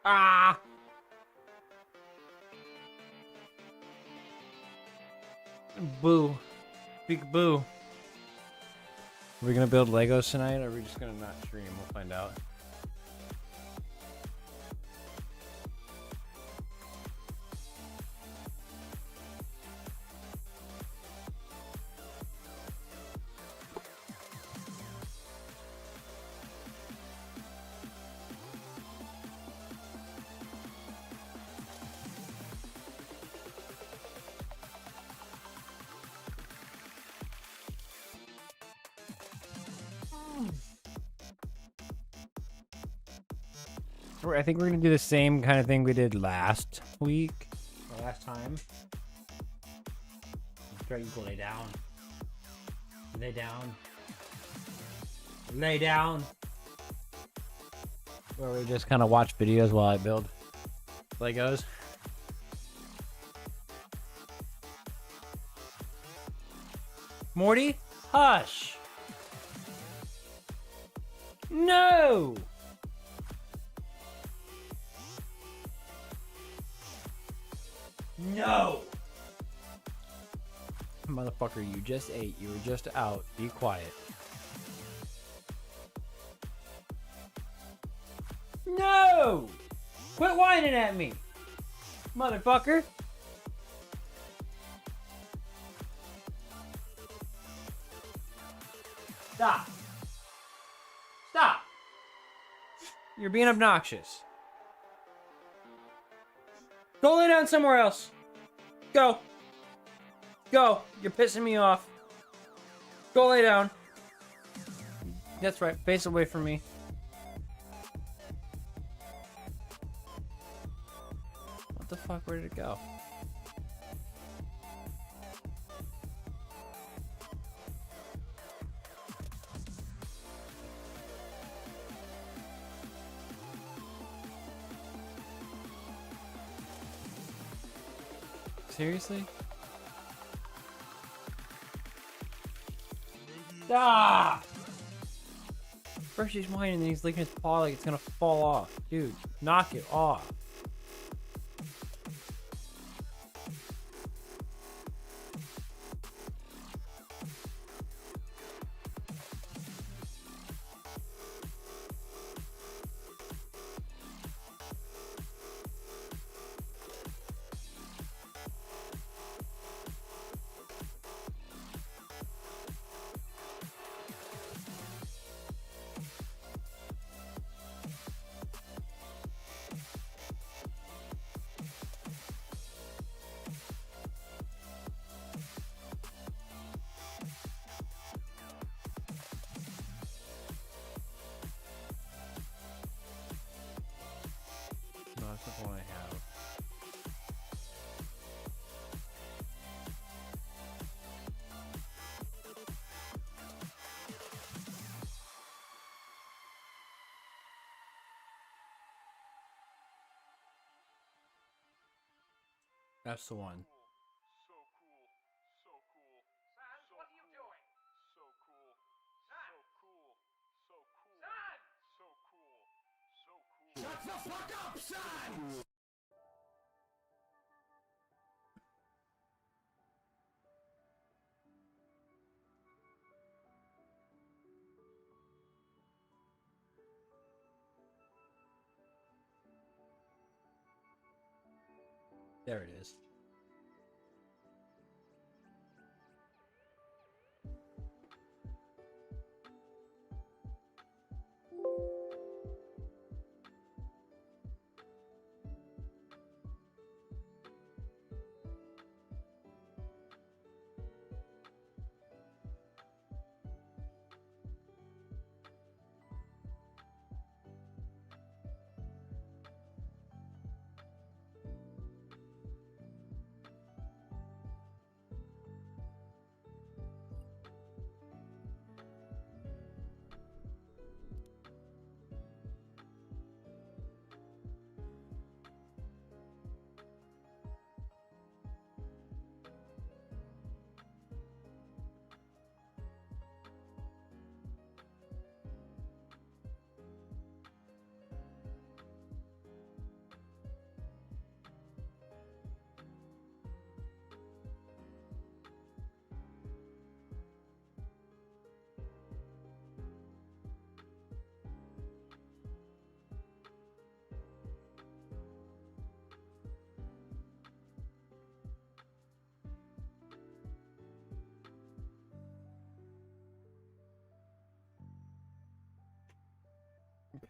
Ah! Boo. Big boo. Are we gonna build Legos tonight, or are we just gonna not stream? We'll find out. I think we're gonna do the same kind of thing we did last week. Or last time. Try you go lay down. Lay down. Lay down. Where we just kind of watch videos while I build Legos. Morty, hush. No. No. Motherfucker, you just ate. You were just out. Be quiet. No! Quit whining at me, motherfucker. Stop. Stop. You're being obnoxious. Go lay down somewhere else. Go. Go. You're pissing me off. Go lay down. That's right. Face away from me. What the fuck? Where did it go? Seriously? Ah! First he's whining, and then he's licking his paw like it's gonna fall off. Dude, knock it off. No, that's not the one I have. That's the one. So cool. So cool. Sans, So what are you cool. doing? So cool. Sans! So cool. So cool. Sans! So cool. So cool. Shut the fuck up, Sans! There it is.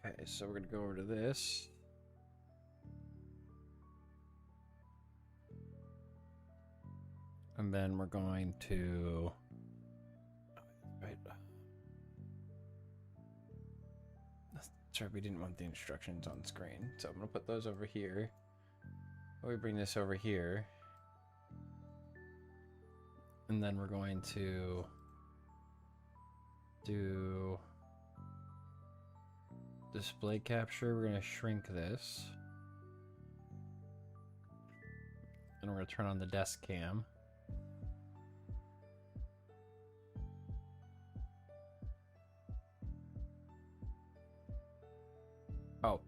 Okay, so we're gonna go over to this. And then we're going to... Right. Sorry, we didn't want the instructions on screen. So I'm going to put those over here. We bring this over here. And then we're going to do display capture. We're going to shrink this. And we're going to turn on the desk cam. Oh.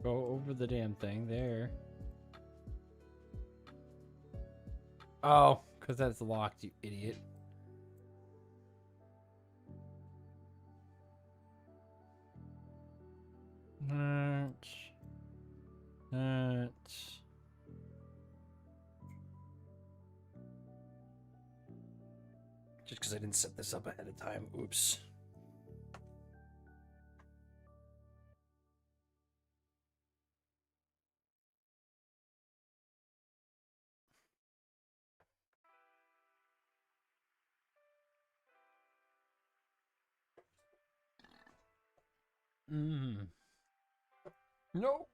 Go over the damn thing there. Oh, because that's locked, you idiot. Just because I didn't set this up ahead of time. Oops. No.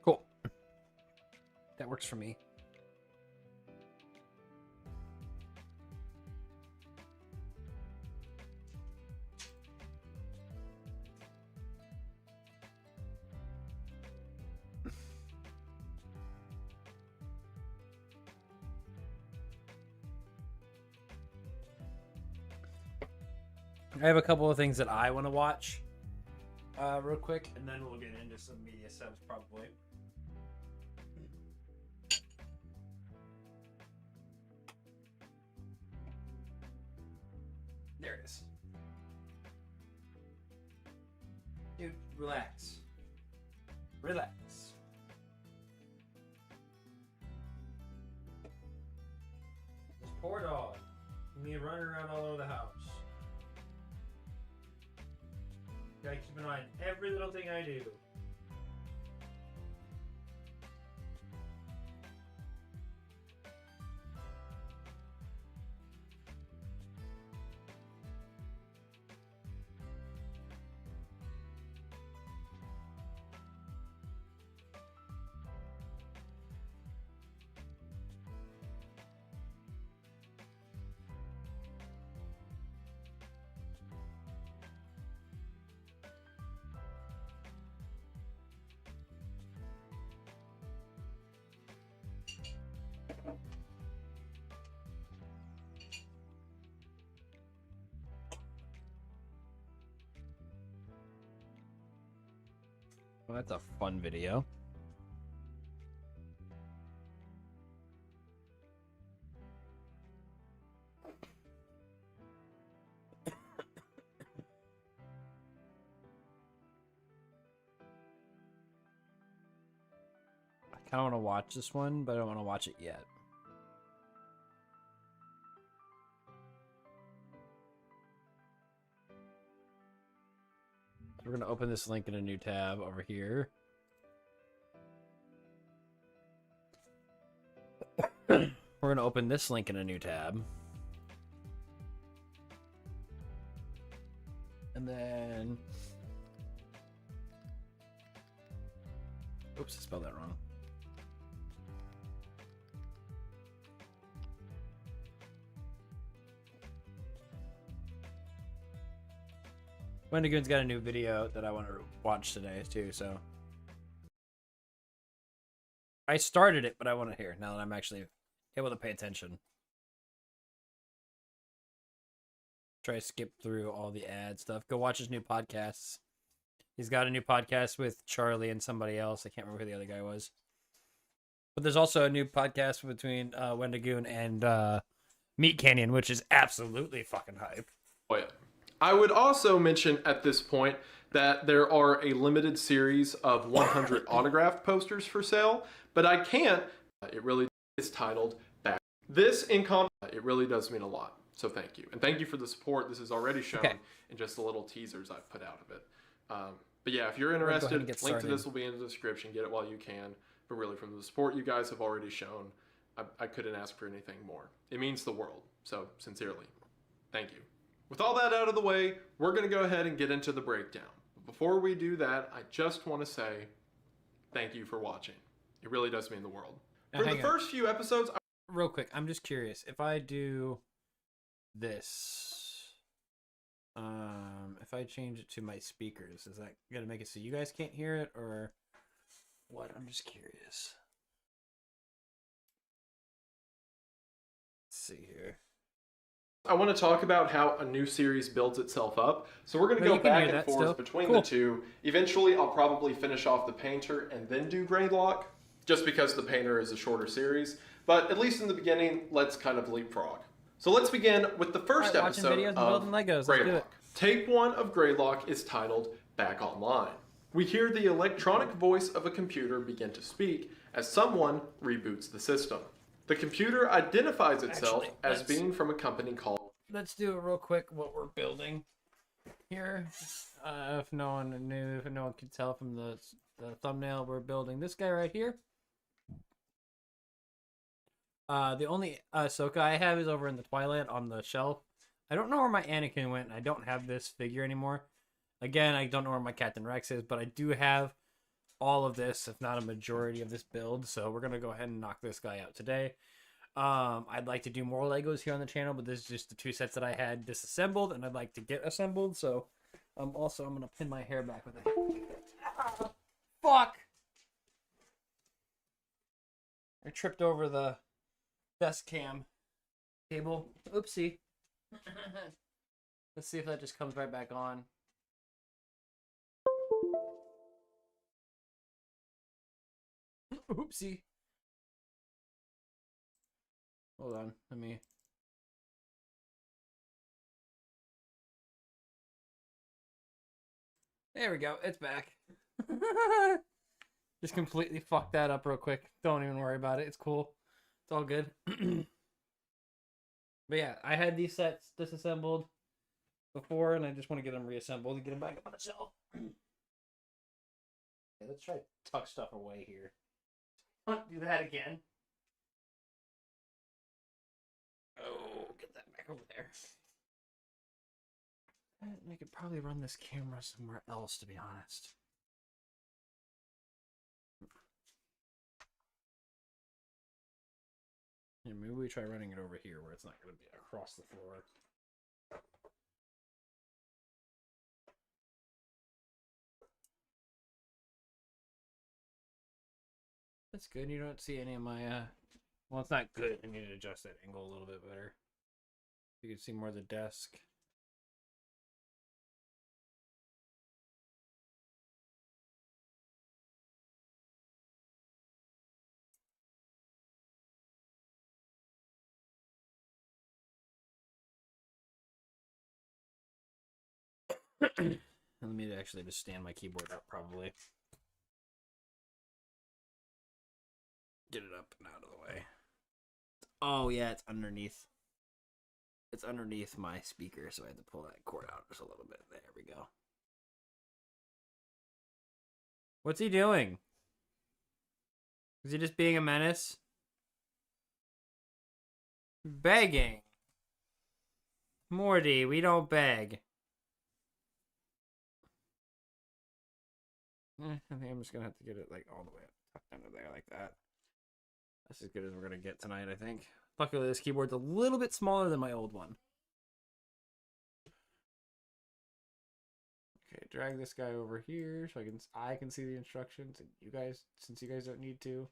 Cool. That works for me. I have a couple of things that I want to watch real quick, and then we'll get into some media subs probably. There it is. Dude, relax. Relax. This poor dog. Me running around all over the house. Gotta keep an eye on every little thing I do. Well, that's a fun video. I kind of want to watch this one, but I don't want to watch it yet. We're going to open this link in a new tab over here. We're going to open this link in a new tab. And then... Oops, I spelled that wrong. Wendigoon's got a new video that I want to watch today too, so I started it, but I want to hear now that I'm actually able to pay attention. Try to skip through all the ad stuff. Go watch his new podcasts. He's got a new podcast with Charlie and somebody else. I can't remember who the other guy was. But there's also a new podcast between Wendigoon and Meat Canyon, which is absolutely fucking hype. I would also mention at this point that there are a limited series of 100 autographed posters for sale, but I can't. It really is titled Back. This it really does mean a lot. So thank you. And thank you for the support. This is already shown in just the little teasers I've put out of it. But yeah, if you're interested, link to this will be in the description. Get it while you can. But really, from the support you guys have already shown, I couldn't ask for anything more. It means the world. So sincerely, thank you. With all that out of the way, we're going to go ahead and get into the breakdown. But before we do that, I just want to say thank you for watching. It really does mean the world. For the first few episodes... Real quick, I'm just curious. If I do this, if I change it to my speakers, is that going to make it so you guys can't hear it, or what? I'm just curious. Let's see here. I want to talk about how a new series builds itself up. So we're going to go back and forth between the two. Eventually, I'll probably finish off the Painter and then do Greylock, just because the Painter is a shorter series. But at least in the beginning, let's kind of leapfrog. So let's begin with the first episode of Greylock. Take 1 of Greylock is titled Back Online. We hear the electronic voice of a computer begin to speak as someone reboots the system. The computer identifies itself as being from a company called... Let's do it real quick, what we're building here. If no one knew, if no one could tell from the thumbnail, we're building this guy right here. The only Ahsoka I have is over in the Twilight on the shelf. I don't know where my Anakin went, and I don't have this figure anymore. Again, I don't know where my Captain Rex is, but I do have all of this, if not a majority of this build, so we're gonna go ahead and knock this guy out today. I'd like to do more Legos here on the channel, but this is just the 2 sets that I had disassembled and I'd like to get assembled, so also I'm gonna pin my hair back with it. Fuck! I tripped over the desk cam cable. Oopsie. Let's see if that just comes right back on. Oopsie. Hold on, let me... There we go, it's back. Just completely fucked that up real quick. Don't even worry about it, it's cool. It's all good. But yeah, I had these sets disassembled before, and I just want to get them reassembled and get them back up on the shelf. Okay, let's try to tuck stuff away here. Do that again. Oh, get that back over there. I could probably run this camera somewhere else, to be honest. Yeah, maybe we try running it over here where it's not going to be across the floor. That's good. You don't see any of my, well, it's not good. I need to adjust that angle a little bit better. You can see more of the desk. Let me actually just stand my keyboard up, probably. Get it up and out of the way. Oh, yeah, it's underneath. It's underneath my speaker, so I had to pull that cord out just a little bit. There we go. What's he doing? Is he just being a menace? Begging. Morty, we don't beg. I think I'm just gonna have to get it like all the way up, tucked under there like that. That's as good as we're gonna get tonight, I think. Luckily, this keyboard's a little bit smaller than my old one. Okay, drag this guy over here so I can see the instructions, and you guys, since you guys don't need to.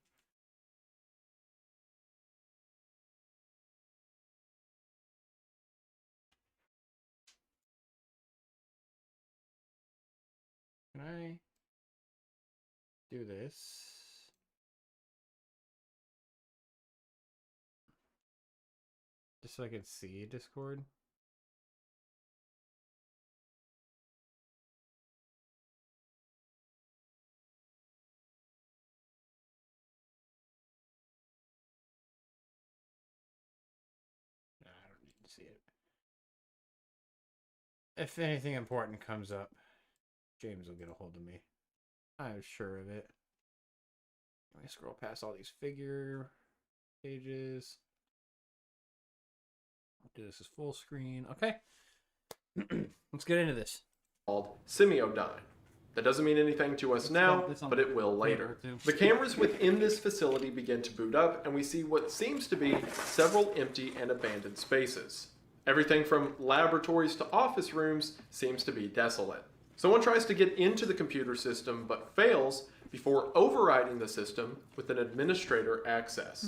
I do this? Just so I can see Discord. Nah, I don't need to see it. If anything important comes up, James will get a hold of me. I'm sure of it. Let me scroll past all these figure pages. I'll do this as full screen. Okay. Let's get into this. Called Semiodyne. That doesn't mean anything to us now, but it will later. The cameras within this facility begin to boot up, and we see what seems to be several empty and abandoned spaces. Everything from laboratories to office rooms seems to be desolate. Someone tries to get into the computer system, but fails before overriding the system with an administrator access.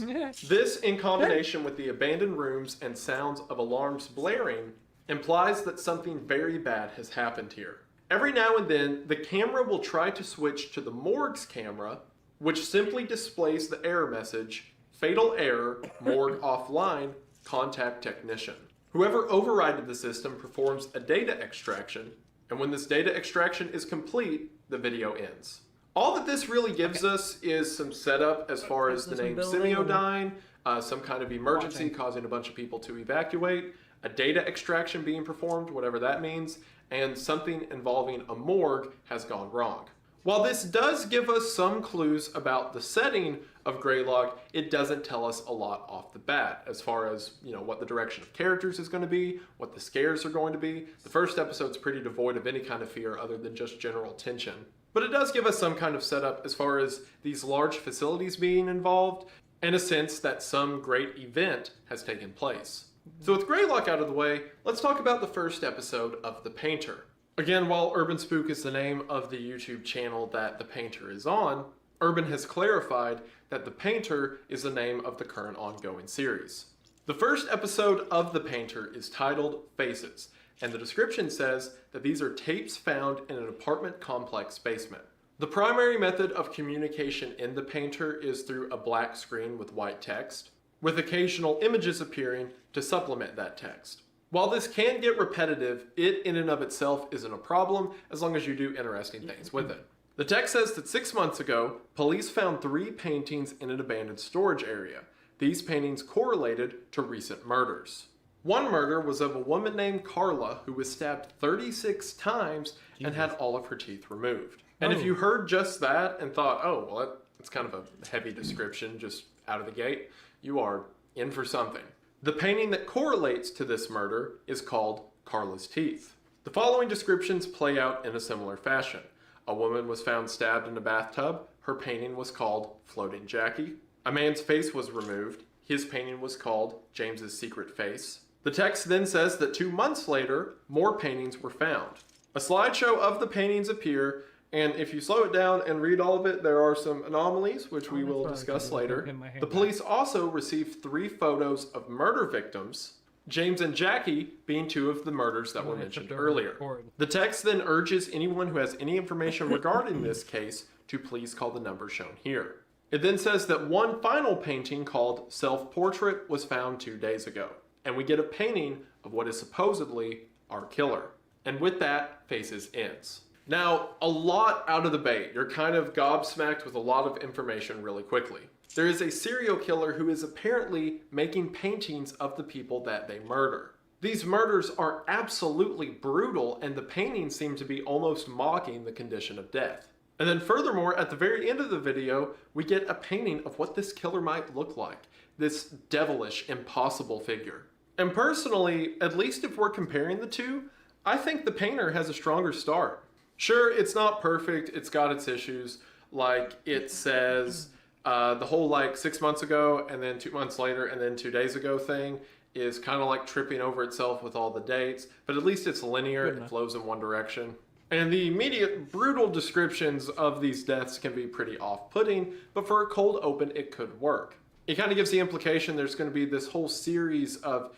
This, in combination with the abandoned rooms and sounds of alarms blaring, implies that something very bad has happened here. Every now and then, the camera will try to switch to the morgue's camera, which simply displays the error message, "Fatal error, morgue offline, contact technician." Whoever overrided the system performs a data extraction, and when this data extraction is complete, the video ends. All that this really gives us is some setup as far as the name Semiodyne, some kind of emergency causing a bunch of people to evacuate, a data extraction being performed, whatever that means, and something involving a morgue has gone wrong. While this does give us some clues about the setting of Greylock, it doesn't tell us a lot off the bat as far as, what the direction of characters is going to be, what the scares are going to be. The first episode's pretty devoid of any kind of fear other than just general tension. But it does give us some kind of setup as far as these large facilities being involved and a sense that some great event has taken place. So with Greylock out of the way, let's talk about the first episode of The Painter. Again, while Urban Spook is the name of the YouTube channel that The Painter is on, Urban has clarified that The Painter is the name of the current ongoing series. The first episode of The Painter is titled Faces, and the description says that these are tapes found in an apartment complex basement. The primary method of communication in The Painter is through a black screen with white text, with occasional images appearing to supplement that text. While this can get repetitive, it in and of itself isn't a problem as long as you do interesting things with it. The text says that 6 months ago, police found 3 paintings in an abandoned storage area. These paintings correlated to recent murders. One murder was of a woman named Carla who was stabbed 36 times and had all of her teeth removed. And if you heard just that and thought, oh, well, that's kind of a heavy description just out of the gate, you are in for something. The painting that correlates to this murder is called Carla's Teeth. The following descriptions play out in a similar fashion. A woman was found stabbed in a bathtub. Her painting was called Floating Jackie. A man's face was removed. His painting was called James's Secret Face. The text then says that 2 months later, more paintings were found. A slideshow of the paintings appear, and if you slow it down and read all of it, there are some anomalies, which we will discuss later. The police also received 3 photos of murder victims, James and Jackie being 2 of the murders that were mentioned earlier. The text then urges anyone who has any information regarding this case to please call the number shown here. It then says that one final painting called Self-Portrait was found 2 days ago, and we get a painting of what is supposedly our killer. And with that, Faces ends. Now, a lot out of the bait. You're kind of gobsmacked with a lot of information really quickly. There is a serial killer who is apparently making paintings of the people that they murder. These murders are absolutely brutal, and the paintings seem to be almost mocking the condition of death. And then furthermore, at the very end of the video, we get a painting of what this killer might look like. This devilish, impossible figure. And personally, at least if we're comparing the two, I think the painter has a stronger start. Sure, it's not perfect, it's got its issues, like it says the whole 6 months ago and then 2 months later and then 2 days ago thing is kind of like tripping over itself with all the dates, but at least it's linear, it flows in one direction. And the immediate brutal descriptions of these deaths can be pretty off-putting, but for a cold open it could work. It kind of gives the implication there's going to be this whole series of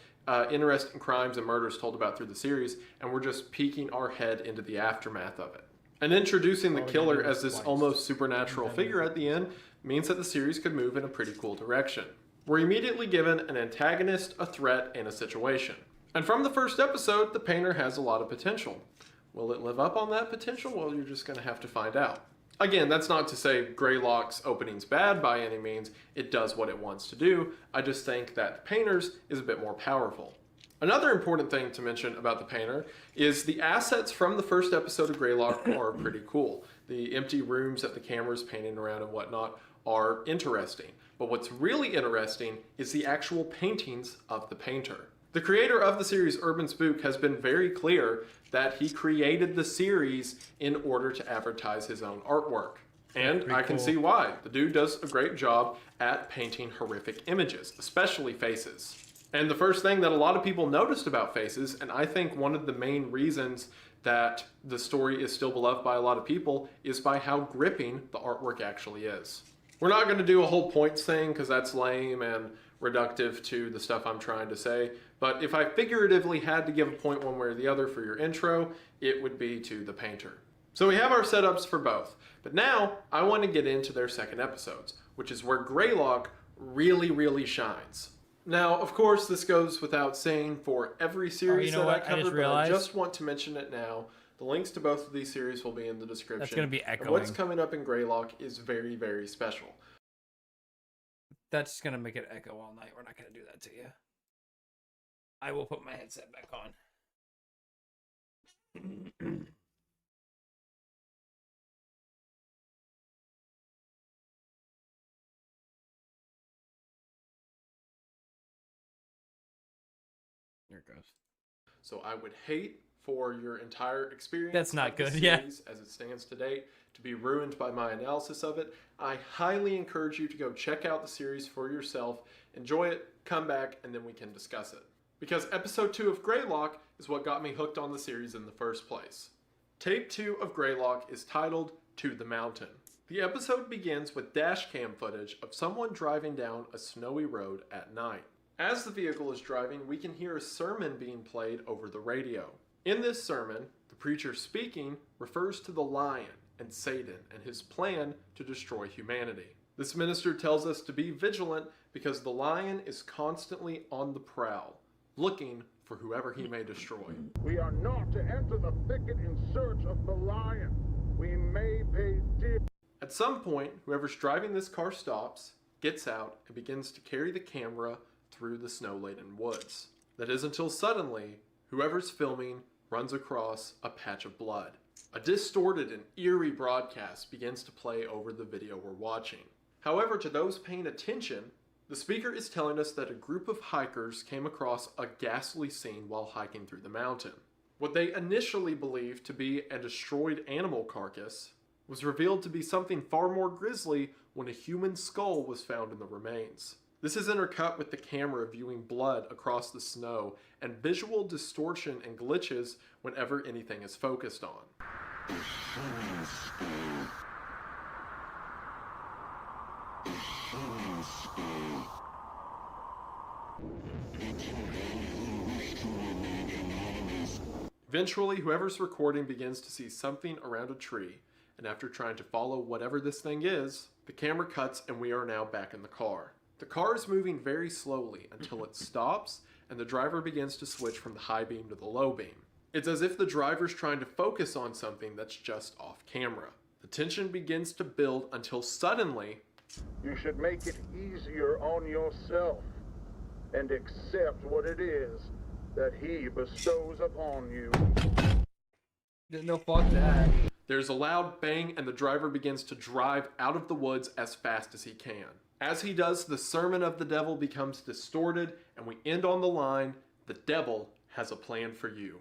interesting crimes and murders told about through the series, and we're just peeking our head into the aftermath of it. And introducing the Oh, killer yeah, as this twice. almost supernatural figure at the end means that the series could move in a pretty cool direction. We're immediately given an antagonist, a threat, and a situation. And from the first episode, the painter has a lot of potential. Will it live up on that potential? Well, you're just going to have to find out. Again, that's not to say Greylock's opening's bad by any means. It does what it wants to do. I just think that Painter's is a bit more powerful. Another important thing to mention about the Painter is the assets from the first episode of Greylock are pretty cool. The empty rooms that the camera's painting around and whatnot are interesting. But what's really interesting is the actual paintings of the Painter. The creator of the series, Urban Spook, has been very clear that he created the series in order to advertise his own artwork. And Pretty I can cool. see why. The dude does a great job at painting horrific images, especially faces. And the first thing that a lot of people noticed about Faces, and I think one of the main reasons that the story is still beloved by a lot of people, is by how gripping the artwork actually is. We're not going to do a whole points thing because that's lame and reductive to the stuff I'm trying to say, but if I figuratively had to give a point one way or the other for your intro, it would be to the Painter. So we have our setups for both, but now I want to get into their second episodes, which is where Greylock really shines. Now, of course, this goes without saying for every series you know that what? I I cover, just but I realized- just want to mention it now. The links to both of these series will be in the description. That's gonna be And what's echoing. coming up in Greylock is very special. That's gonna make it echo all night. We're not gonna do that to you. I will put my headset back on. There it goes. So I would hate for your entire experience That's not of the good, yeah. series as it stands to date to be ruined by my analysis of it. I highly encourage you to go check out the series for yourself, enjoy it, come back, and then we can discuss it. Because episode 2 of Greylock is what got me hooked on the series in the first place. Tape 2 of Greylock is titled To the Mountain. The episode begins with dash cam footage of someone driving down a snowy road at night. As the vehicle is driving, we can hear a sermon being played over the radio. In this sermon, the preacher speaking refers to the lion and Satan and his plan to destroy humanity. This minister tells us to be vigilant because the lion is constantly on the prowl, looking for whoever he may destroy. We are not to enter the thicket in search of the lion. We may pay dear. At some point, whoever's driving this car stops, gets out, and begins to carry the camera through the snow-laden woods. That is until suddenly, whoever's filming runs across a patch of blood. A distorted and eerie broadcast begins to play over the video we're watching. However, to those paying attention, the speaker is telling us that a group of hikers came across a ghastly scene while hiking through the mountain. What they initially believed to be a destroyed animal carcass was revealed to be something far more grisly when a human skull was found in the remains. This is intercut with the camera viewing blood across the snow and visual distortion and glitches whenever anything is focused on. Eventually, whoever's recording begins to see something around a tree, and after trying to follow whatever this thing is, the camera cuts and we are now back in the car. The car is moving very slowly until it stops and the driver begins to switch from the high beam to the low beam. It's as if the driver's trying to focus on something that's just off camera. The tension begins to build until suddenly, You should make it easier on yourself and accept what it is that he bestows upon you. No, fuck that. there's a loud bang and the driver begins to drive out of the woods as fast as he can. As he does, the sermon of the devil becomes distorted and we end on the line, "The devil has a plan for you."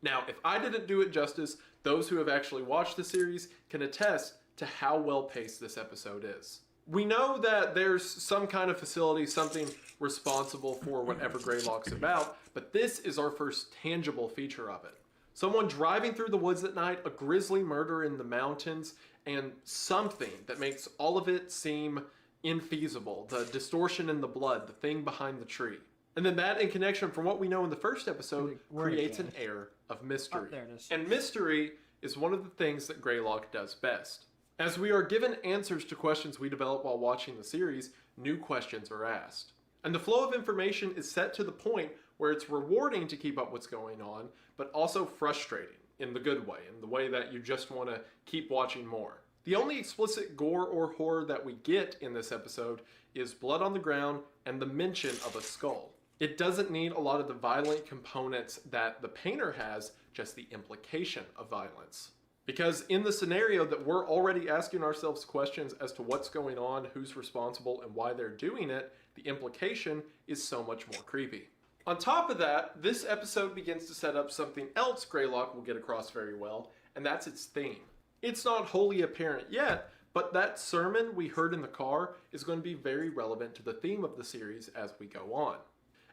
Now, if I didn't do it justice, those who have actually watched the series can attest to how well paced this episode is. We know that there's some kind of facility, something responsible for whatever Greylock's about, but this is our first tangible feature of it. Someone driving through the woods at night, a grisly murder in the mountains, and something that makes all of it seem infeasible. The distortion in the blood, the thing behind the tree. And then that, in connection from what we know in the first episode, Where it creates an goes. air of mystery. Oh, there it is. And mystery is one of the things that Greylock does best. As we are given answers to questions we develop while watching the series, new questions are asked. And the flow of information is set to the point where it's rewarding to keep up what's going on, but also frustrating in the good way, in the way that you just want to keep watching more. The only explicit gore or horror that we get in this episode is blood on the ground and the mention of a skull. It doesn't need a lot of the violent components that the painter has, just the implication of violence. Because in the scenario that we're already asking ourselves questions as to what's going on, who's responsible, and why they're doing it, the implication is so much more creepy. On top of that, this episode begins to set up something else Greylock will get across very well, and that's its theme. It's not wholly apparent yet, but that sermon we heard in the car is going to be very relevant to the theme of the series as we go on.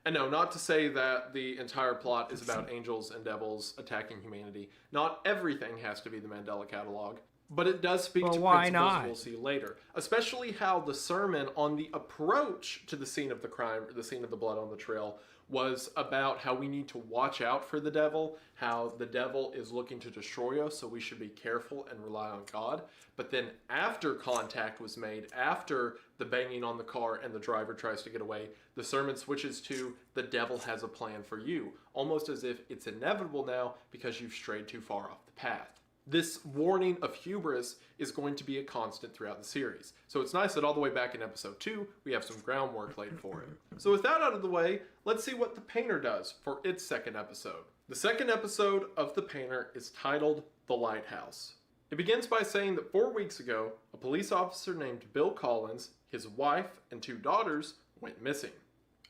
And no, not to say that the entire plot is about angels and devils attacking humanity. Not everything has to be the Mandela Catalog, but it does speak Well, to why principles not? we'll see later. Especially how the sermon on the approach to the scene of the crime, or the scene of the blood on the trail, was about how we need to watch out for the devil, how the devil is looking to destroy us, so we should be careful and rely on God. But then after contact was made, after the banging on the car and the driver tries to get away, the sermon switches to the devil has a plan for you, almost as if it's inevitable now because you've strayed too far off the path. This warning of hubris is going to be a constant throughout the series. So it's nice that all the way back in episode 2, we have some groundwork laid for it. So with that out of the way, let's see what The Painter does for its second episode. The second episode of The Painter is titled The Lighthouse. It begins by saying that 4 weeks ago, a police officer named Bill Collins, his wife, and 2 daughters went missing.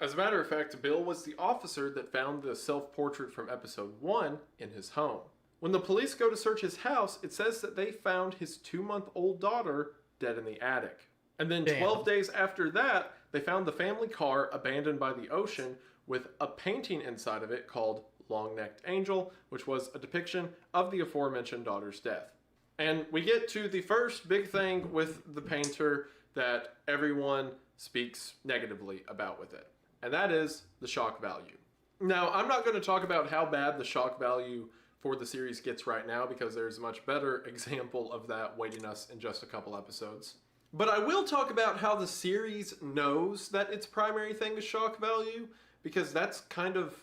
As a matter of fact, Bill was the officer that found the self-portrait from episode 1 in his home. When the police go to search his house, it says that they found his 2-month-old daughter dead in the attic. And then 12 days after that, they found the family car abandoned by the ocean with a painting inside of it called Long-Necked Angel, which was a depiction of the aforementioned daughter's death. And we get to the first big thing with the painter that everyone speaks negatively about with it, and that is the shock value. Now, I'm not going to talk about how bad the shock value for the series gets right now, because there's a much better example of that waiting us in just a couple episodes. But I will talk about how the series knows that its primary thing is shock value, because that's kind of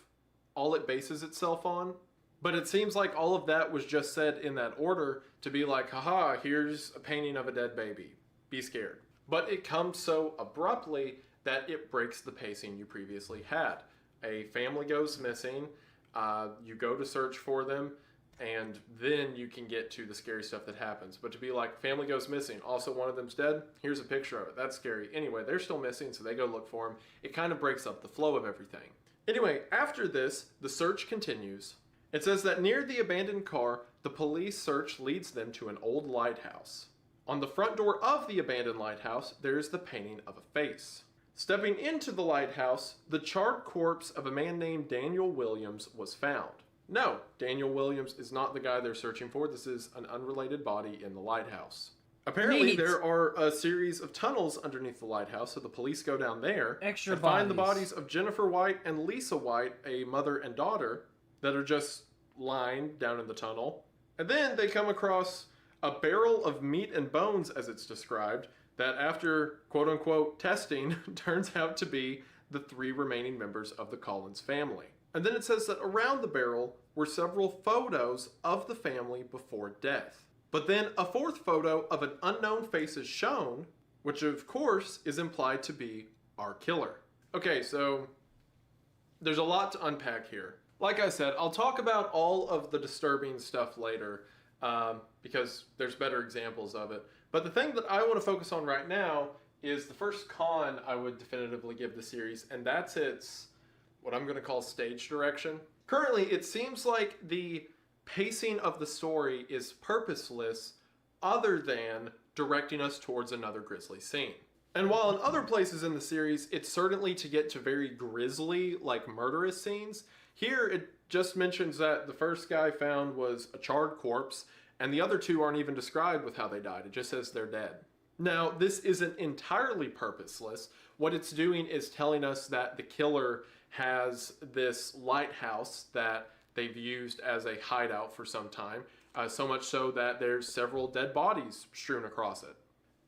all it bases itself on. But it seems like all of that was just said in that order to be like, haha, here's a painting of a dead baby. Be scared. But it comes so abruptly that it breaks the pacing you previously had. A family goes missing, you go to search for them, and then you can get to the scary stuff that happens. But to be like, family goes missing, also one of them's dead, here's a picture of it, that's scary. Anyway, they're still missing, so they go look for them. It kind of breaks up the flow of everything. Anyway, after this, the search continues. It says that near the abandoned car, the police search leads them to an old lighthouse. On the front door of the abandoned lighthouse, there is the painting of a face. Stepping into the lighthouse, the charred corpse of a man named Daniel Williams was found. No, Daniel Williams is not the guy they're searching for. This is an unrelated body in the lighthouse. Apparently, Neat. there are a series of tunnels underneath the lighthouse, so the police go down there Extra and find the bodies. bodies of Jennifer White and Lisa White, a mother and daughter, that are just lying down in the tunnel. And then they come across a barrel of meat and bones, as it's described, that after quote-unquote testing turns out to be the 3 remaining members of the Collins family. And then it says that around the barrel were several photos of the family before death. But then a 4th photo of an unknown face is shown, which of course is implied to be our killer. Okay, so there's a lot to unpack here. Like I said, I'll talk about all of the disturbing stuff later, because there's better examples of it. But the thing that I want to focus on right now is the first con I would definitively give the series, and that's its, what I'm going to call stage direction. Currently, it seems like the pacing of the story is purposeless, other than directing us towards another grisly scene. And while in other places in the series, it's certainly to get to very grisly, like murderous scenes, here it just mentions that the first guy found was a charred corpse, and the other 2 aren't even described with how they died. It just says they're dead. Now, this isn't entirely purposeless. What it's doing is telling us that the killer has this lighthouse that they've used as a hideout for some time, so much so that there's several dead bodies strewn across it.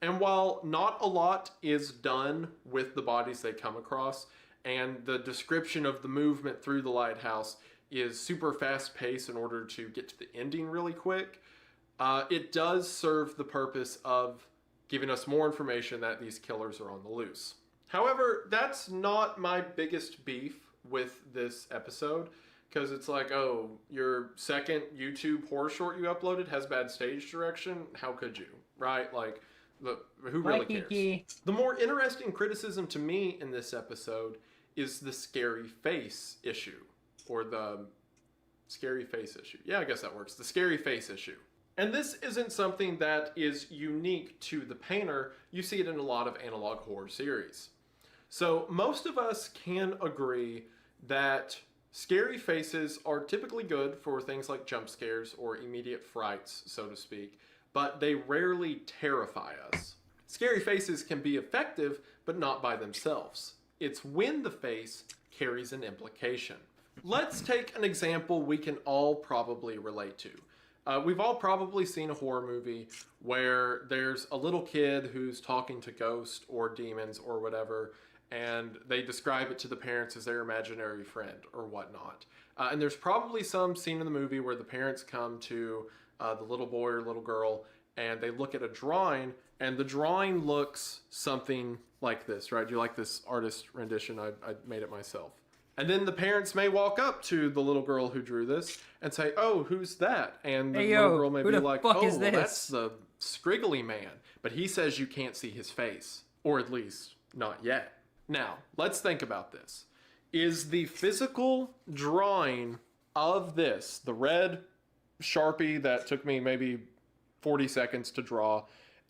And while not a lot is done with the bodies they come across, and the description of the movement through the lighthouse is super fast paced in order to get to the ending really quick, it does serve the purpose of giving us more information that these killers are on the loose. However, that's not my biggest beef with this episode, because it's like, oh, your second YouTube horror short you uploaded has bad stage direction? How could you? Right? Like, who really cares? The more interesting criticism to me in this episode is the scary face issue, or the scary face issue. Yeah, I guess that works. The scary face issue. And this isn't something that is unique to The Painter. You see it in a lot of analog horror series. So most of us can agree that scary faces are typically good for things like jump scares or immediate frights, so to speak, but they rarely terrify us. Scary faces can be effective, but not by themselves. It's when the face carries an implication. Let's take an example we can all probably relate to. We've all probably seen a horror movie where there's a little kid who's talking to ghosts or demons or whatever, and they describe it to the parents as their imaginary friend or whatnot. And there's probably some scene in the movie where the parents come to the little boy or little girl and they look at a drawing, and the drawing looks something like this, right? You like this artist rendition? I made it myself. And then the parents may walk up to the little girl who drew this and say, oh, who's that? And the little girl may be like, oh, well, that's the Scriggly Man. But he says you can't see his face, or at least not yet. Now, let's think about this. Is the physical drawing of this, the red Sharpie that took me maybe 40 seconds to draw,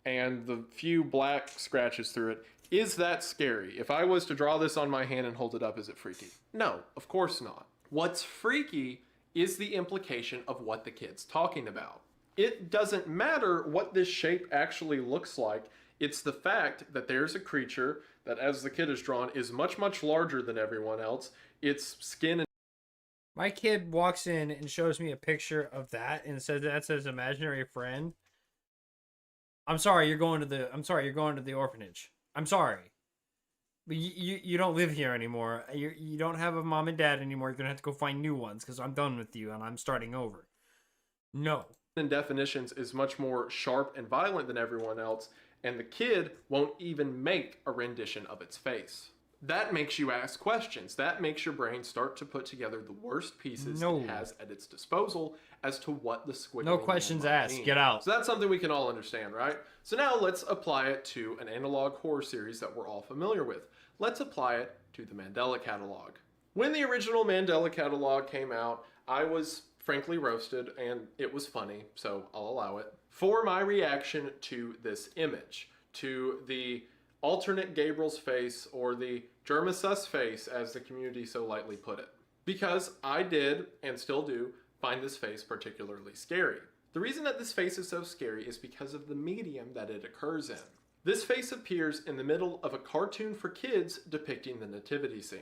and the few black scratches through it, is that scary? If I was to draw this on my hand and hold it up, is it freaky? No, of course not. What's freaky is the implication of what the kid's talking about. It doesn't matter what this shape actually looks like. It's the fact that there's a creature that, as the kid is drawn, is much, much larger than everyone else. Its skin and my kid walks in and shows me a picture of that and says that's his imaginary friend. I'm sorry, you're going to the orphanage. I'm sorry. But you don't live here anymore. You don't have a mom and dad anymore. You're going to have to go find new ones because I'm done with you and I'm starting over. No. In definitions is much more sharp and violent than everyone else, and the kid won't even make a rendition of its face. That makes you ask questions. That makes your brain start to put together the worst pieces it has at its disposal as to what the squiggly No questions asked. mean. Get out. So that's something we can all understand, right? So now let's apply it to an analog horror series that we're all familiar with. Let's apply it to the Mandela Catalog. When the original Mandela Catalog came out, I was frankly roasted, and it was funny, so I'll allow it, for my reaction to this image, to the alternate Gabriel's face, or the Germasus face, as the community so lightly put it. Because I did, and still do, find this face particularly scary. The reason that this face is so scary is because of the medium that it occurs in. This face appears in the middle of a cartoon for kids depicting the nativity scene.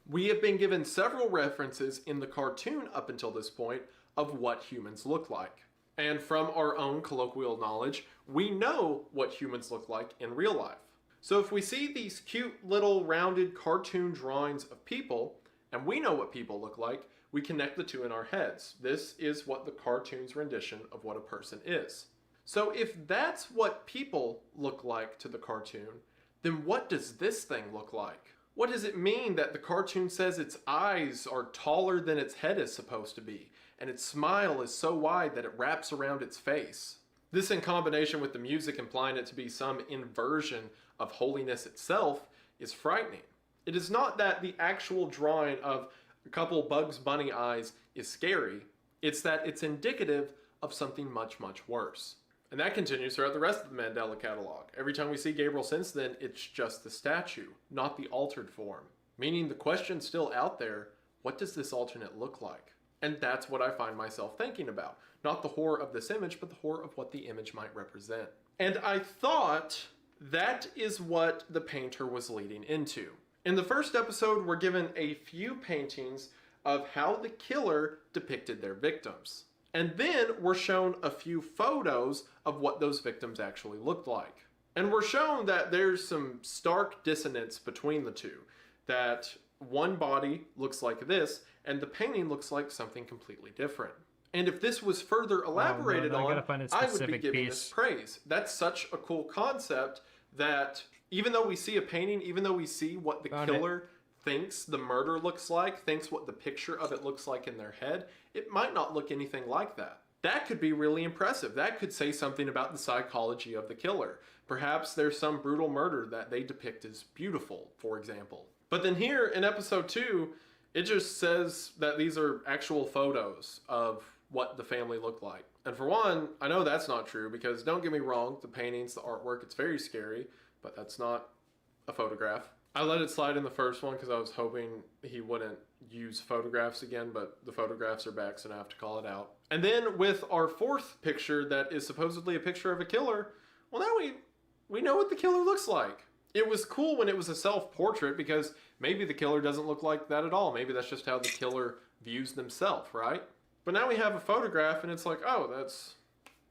We have been given several references in the cartoon up until this point of what humans look like. And from our own colloquial knowledge, we know what humans look like in real life. So if we see these cute little rounded cartoon drawings of people, and we know what people look like, we connect the two in our heads. This is what the cartoon's rendition of what a person is. So if that's what people look like to the cartoon, then what does this thing look like? What does it mean that the cartoon says its eyes are taller than its head is supposed to be, and its smile is so wide that it wraps around its face? This, in combination with the music implying it to be some inversion of holiness itself, is frightening. It is not that the actual drawing of a couple Bugs Bunny eyes is scary, it's that it's indicative of something much, much worse. And that continues throughout the rest of the Mandela Catalog. Every time we see Gabriel since then, it's just the statue, not the altered form. Meaning the question's still out there, what does this alternate look like? And that's what I find myself thinking about. Not the horror of this image, but the horror of what the image might represent. And I thought that is what the painter was leading into. In the first episode, we're given a few paintings of how the killer depicted their victims. And then we're shown a few photos of what those victims actually looked like. And we're shown that there's some stark dissonance between the two. That one body looks like this, and the painting looks like something completely different. And if this was further elaborated I gotta on, find a I would be specific giving piece. this praise. That's such a cool concept that even though we see a painting, even though we see what the Found it. killer thinks the murder looks like, thinks what the picture of it looks like in their head, it might not look anything like that. That could be really impressive. That could say something about the psychology of the killer. Perhaps there's some brutal murder that they depict as beautiful, for example. But then here in episode 2, it just says that these are actual photos of what the family looked like. And for one, I know that's not true because don't get me wrong, the paintings, the artwork, it's very scary, but that's not a photograph. I let it slide in the first one because I was hoping he wouldn't use photographs again, but the photographs are back, so now I have to call it out. And then with our fourth picture that is supposedly a picture of a killer, well, now we know what the killer looks like. It was cool when it was a self-portrait because maybe the killer doesn't look like that at all. Maybe that's just how the killer views themselves, right? But now we have a photograph and it's like, oh, that's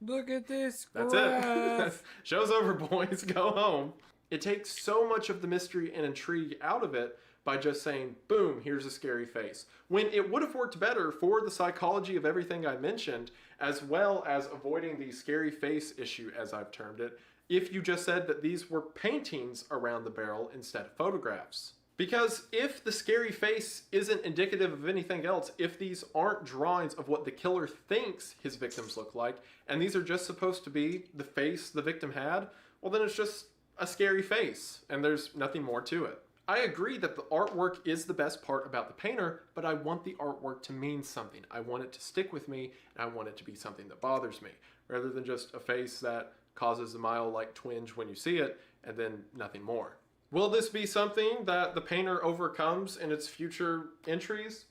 Look at this. it. graph. Show's over, boys. Go home. It takes so much of the mystery and intrigue out of it by just saying, boom, here's a scary face. When it would have worked better for the psychology of everything I mentioned, as well as avoiding the scary face issue, as I've termed it, if you just said that these were paintings around the barrel instead of photographs. Because if the scary face isn't indicative of anything else, if these aren't drawings of what the killer thinks his victims look like, and these are just supposed to be the face the victim had, well then it's just a scary face, and there's nothing more to it. I agree that the artwork is the best part about the painter, but I want the artwork to mean something. I want it to stick with me, and I want it to be something that bothers me, rather than just a face that causes a mild twinge when you see it, and then nothing more. Will this be something that the painter overcomes in its future entries?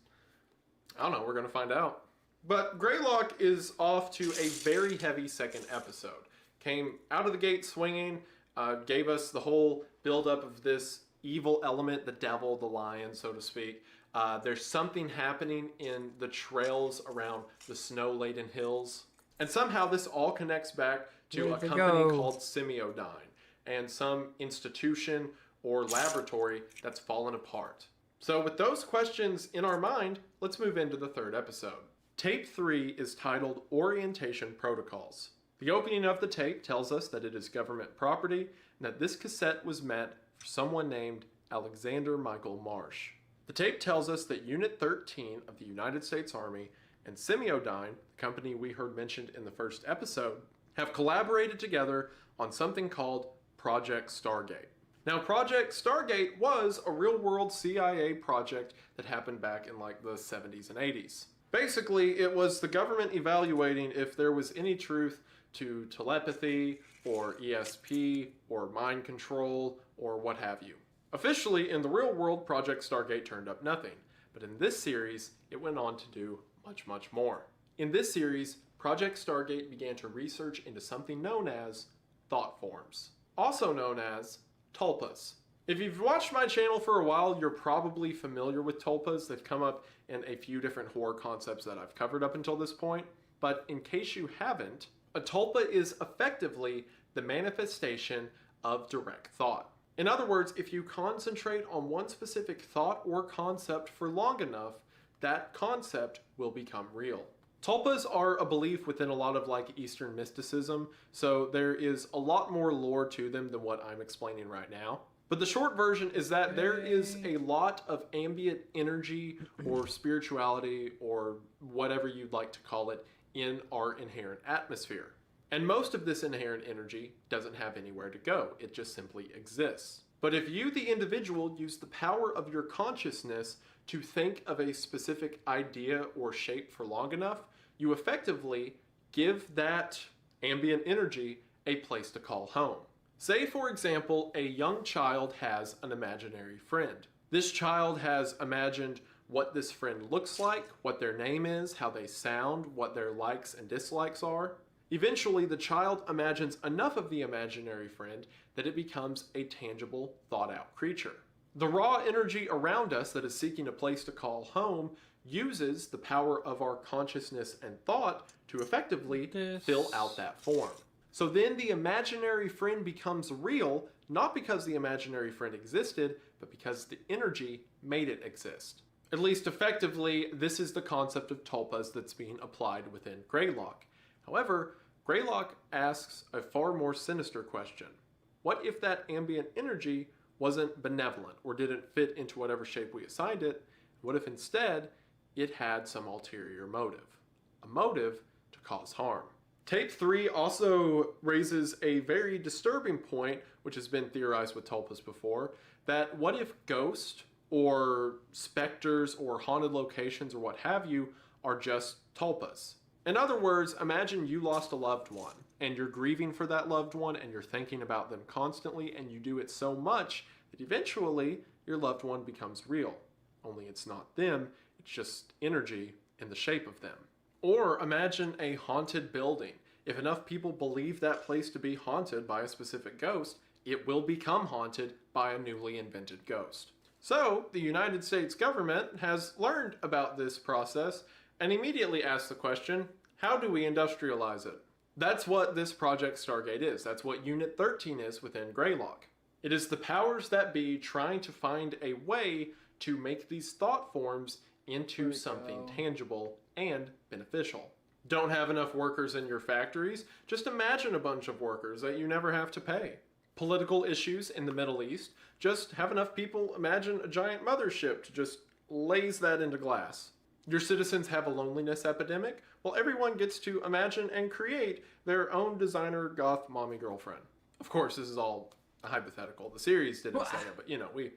I don't know, we're going to find out. But Greylock is off to a very heavy second episode. Came out of the gate swinging, gave us the whole buildup of this evil element, the devil, the lion, so to speak. There's something happening in the trails around the snow-laden hills. And somehow this all connects back to a company called Semiodyne and some institution or laboratory that's fallen apart. So with those questions in our mind, let's move into the third episode. Tape 3 is titled Orientation Protocols. The opening of the tape tells us that it is government property and that this cassette was meant for someone named Alexander Michael Marsh. The tape tells us that Unit 13 of the United States Army and Semiodyne, the company we heard mentioned in the first episode, have collaborated together on something called Project Stargate. Now, Project Stargate was a real-world CIA project that happened back in the 70s and 80s. Basically, it was the government evaluating if there was any truth to telepathy, or ESP, or mind control, or what have you. Officially, in the real world, Project Stargate turned up nothing, but in this series, it went on to do much, much more. In this series, Project Stargate began to research into something known as thought forms, also known as tulpas. If you've watched my channel for a while, you're probably familiar with tulpas. They've come up in a few different horror concepts that I've covered up until this point, but in case you haven't, a tulpa is effectively the manifestation of direct thought. In other words, if you concentrate on one specific thought or concept for long enough, that concept will become real. Tulpas are a belief within a lot of Eastern mysticism, so there is a lot more lore to them than what I'm explaining right now. But the short version is that there is a lot of ambient energy or spirituality or whatever you'd like to call it in our inherent atmosphere. And most of this inherent energy doesn't have anywhere to go. It just simply exists. But if you, the individual, use the power of your consciousness to think of a specific idea or shape for long enough, you effectively give that ambient energy a place to call home. Say, for example, a young child has an imaginary friend. This child has imagined what this friend looks like, what their name is, how they sound, what their likes and dislikes are. Eventually, the child imagines enough of the imaginary friend that it becomes a tangible, thought-out creature. The raw energy around us that is seeking a place to call home uses the power of our consciousness and thought to effectively fill out that form. So then the imaginary friend becomes real, not because the imaginary friend existed, but because the energy made it exist. At least effectively, this is the concept of tulpas that's being applied within Greylock. However, Greylock asks a far more sinister question. What if that ambient energy wasn't benevolent or didn't fit into whatever shape we assigned it? What if instead it had some ulterior motive? A motive to cause harm. Tape 3 also raises a very disturbing point, which has been theorized with tulpas before, that what if ghosts or specters or haunted locations or what have you are just tulpas? In other words, imagine you lost a loved one and you're grieving for that loved one and you're thinking about them constantly, and you do it so much that eventually your loved one becomes real. Only it's not them, it's just energy in the shape of them. Or imagine a haunted building. If enough people believe that place to be haunted by a specific ghost, it will become haunted by a newly invented ghost. So the United States government has learned about this process and immediately asked the question, how do we industrialize it? That's what this Project Stargate is. That's what Unit 13 is within Greylock. It is the powers that be trying to find a way to make these thought forms into something tangible and beneficial. Don't have enough workers in your factories? Just imagine a bunch of workers that you never have to pay. Political issues in the Middle East? Just have enough people imagine a giant mothership to just laze that into glass. Your citizens have a loneliness epidemic? Well, everyone gets to imagine and create their own designer goth mommy girlfriend. Of course, this is all a hypothetical. The series didn't say it, but you know, we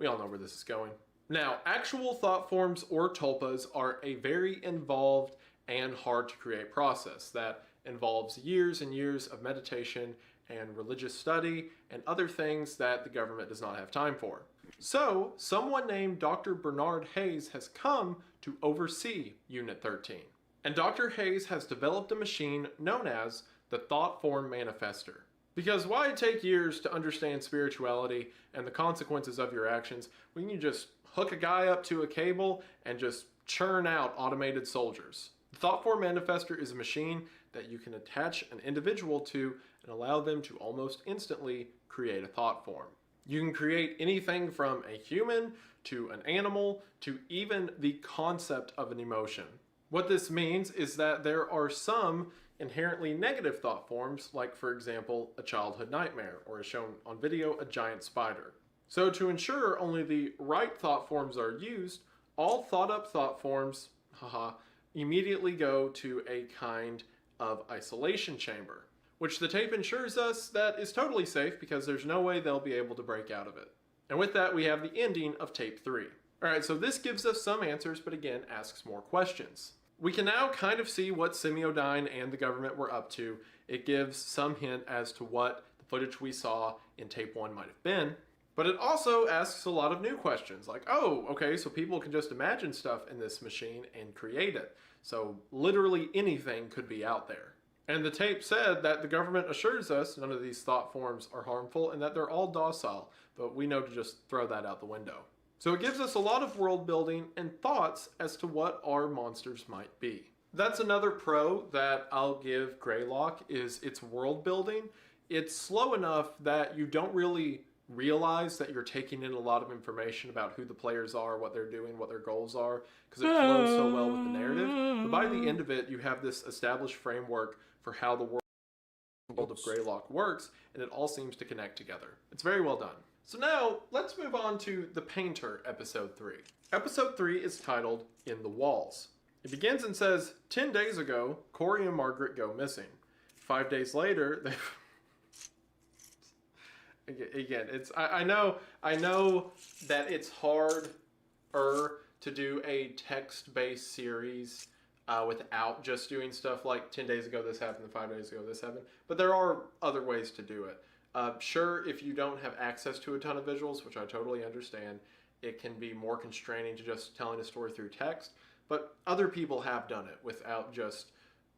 all know where this is going. Now, actual thought forms or tulpas are a very involved and hard to create process that involves years and years of meditation and religious study and other things that the government does not have time for. So, someone named Dr. Bernard Hayes has come to oversee Unit 13. And Dr. Hayes has developed a machine known as the Thought Form Manifester. Because why take years to understand spirituality and the consequences of your actions when you just hook a guy up to a cable and just churn out automated soldiers? The Thought Form Manifester is a machine that you can attach an individual to and allow them to almost instantly create a thought form. You can create anything from a human to an animal to even the concept of an emotion. What this means is that there are some inherently negative thought forms, like for example, a childhood nightmare, or as shown on video, a giant spider. So to ensure only the right thought forms are used, all thought up thought forms, immediately go to a kind of isolation chamber, which the tape ensures us that is totally safe because there's no way they'll be able to break out of it. And with that, we have the ending of tape 3. Alright, so this gives us some answers, but again, asks more questions. We can now kind of see what Semiodyne and the government were up to. It gives some hint as to what the footage we saw in tape 1 might have been, but it also asks a lot of new questions, like, oh, okay, so people can just imagine stuff in this machine and create it. So literally anything could be out there. And the tape said that the government assures us none of these thought forms are harmful and that they're all docile, but we know to just throw that out the window. So it gives us a lot of world building and thoughts as to what our monsters might be. That's another pro that I'll give Greylock is its world building. It's slow enough that you don't really realize that you're taking in a lot of information about who the players are, what they're doing, what their goals are, because it flows so well with the narrative. But by the end of it, you have this established framework for how the world of Greylock works, and it all seems to connect together. It's very well done. So now, let's move on to The Painter, Episode 3. Episode 3 is titled In the Walls. It begins and says, 10 days ago, Corey and Margaret go missing. 5 days later, they... Again, it's I know that it's harder to do a text-based series without just doing stuff like 10 days ago this happened, 5 days ago this happened, but there are other ways to do it. Sure, if you don't have access to a ton of visuals, which I totally understand, it can be more constraining to just telling a story through text, but other people have done it without just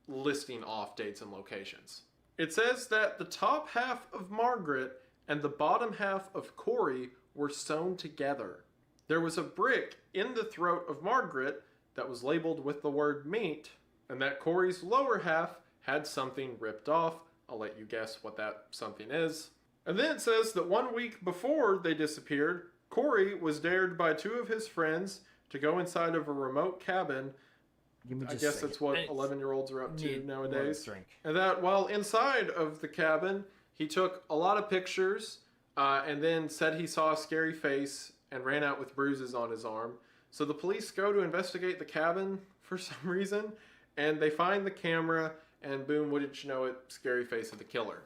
listing off dates and locations. It says that the top half of Margaret and the bottom half of Corey were sewn together. There was a brick in the throat of Margaret that was labeled with the word meat, and that Corey's lower half had something ripped off. I'll let you guess what that something is. And then it says that 1 week before they disappeared, Corey was dared by 2 of his friends to go inside of a remote cabin. I guess that's what 11-year-olds are up to nowadays. And that while inside of the cabin, he took a lot of pictures and then said he saw a scary face and ran out with bruises on his arm. So the police go to investigate the cabin for some reason, and they find the camera, and boom, wouldn't you know it, scary face of the killer.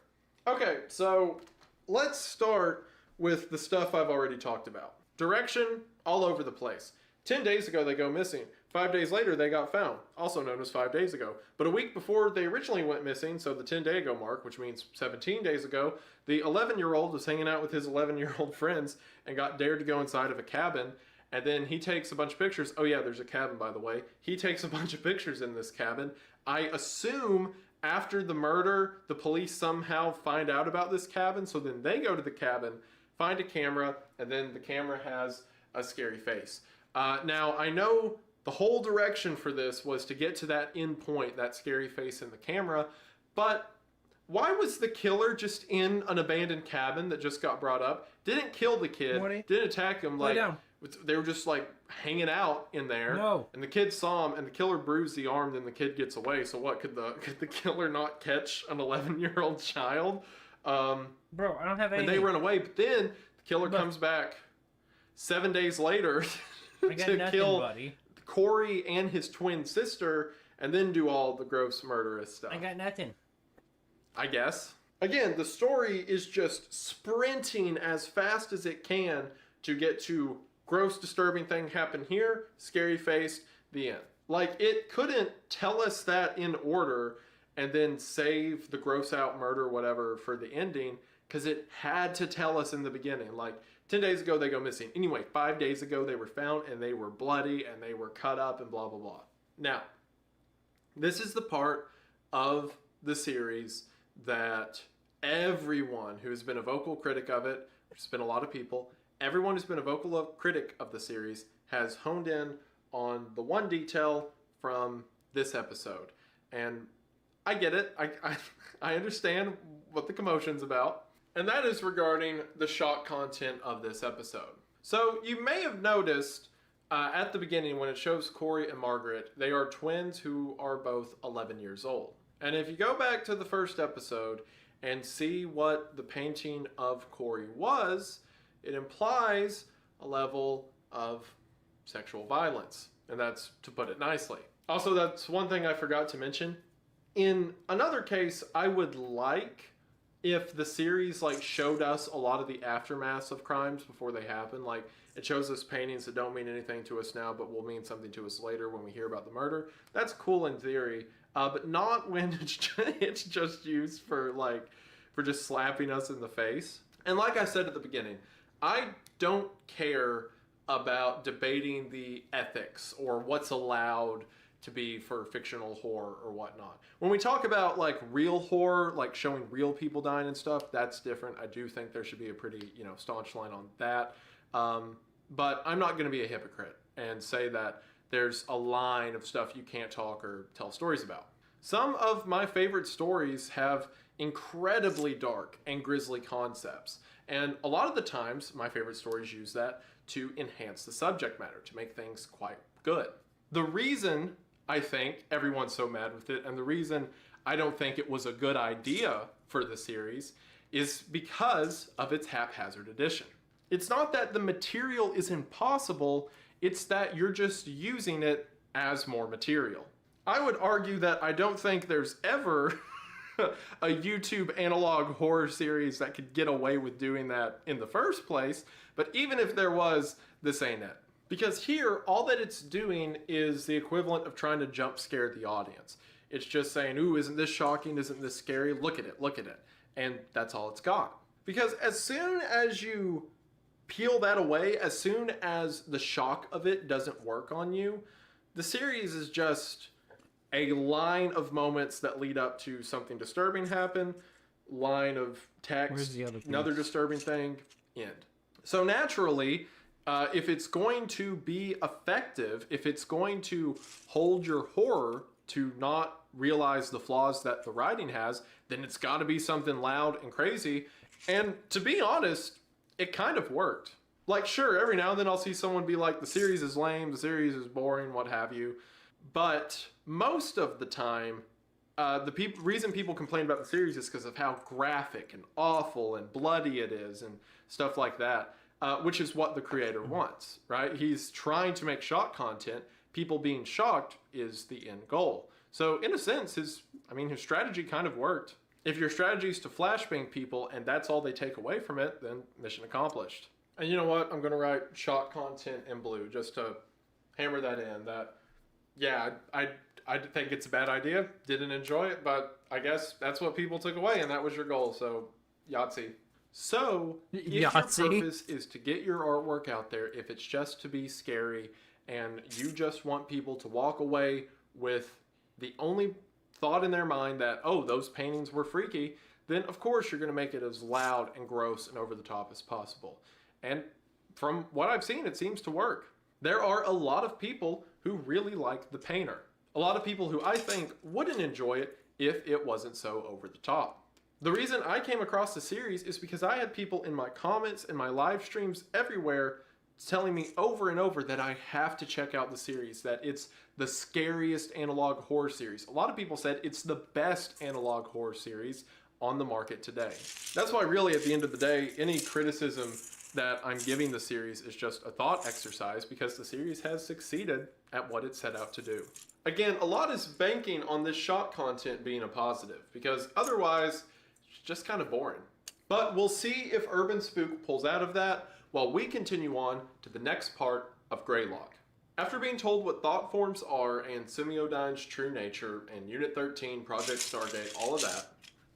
Okay, so let's start with the stuff I've already talked about. Direction, all over the place. 10 days ago, they go missing. 5 days later, they got found, also known as 5 days ago. But a week before they originally went missing, so the 10-day ago mark, which means 17 days ago, the 11-year-old was hanging out with his 11-year-old friends and got dared to go inside of a cabin. And then he takes a bunch of pictures. Oh yeah, there's a cabin, by the way. He takes a bunch of pictures in this cabin. I assume after the murder, the police somehow find out about this cabin. So then they go to the cabin, find a camera, and then the camera has a scary face. Now, I know the whole direction for this was to get to that end point, that scary face in the camera, but why was the killer just in an abandoned cabin that just got brought up? Didn't kill the kid, didn't attack him, like, they were just like hanging out in there. No. And the kid saw him, and the killer bruised the arm, then the kid gets away. So what, could the killer not catch an 11-year-old child? Bro, I don't have anything. And they run away, but then the killer comes back 7 days later to kill buddy. Corey and his twin sister, and then do all the gross murderous stuff. I got nothing. I guess. Again, the story is just sprinting as fast as it can to get to gross, disturbing thing happened here, scary faced, the end. Like, it couldn't tell us that in order and then save the gross out murder, whatever, for the ending, because it had to tell us in the beginning. Like, 10 days ago, they go missing. Anyway, 5 days ago, they were found, and they were bloody, and they were cut up, and blah, blah, blah. Now, this is the part of the series that everyone who has been a vocal critic of it, there's been a lot of people, everyone who's been a vocal critic of the series has honed in on the one detail from this episode. And I get it. I understand what the commotion's about. And that is regarding the shock content of this episode. So you may have noticed at the beginning when it shows Corey and Margaret, they are twins who are both 11 years old. And if you go back to the first episode and see what the painting of Corey was, it implies a level of sexual violence. And that's to put it nicely. Also, that's one thing I forgot to mention. In another case, I would like if the series like showed us a lot of the aftermaths of crimes before they happen. Like, it shows us paintings that don't mean anything to us now, but will mean something to us later when we hear about the murder. That's cool in theory, but not when it's just used for just slapping us in the face. And like I said at the beginning, I don't care about debating the ethics or what's allowed to be for fictional horror or whatnot. When we talk about like real horror, like showing real people dying and stuff, that's different. I do think there should be a pretty, staunch line on that. But I'm not going to be a hypocrite and say that there's a line of stuff you can't talk or tell stories about. Some of my favorite stories have incredibly dark and grisly concepts. And a lot of the times, my favorite stories use that to enhance the subject matter, to make things quite good. The reason I think everyone's so mad with it, and the reason I don't think it was a good idea for the series, is because of its haphazard addition. It's not that the material is impossible, it's that you're just using it as more material. I would argue that I don't think there's ever a YouTube analog horror series that could get away with doing that in the first place, but even if there was, this ain't it. Because here, all that it's doing is the equivalent of trying to jump scare the audience. It's just saying, ooh, isn't this shocking? Isn't this scary? Look at it, look at it. And that's all it's got. Because as soon as you peel that away, as soon as the shock of it doesn't work on you, the series is just a line of moments that lead up to something disturbing happen, line of text, Where's the other piece? another disturbing thing, end. So naturally, if it's going to be effective, if it's going to hold your horror to not realize the flaws that the writing has, then it's got to be something loud and crazy. And to be honest, it kind of worked. Like, sure, every now and then I'll see someone be like, the series is lame, the series is boring, what have you. But most of the time, the reason people complain about the series is because of how graphic and awful and bloody it is and stuff like that, which is what the creator wants, right? He's trying to make shock content. People being shocked is the end goal. So in a sense, his strategy kind of worked. If your strategy is to flashbang people and that's all they take away from it, then mission accomplished. And you know what? I'm going to write shock content in blue just to hammer that in. That, yeah, I think it's a bad idea. Didn't enjoy it, but I guess that's what people took away, and that was your goal. So, Yahtzee. So, if your purpose is to get your artwork out there, if it's just to be scary, and you just want people to walk away with the only thought in their mind that, oh, those paintings were freaky, then of course you're going to make it as loud and gross and over the top as possible. And from what I've seen, it seems to work. There are a lot of people who really like The Painter. A lot of people who I think wouldn't enjoy it if it wasn't so over the top. The reason I came across the series is because I had people in my comments and my live streams everywhere telling me over and over that I have to check out the series, that it's the scariest analog horror series. A lot of people said it's the best analog horror series on the market today. That's why really at the end of the day, any criticism that I'm giving the series is just a thought exercise because the series has succeeded at what it set out to do. Again, a lot is banking on this shock content being a positive because otherwise it's just kind of boring. But we'll see if Urban Spook pulls out of that while we continue on to the next part of Greylock. After being told what thought forms are and Semiodyne's true nature and Unit 13, Project Stargate, all of that,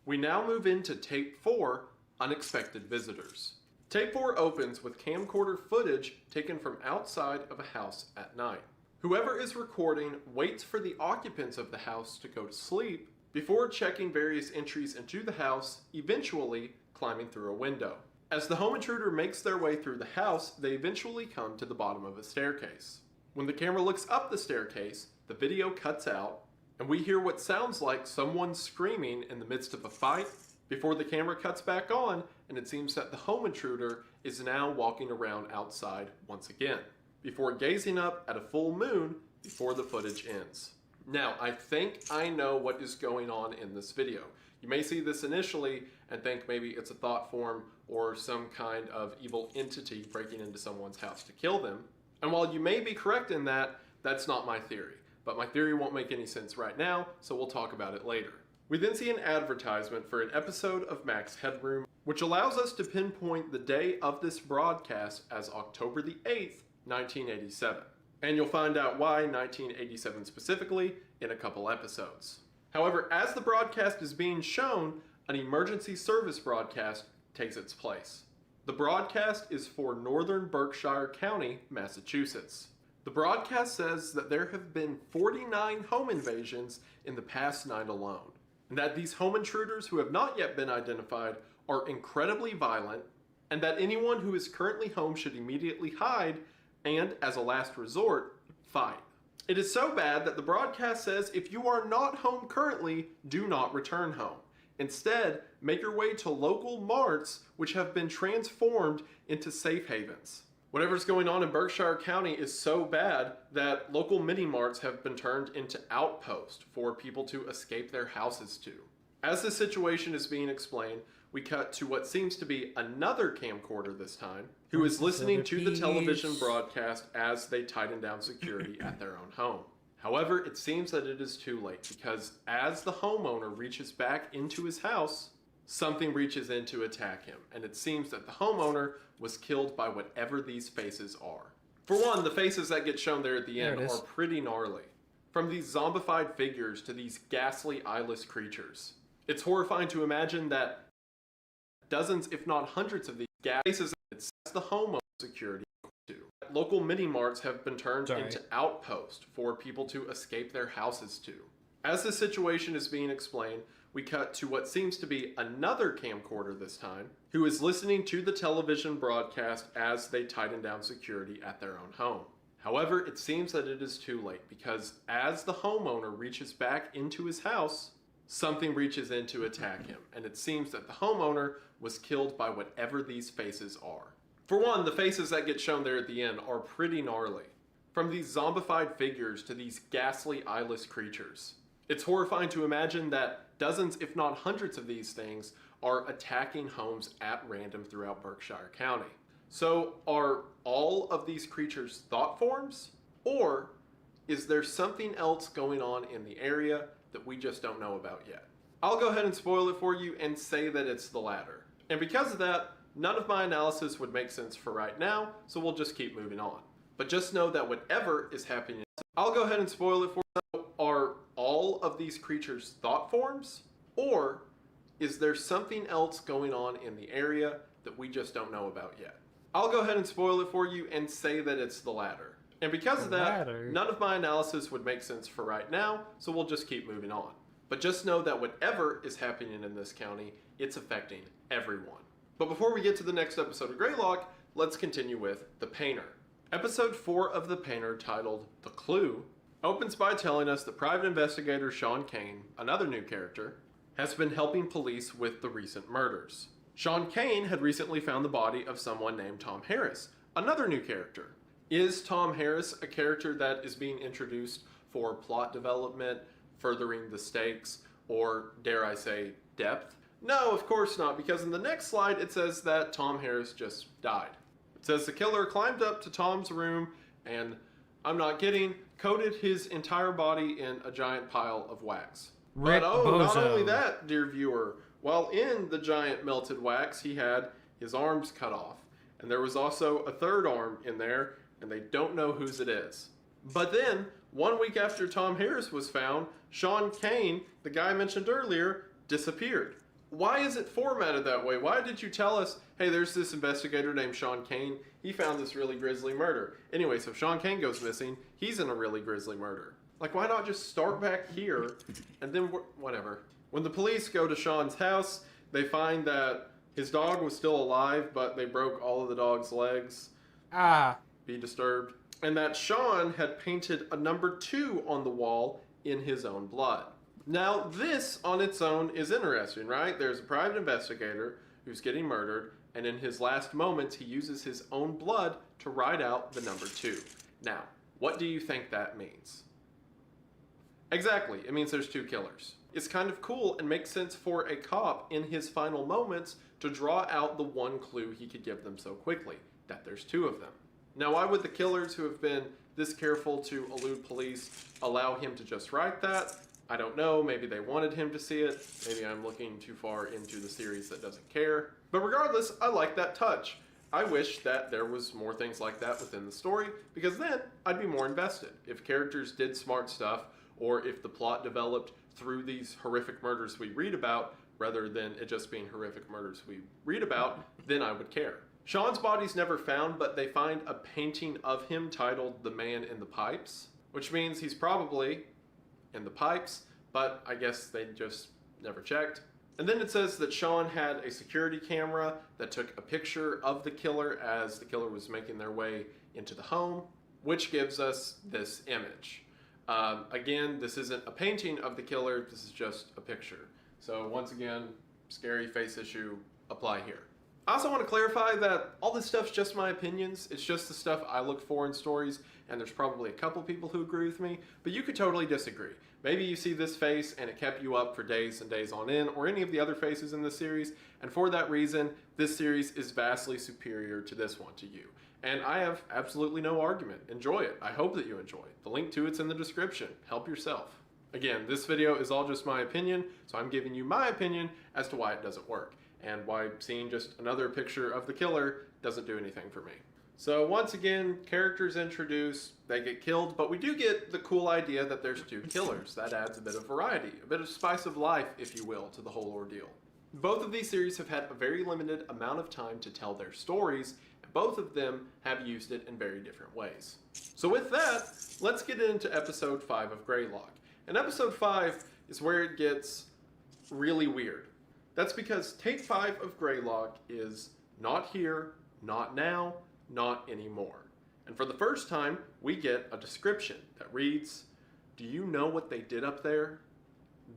we now move into Tape 4, Unexpected Visitors. Tape 4 opens with camcorder footage taken from outside of a house at night. Whoever is recording waits for the occupants of the house to go to sleep before checking various entries into the house, eventually climbing through a window. As the home intruder makes their way through the house, they eventually come to the bottom of a staircase. When the camera looks up the staircase, the video cuts out, and we hear what sounds like someone screaming in the midst of a fight before the camera cuts back on, and it seems that the home intruder is now walking around outside once again, before gazing up at a full moon before the footage ends. Now, I think I know what is going on in this video. You may see this initially and think maybe it's a thought form or some kind of evil entity breaking into someone's house to kill them. And while you may be correct in that, that's not my theory. But my theory won't make any sense right now, so we'll talk about it later. We then see an advertisement for an episode of Max Headroom, which allows us to pinpoint the day of this broadcast as October the 8th, 1987. And you'll find out why 1987 specifically in a couple episodes. However, as the broadcast is being shown, an emergency service broadcast takes its place. The broadcast is for Northern Berkshire County, Massachusetts. The broadcast says that there have been 49 home invasions in the past night alone, and that these home intruders who have not yet been identified are incredibly violent, and that anyone who is currently home should immediately hide and, as a last resort, fight. It is so bad that the broadcast says if you are not home currently, do not return home. Instead, make your way to local marts which have been transformed into safe havens. Whatever's going on in Berkshire County is so bad that local mini-marts have been turned into outposts for people to escape their houses to. As the situation is being explained, we cut to what seems to be another camcorder this time, who is listening to the television broadcast as they tighten down security at their own home. However, it seems that it is too late because as the homeowner reaches back into his house, something reaches in to attack him, and it seems that the homeowner was killed by whatever these faces are. For one, the faces that get shown there at the end are pretty gnarly. From these zombified figures to these ghastly eyeless creatures. It's horrifying to imagine that dozens, if not hundreds of these faces as the homeowner security to. Local mini-marts have been turned into outposts for people to escape their houses to. As the situation is being explained, we cut to what seems to be another camcorder this time, who is listening to the television broadcast as they tighten down security at their own home. However, it seems that it is too late because as the homeowner reaches back into his house, something reaches in to attack him, and it seems that the homeowner was killed by whatever these faces are. For one, the faces that get shown there at the end are pretty gnarly. From these zombified figures to these ghastly eyeless creatures. It's horrifying to imagine that dozens, if not hundreds of these things are attacking homes at random throughout Berkshire County. So are all of these creatures thought forms? Or is there something else going on in the area that we just don't know about yet? I'll go ahead and spoil it for you and say that it's the latter. And because of that, none of my analysis would make sense for right now, so we'll just keep moving on. But just know that whatever is happening, I'll go ahead and spoil it for you. Are all of these creatures thought forms? Or is there something else going on in the area that we just don't know about yet? I'll go ahead and spoil it for you and say that it's the latter. And because of that, none of my analysis would make sense for right now, so we'll just keep moving on. But just know that whatever is happening in this county, it's affecting everyone. But before we get to the next episode of Greylock, let's continue with The Painter. Episode 4 of The Painter, titled The Clue, opens by telling us that private investigator Sean Kane, another new character, has been helping police with the recent murders. Sean Kane had recently found the body of someone named Tom Harris, another new character. Is Tom Harris a character that is being introduced for plot development, furthering the stakes, or dare I say, depth? No, of course not, because in the next slide it says that Tom Harris just died. It says the killer climbed up to Tom's room and, I'm not kidding, coated his entire body in a giant pile of wax. Rick But not Bozo. only that, dear viewer, while in the giant melted wax, he had his arms cut off. And there was also a third arm in there, and they don't know whose it is. But then, 1 week after Tom Harris was found, Sean Kane, the guy I mentioned earlier, disappeared. Why is it formatted that way? Why did you tell us, hey, there's this investigator named Sean Kane, he found this really grisly murder. Anyway, so Sean Kane goes missing, he's in a really grisly murder. Like, why not just start back here, and then whatever. When the police go to Sean's house, they find that his dog was still alive, but they broke all of the dog's legs. Be disturbed. And that Sean had painted a number 2 on the wall in his own blood. Now, this on its own is interesting, right? There's a private investigator who's getting murdered, and in his last moments, he uses his own blood to write out the number 2. Now, what do you think that means? Exactly, it means there's 2 killers. It's kind of cool and makes sense for a cop in his final moments to draw out the one clue he could give them so quickly, that there's 2 of them. Now, why would the killers who have been this careful to elude police allow him to just write that? I don't know, maybe they wanted him to see it, maybe I'm looking too far into the series that doesn't care. But regardless, I like that touch. I wish that there was more things like that within the story, because then I'd be more invested. If characters did smart stuff, or if the plot developed through these horrific murders we read about, rather than it just being horrific murders we read about, then I would care. Sean's body's never found, but they find a painting of him titled The Man in the Pipes, which means he's probably in the pipes, but I guess they just never checked. And then it says that Sean had a security camera that took a picture of the killer as the killer was making their way into the home, which gives us this image. Again, this isn't a painting of the killer, this is just a picture. So once again, scary face issue, apply here. I also want to clarify that all this stuff's just my opinions. It's just the stuff I look for in stories, and there's probably a couple people who agree with me, but you could totally disagree. Maybe you see this face and it kept you up for days and days on end, or any of the other faces in this series, and for that reason, this series is vastly superior to this one to you. And I have absolutely no argument. Enjoy it. I hope that you enjoy it. The link to it's in the description. Help yourself. Again, this video is all just my opinion, so I'm giving you my opinion as to why it doesn't work, and why seeing just another picture of the killer doesn't do anything for me. So once again, characters introduced, they get killed, but we do get the cool idea that there's 2 killers. That adds a bit of variety, a bit of spice of life, if you will, to the whole ordeal. Both of these series have had a very limited amount of time to tell their stories, and both of them have used it in very different ways. So with that, let's get into episode 5 of Greylock. And episode 5 is where it gets really weird. That's because take 5 of Greylock is not here, not now, not anymore. And for the first time, we get a description that reads, "Do you know what they did up there?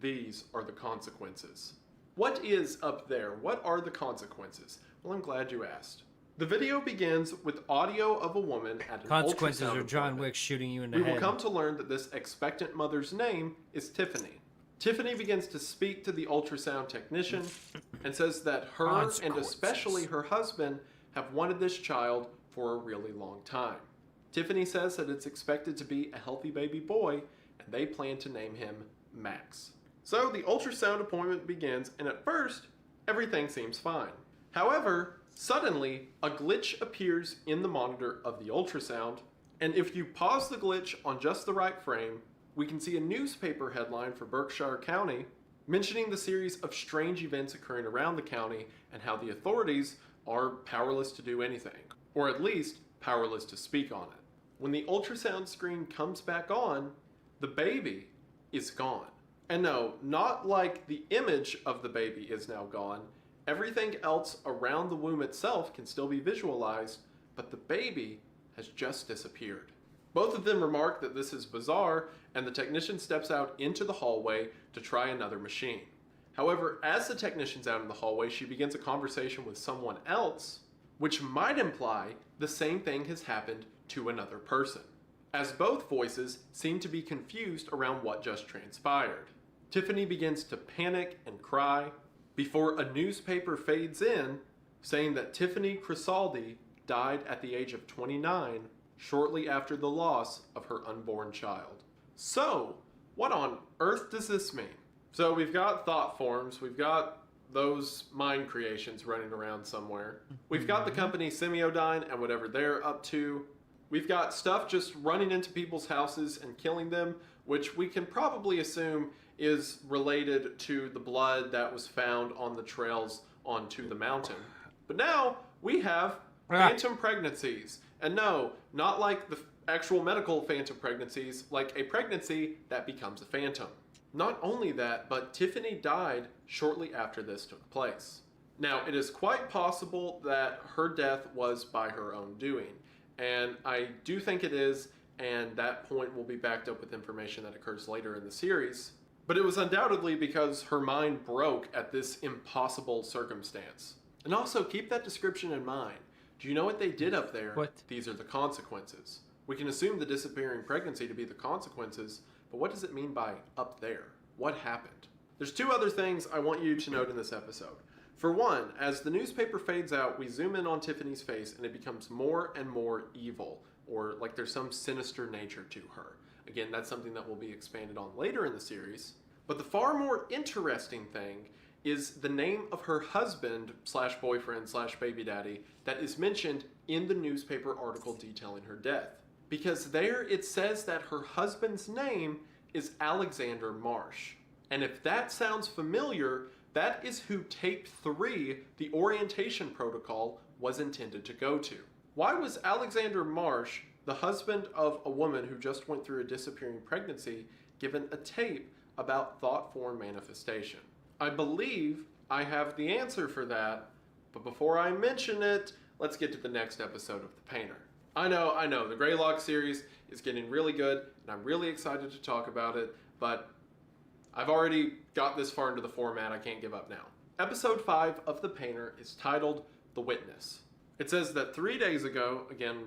These are the consequences." What is up there? What are the consequences? Well, I'm glad you asked. The video begins with audio of a woman at an Consequences ultrasound are John appointment. Wick shooting you in the We head. will come to learn that this expectant mother's name is Tiffany. Tiffany begins to speak to the ultrasound technician and says that her and Consequences. especially her husband have wanted this child for a really long time. Tiffany says that it's expected to be a healthy baby boy and they plan to name him Max. So the ultrasound appointment begins, and at first, everything seems fine. However, suddenly, a glitch appears in the monitor of the ultrasound, and if you pause the glitch on just the right frame, we can see a newspaper headline for Berkshire County mentioning the series of strange events occurring around the county and how the authorities are powerless to do anything, or at least powerless to speak on it. When the ultrasound screen comes back on, the baby is gone. And no, not like the image of the baby is now gone. Everything else around the womb itself can still be visualized, but the baby has just disappeared. Both of them remark that this is bizarre, and the technician steps out into the hallway to try another machine. However, as the technician's out in the hallway, she begins a conversation with someone else, which might imply the same thing has happened to another person, as both voices seem to be confused around what just transpired. Tiffany begins to panic and cry before a newspaper fades in saying that Tiffany Crisaldi died at the age of 29 shortly after the loss of her unborn child. So, what on earth does this mean? So we've got thought forms, we've got those mind creations running around somewhere. We've got the company Semiodyne and whatever they're up to. We've got stuff just running into people's houses and killing them, which we can probably assume is related to the blood that was found on the trails onto the mountain. But now we have phantom pregnancies. And no, not like the actual medical phantom pregnancies, like a pregnancy that becomes a phantom. Not only that, but Tiffany died shortly after this took place. Now, it is quite possible that her death was by her own doing. And I do think it is, and that point will be backed up with information that occurs later in the series. But it was undoubtedly because her mind broke at this impossible circumstance. And also, keep that description in mind. Do you know what they did up there? What? These are the consequences. We can assume the disappearing pregnancy to be the consequences, but what does it mean by up there? What happened? There's 2 other things I want you to note in this episode. For one, as the newspaper fades out, we zoom in on Tiffany's face and it becomes more and more evil, or like there's some sinister nature to her. Again, that's something that will be expanded on later in the series. But the far more interesting thing is the name of her husband slash boyfriend slash baby daddy that is mentioned in the newspaper article detailing her death. Because there it says that her husband's name is Alexander Marsh. And if that sounds familiar, that is who tape 3, the orientation protocol, was intended to go to. Why was Alexander Marsh, the husband of a woman who just went through a disappearing pregnancy, given a tape about thought form manifestation? I believe I have the answer for that, but before I mention it, let's get to the next episode of The Painter. I know, the Greylock series is getting really good, and I'm really excited to talk about it, but I've already got this far into the format, I can't give up now. Episode 5 of The Painter is titled The Witness. It says that 3 days ago, again,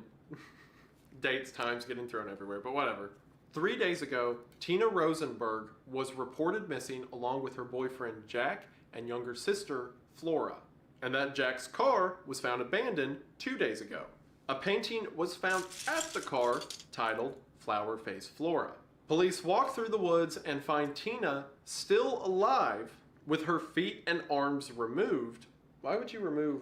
dates, times getting thrown everywhere, but whatever. 3 days ago, Tina Rosenberg was reported missing along with her boyfriend Jack and younger sister Flora, and that Jack's car was found abandoned 2 days ago. A painting was found at the car titled Flower Face Flora. Police walk through the woods and find Tina still alive with her feet and arms removed. Why would you remove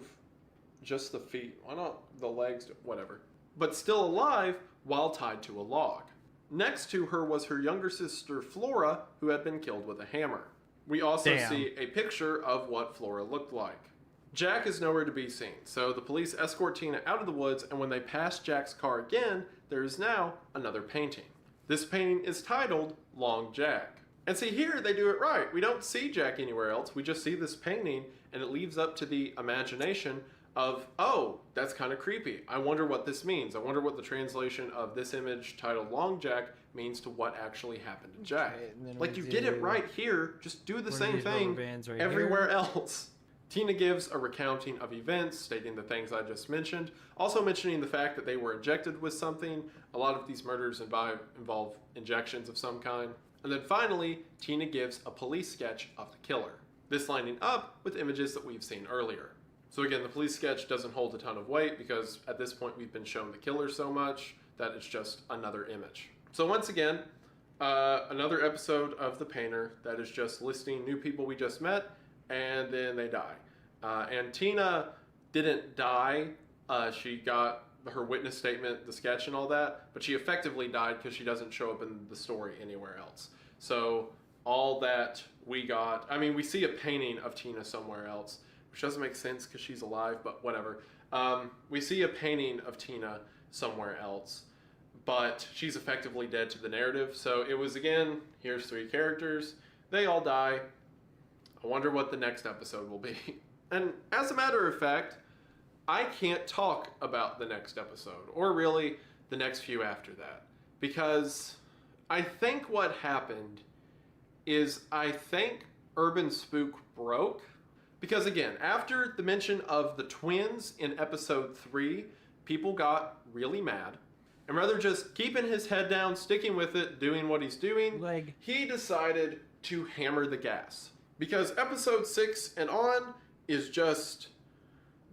just the feet? Why not the legs? Whatever. But still alive while tied to a log. Next to her was her younger sister Flora, who had been killed with a hammer. We also see a picture of what Flora looked like. Jack is nowhere to be seen, so the police escort Tina out of the woods, and when they pass Jack's car again, there is now another painting. This painting is titled Long Jack. And see, here they do it right. We don't see Jack anywhere else. We just see this painting, and it leaves up to the imagination of, oh, that's kind of creepy. I wonder what this means. I wonder what the translation of this image titled Long Jack means to what actually happened to Jack. Okay, and then Like, we you get it do- right here. Just do the One of same these rubber thing bands right everywhere here. else. Tina gives a recounting of events, stating the things I just mentioned, also mentioning the fact that they were injected with something. A lot of these murders involve injections of some kind. And then finally, Tina gives a police sketch of the killer. This lining up with images that we've seen earlier. So again, the police sketch doesn't hold a ton of weight because at this point we've been shown the killer so much that it's just another image. So once again, another episode of The Painter that is just listing new people we just met and then they die. And Tina didn't die. She got her witness statement, the sketch and all that, but she effectively died because she doesn't show up in the story anywhere else. So all that we got, I mean, we see a painting of Tina somewhere else, which doesn't make sense because she's alive, but whatever. We see a painting of Tina somewhere else, but she's effectively dead to the narrative. So it was, again, here's 3 characters. They all die. I wonder what the next episode will be. And as a matter of fact, I can't talk about the next episode, or really the next few after that, because I think what happened is I think Urban Spook broke. Because again, after the mention of the twins in episode 3, people got really mad. And rather just keeping his head down, sticking with it, doing what he's doing, he decided to hammer the gas. Because episode 6 and on is just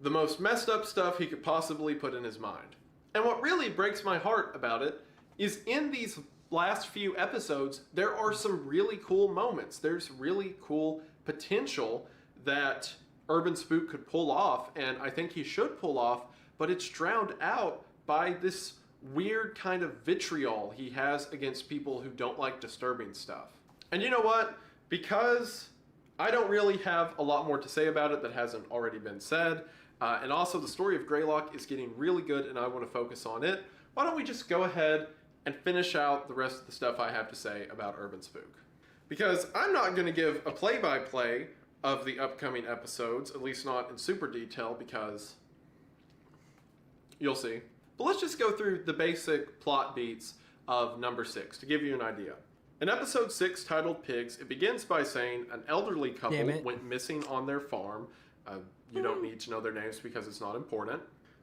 the most messed up stuff he could possibly put in his mind. And what really breaks my heart about it is in these last few episodes, there are some really cool moments. There's really cool potential that Urban Spook could pull off, and I think he should pull off, but it's drowned out by this weird kind of vitriol he has against people who don't like disturbing stuff. And you know what? Because I don't really have a lot more to say about it that hasn't already been said, and also the story of Greylock is getting really good and I want to focus on it, why don't we just go ahead and finish out the rest of the stuff I have to say about Urban Spook. Because I'm not going to give a play-by-play of the upcoming episodes, at least not in super detail, because you'll see. But let's just go through the basic plot beats of number 6 to give you an idea. In episode 6, titled Pigs, it begins by saying an elderly couple went missing on their farm. You don't need to know their names because it's not important.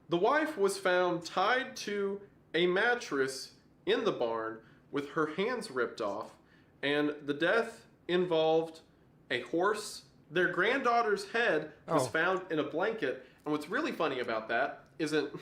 The wife was found tied to a mattress in the barn with her hands ripped off, and the death involved a horse. Their granddaughter's head was found in a blanket, and what's really funny about that isn't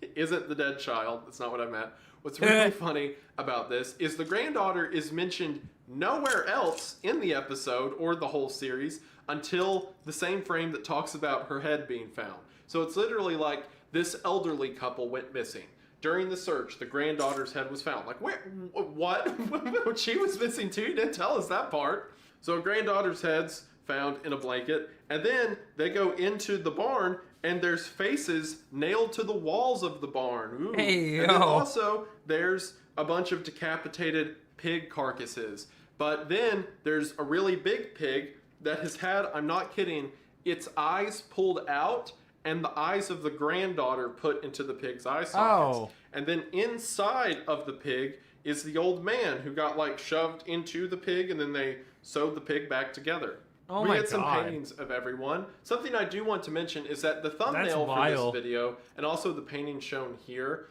the dead child. That's not what I meant. What's really funny about this is the granddaughter is mentioned nowhere else in the episode or the whole series until the same frame that talks about her head being found. So it's literally like this elderly couple went missing. During the search, the granddaughter's head was found. Like, where? What? She was missing too? You didn't tell us that part. So granddaughter's head's found in a blanket, and then they go into the barn, and there's faces nailed to the walls of the barn. Ooh. Hey, and then yo. also, there's a bunch of decapitated pig carcasses. But then there's a really big pig that has had, I'm not kidding, its eyes pulled out and the eyes of the granddaughter put into the pig's eye sockets. Oh. And then inside of the pig is the old man who got like shoved into the pig, and then they sewed the pig back together. Oh we my had some God. paintings of everyone. Something I do want to mention is that the That's thumbnail for vile. this video, and also the painting shown here,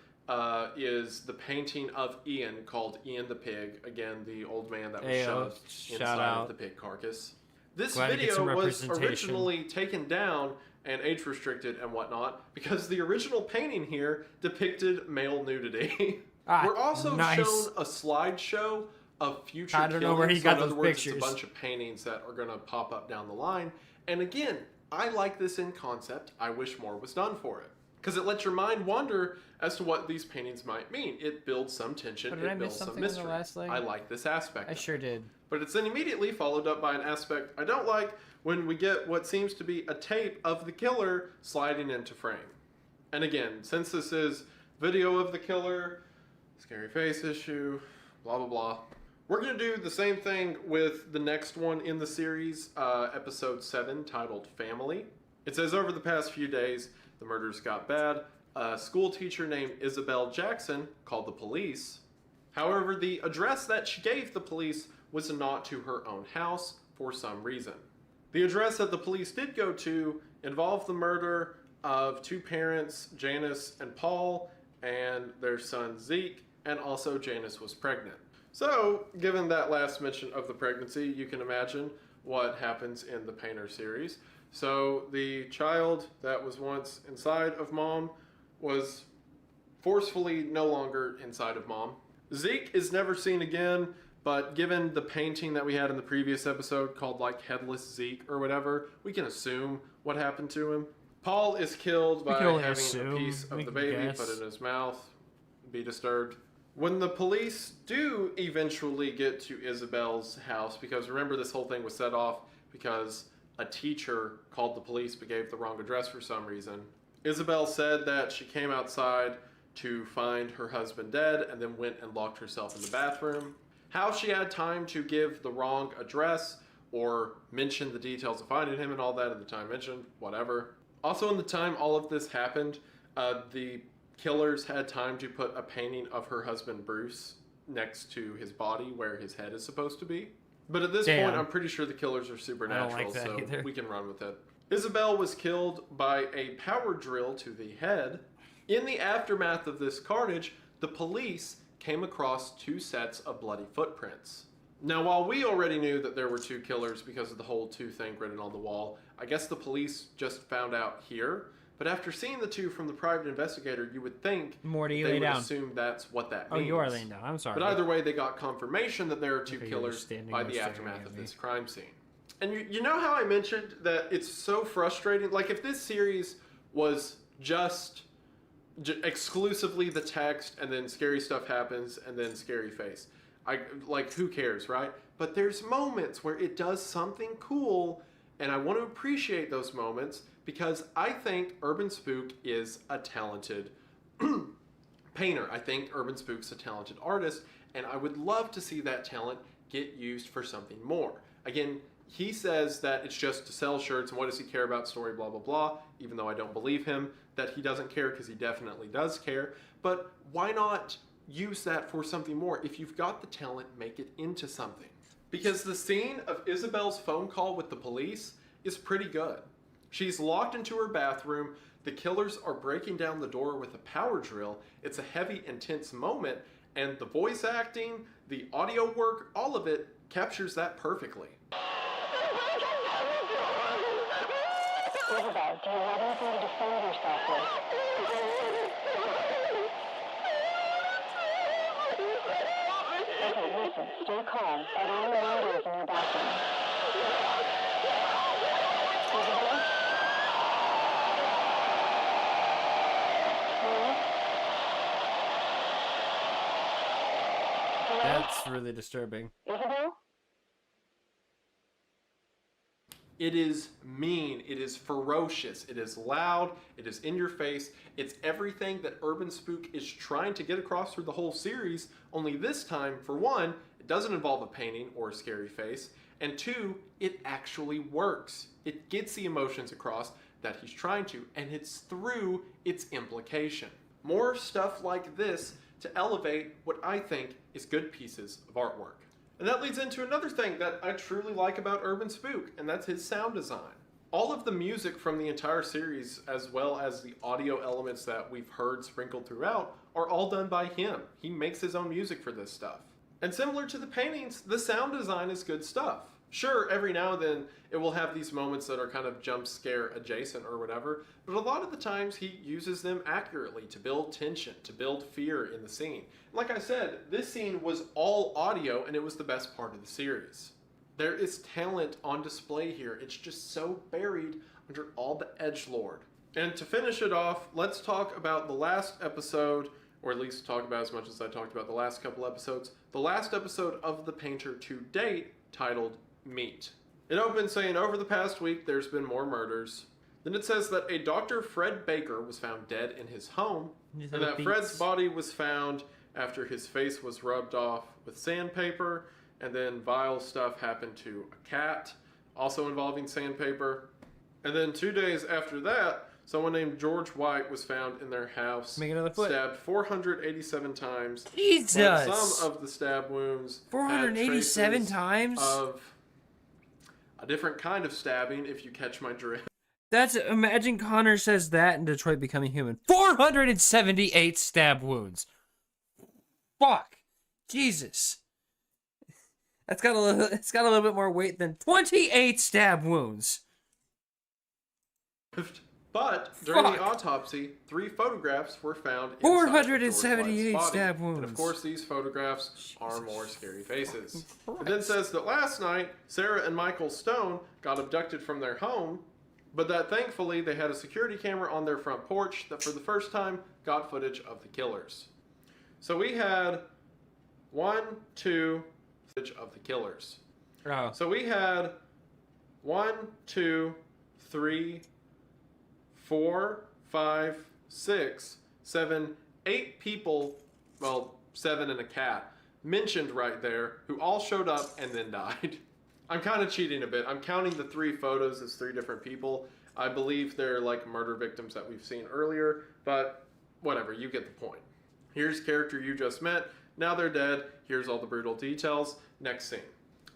is the painting of Ian called Ian the Pig. Again, the old man that was Ayo, shoved shout inside out. of the pig carcass. This Glad to get some video was representation. originally taken down and age restricted and whatnot because the original painting here depicted male nudity. We're also nice. shown a slideshow of future I don't know where he killings. got In those other words, pictures. It's a bunch of paintings that are going to pop up down the line. And again, I like this in concept. I wish more was done for it. Because it lets your mind wander as to what these paintings might mean. It builds some tension, Oh, did I it miss builds some something in the mystery. last leg? I like this aspect. I of it. sure did. But it's then immediately followed up by an aspect I don't like when we get what seems to be a tape of the killer sliding into frame. And again, since this is video of the killer, scary face issue, blah blah blah, We're going to do the same thing with the next one in the series, episode 7, titled Family. It says, over the past few days, the murders got bad. A school teacher named Isabel Jackson called the police. However, the address that she gave the police was not to her own house for some reason. The address that the police did go to involved the murder of 2 parents, Janice and Paul, and their son Zeke, and also Janice was pregnant. So, given that last mention of the pregnancy, you can imagine what happens in the Painter series. So, the child that was once inside of mom was forcefully no longer inside of mom. Zeke is never seen again, but given the painting that we had in the previous episode called like Headless Zeke or whatever, we can assume what happened to him. Paul is killed by can only having assume. a piece of We the can baby guess. put in his mouth, be disturbed. When the police do eventually get to Isabel's house, because remember this whole thing was set off because a teacher called the police but gave the wrong address for some reason. Isabel said that she came outside to find her husband dead and then went and locked herself in the bathroom. How she had time to give the wrong address or mention the details of finding him and all that at the time mentioned, whatever. Also, in the time all of this happened, the killers had time to put a painting of her husband Bruce next to his body where his head is supposed to be. But at this Damn. point, I'm pretty sure the killers are supernatural, that so either. we can run with it. Isabel was killed by a power drill to the head. In the aftermath of this carnage, the police came across 2 sets of bloody footprints. Now, while we already knew that there were 2 killers because of the whole 2 thing written on the wall, I guess the police just found out here. But after seeing the 2 from the private investigator, you would think Morty, they lay would down. assume that's what that Oh, means. you are laying down. I'm sorry. But either way, they got confirmation that there are 2 Okay, you're killers standing by there the staring aftermath at of me. this crime scene. And you know how I mentioned that it's so frustrating? Like, if this series was just exclusively the text and then scary stuff happens and then scary face, who cares, right? But there's moments where it does something cool, and I want to appreciate those moments because I think Urban Spook is a talented painter. I think Urban Spook's a talented artist, and I would love to see that talent get used for something more. Again, he says that it's just to sell shirts, and what does he care about story, blah, blah, blah, even though I don't believe him that he doesn't care, because he definitely does care. But why not use that for something more? If you've got the talent, make it into something. Because the scene of Isabel's phone call with the police is pretty good. She's locked into her bathroom, the killers are breaking down the door with a power drill, it's a heavy, intense moment, and the voice acting, the audio work, all of it captures that perfectly. Isabel, do you have anything to defend yourself with? Okay, listen, stay calm. Are there any windows in your bathroom? Isabel? Hello? That's really disturbing. Isabel? It is mean, it is ferocious, it is loud, it is in your face. It's everything that Urban Spook is trying to get across through the whole series, only this time, for one, it doesn't involve a painting or a scary face, and 2, it actually works. It gets the emotions across that he's trying to, and it's through its implication. More stuff like this to elevate what I think is good pieces of artwork. And that leads into another thing that I truly like about Urban Spook, and that's his sound design. All of the music from the entire series, as well as the audio elements that we've heard sprinkled throughout, are all done by him. He makes his own music for this stuff. And similar to the paintings, the sound design is good stuff. Sure, every now and then it will have these moments that are kind of jump scare adjacent or whatever, but a lot of the times he uses them accurately to build tension, to build fear in the scene. Like I said, this scene was all audio and it was the best part of the series. There is talent on display here. It's just so buried under all the edgelord. And to finish it off, let's talk about the last episode, or at least talk about as much as I talked about the last couple episodes. The last episode of The Painter to date, titled Meat. It opens saying, over the past week, there's been more murders. Then it says that a Dr. Fred Baker was found dead in his home, These and little that Fred's beats. body was found after his face was rubbed off with sandpaper, and then vile stuff happened to a cat, also involving sandpaper. And then 2 days after that, someone named George White was found in their house, Make another foot. stabbed 487 times. Jesus! But some of the stab wounds had 487 traces times? of a different kind of stabbing, if you catch my drift. That's, imagine Connor says that in Detroit Becoming Human. 478 stab wounds. Fuck. Jesus. It's got a little bit more weight than 28 stab wounds. But during Fuck. the autopsy, 3 photographs were found inside 478 George White's stab body. And of wounds. course, these photographs are more scary faces. It then says that last night, Sarah and Michael Stone got abducted from their home, but that thankfully they had a security camera on their front porch that for the first time got footage of the killers. So we had 1, 2 footage of the killers. Oh. So we had 1, 2, 3, 4, 5, 6, 7, 8 people, well, 7 and a cat, mentioned right there, who all showed up and then died. I'm kind of cheating a bit. I'm counting the 3 photos as 3 different people. I believe they're like murder victims that we've seen earlier, but whatever, you get the point. Here's character you just met. Now they're dead. Here's all the brutal details. Next scene.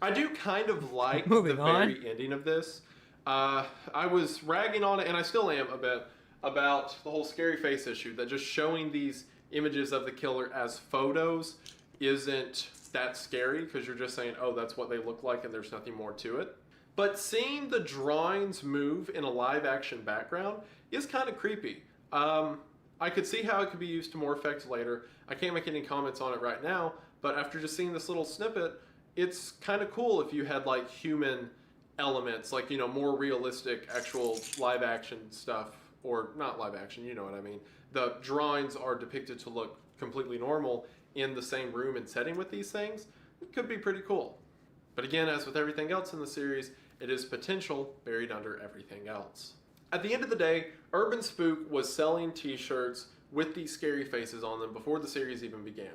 I do kind of like the Moving on. very ending of this. I was ragging on it, and I still am a bit, about the whole scary face issue, that just showing these images of the killer as photos isn't that scary, because you're just saying, oh, that's what they look like, and there's nothing more to it. But seeing the drawings move in a live-action background is kind of creepy. I could see how it could be used to more effect later. I can't make any comments on it right now, but after just seeing this little snippet, it's kind of cool if you had like human elements, like, you know, more realistic actual live action stuff, or not live action, you know what I mean. The drawings are depicted to look completely normal in the same room and setting with these things. It could be pretty cool. But again, as with everything else in the series, it is potential buried under everything else. At the end of the day, Urban Spook was selling t-shirts with these scary faces on them before the series even began,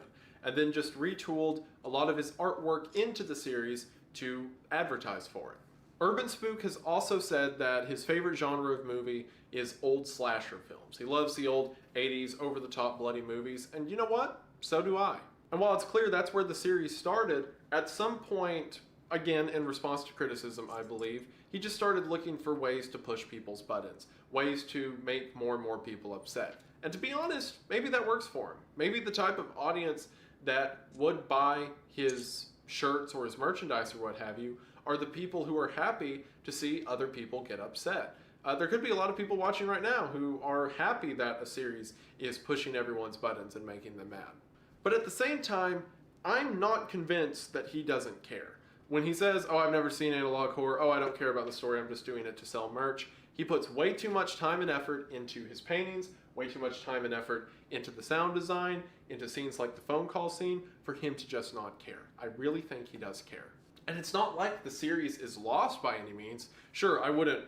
and then just retooled a lot of his artwork into the series to advertise for it. Urban Spook has also said that his favorite genre of movie is old slasher films. He loves the old 80s over-the-top bloody movies, and you know what? So do I. And while it's clear that's where the series started, at some point, again in response to criticism, I believe, he just started looking for ways to push people's buttons, ways to make more and more people upset. And to be honest, maybe that works for him. Maybe the type of audience that would buy his shirts or his merchandise or what have you are the people who are happy to see other people get upset. There could be a lot of people watching right now who are happy that a series is pushing everyone's buttons and making them mad. But at the same time, I'm not convinced that he doesn't care. When he says, oh, I've never seen analog horror, oh, I don't care about the story, I'm just doing it to sell merch, he puts way too much time and effort into his paintings, way too much time and effort into the sound design, into scenes like the phone call scene, for him to just not care. I really think he does care. And it's not like the series is lost by any means. Sure, I wouldn't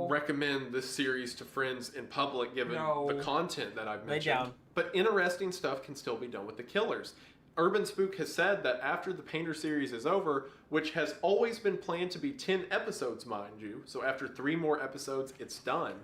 recommend this series to friends in public given the content that I've mentioned. down. But interesting stuff can still be done with the killers. Urban Spook has said that after the Painter series is over, which has always been planned to be 10 episodes, mind you, so after 3 more episodes, it's done,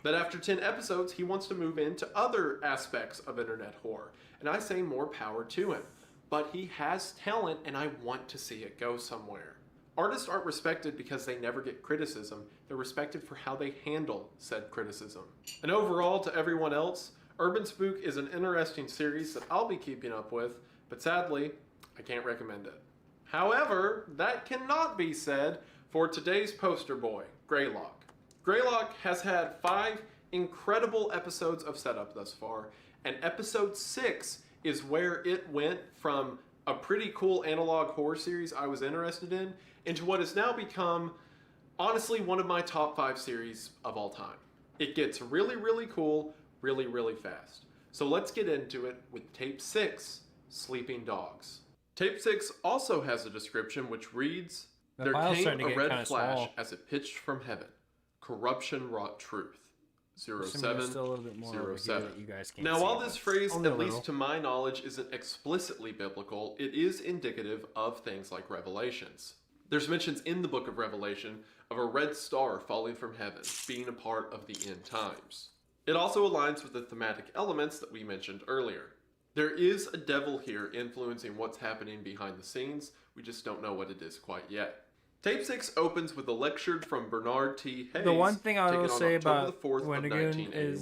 that after 10 episodes, he wants to move into other aspects of internet horror. And I say more power to him. But he has talent, and I want to see it go somewhere. Artists aren't respected because they never get criticism. They're respected for how they handle said criticism. And overall, to everyone else, Urban Spook is an interesting series that I'll be keeping up with, but sadly, I can't recommend it. However, that cannot be said for today's poster boy, Greylock. Greylock has had 5 incredible episodes of setup thus far, and episode 6 is where it went from a pretty cool analog horror series I was interested in into what has now become, honestly, one of my top 5 series of all time. It gets really, really cool, really, really fast. So let's get into it with Tape 6, Sleeping Dogs. Tape 6 also has a description which reads, The there file's came starting to a get red kinda flash small. as it pitched from heaven. Corruption wrought truth. Assuming 07, there's still a little bit more over here 07. that you guys can't Now, see, while but this phrase, only a at little. least to my knowledge, isn't explicitly biblical, it is indicative of things like Revelations. There's mentions in the book of Revelation of a red star falling from heaven, being a part of the end times. It also aligns with the thematic elements that we mentioned earlier. There is a devil here influencing what's happening behind the scenes, we just don't know what it is quite yet. Tape 6 opens with a lecture from Bernard T. Hayes. The one thing I taken will on say October about the 4th of Wendigoon is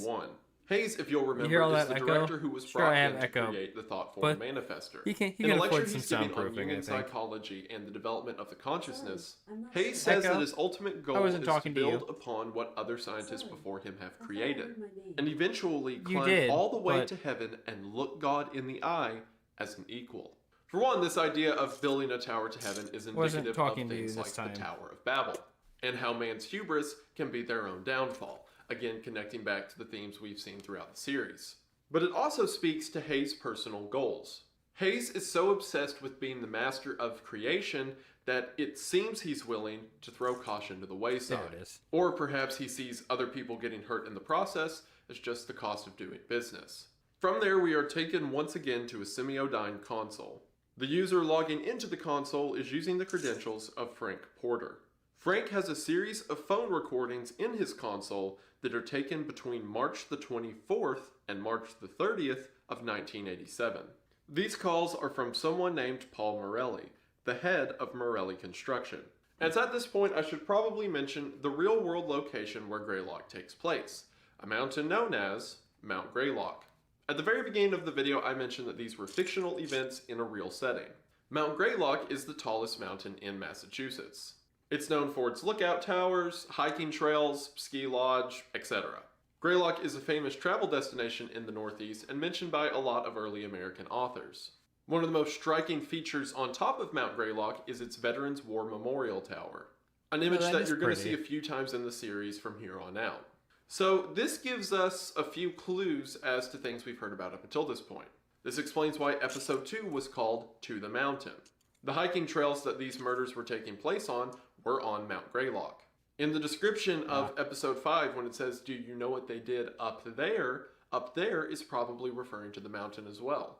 1981. Hayes, if you'll hear remember, all is that the echo? director who was Sure, brought I have in to echo, create the Thought Form but Manifester. he can In a lecture afford some he's giving on soundproofing, I human think. psychology and the development of the consciousness, Hayes says Echo? that his ultimate goal wasn't is to talking to build you. upon what other scientists before him have created, and eventually You climb did, all the way but- to heaven and look God in the eye as an equal. For one, this idea of building a tower to heaven is Wasn't indicative of talking to you things like this the time. Tower of Babel, and how man's hubris can be their own downfall, again connecting back to the themes we've seen throughout the series. But it also speaks to Hayes' personal goals. Hayes is so obsessed with being the master of creation that it seems he's willing to throw caution to the wayside. There it is. Or perhaps he sees other people getting hurt in the process as just the cost of doing business. From there, we are taken once again to a Semiodyne console. The user logging into the console is using the credentials of Frank Porter. Frank has a series of phone recordings in his console that are taken between March the 24th and March the 30th of 1987. These calls are from someone named Paul Morelli, the head of Morelli Construction. And it's at this point I should probably mention the real-world location where Greylock takes place, a mountain known as Mount Greylock. At the very beginning of the video, I mentioned that these were fictional events in a real setting. Mount Greylock is the tallest mountain in Massachusetts. It's known for its lookout towers, hiking trails, ski lodge, etc. Greylock is a famous travel destination in the Northeast and mentioned by a lot of early American authors. One of the most striking features on top of Mount Greylock is its Veterans War Memorial Tower, an image that that is you're going to see pretty. a few times in the series from here on out. So this gives us a few clues as to things we've heard about up until this point. This explains why episode 2 was called To the Mountain. The hiking trails that these murders were taking place on were on Mount Greylock. In the description of episode 5, when it says, "Do you know what they did up there is probably referring to the mountain as well.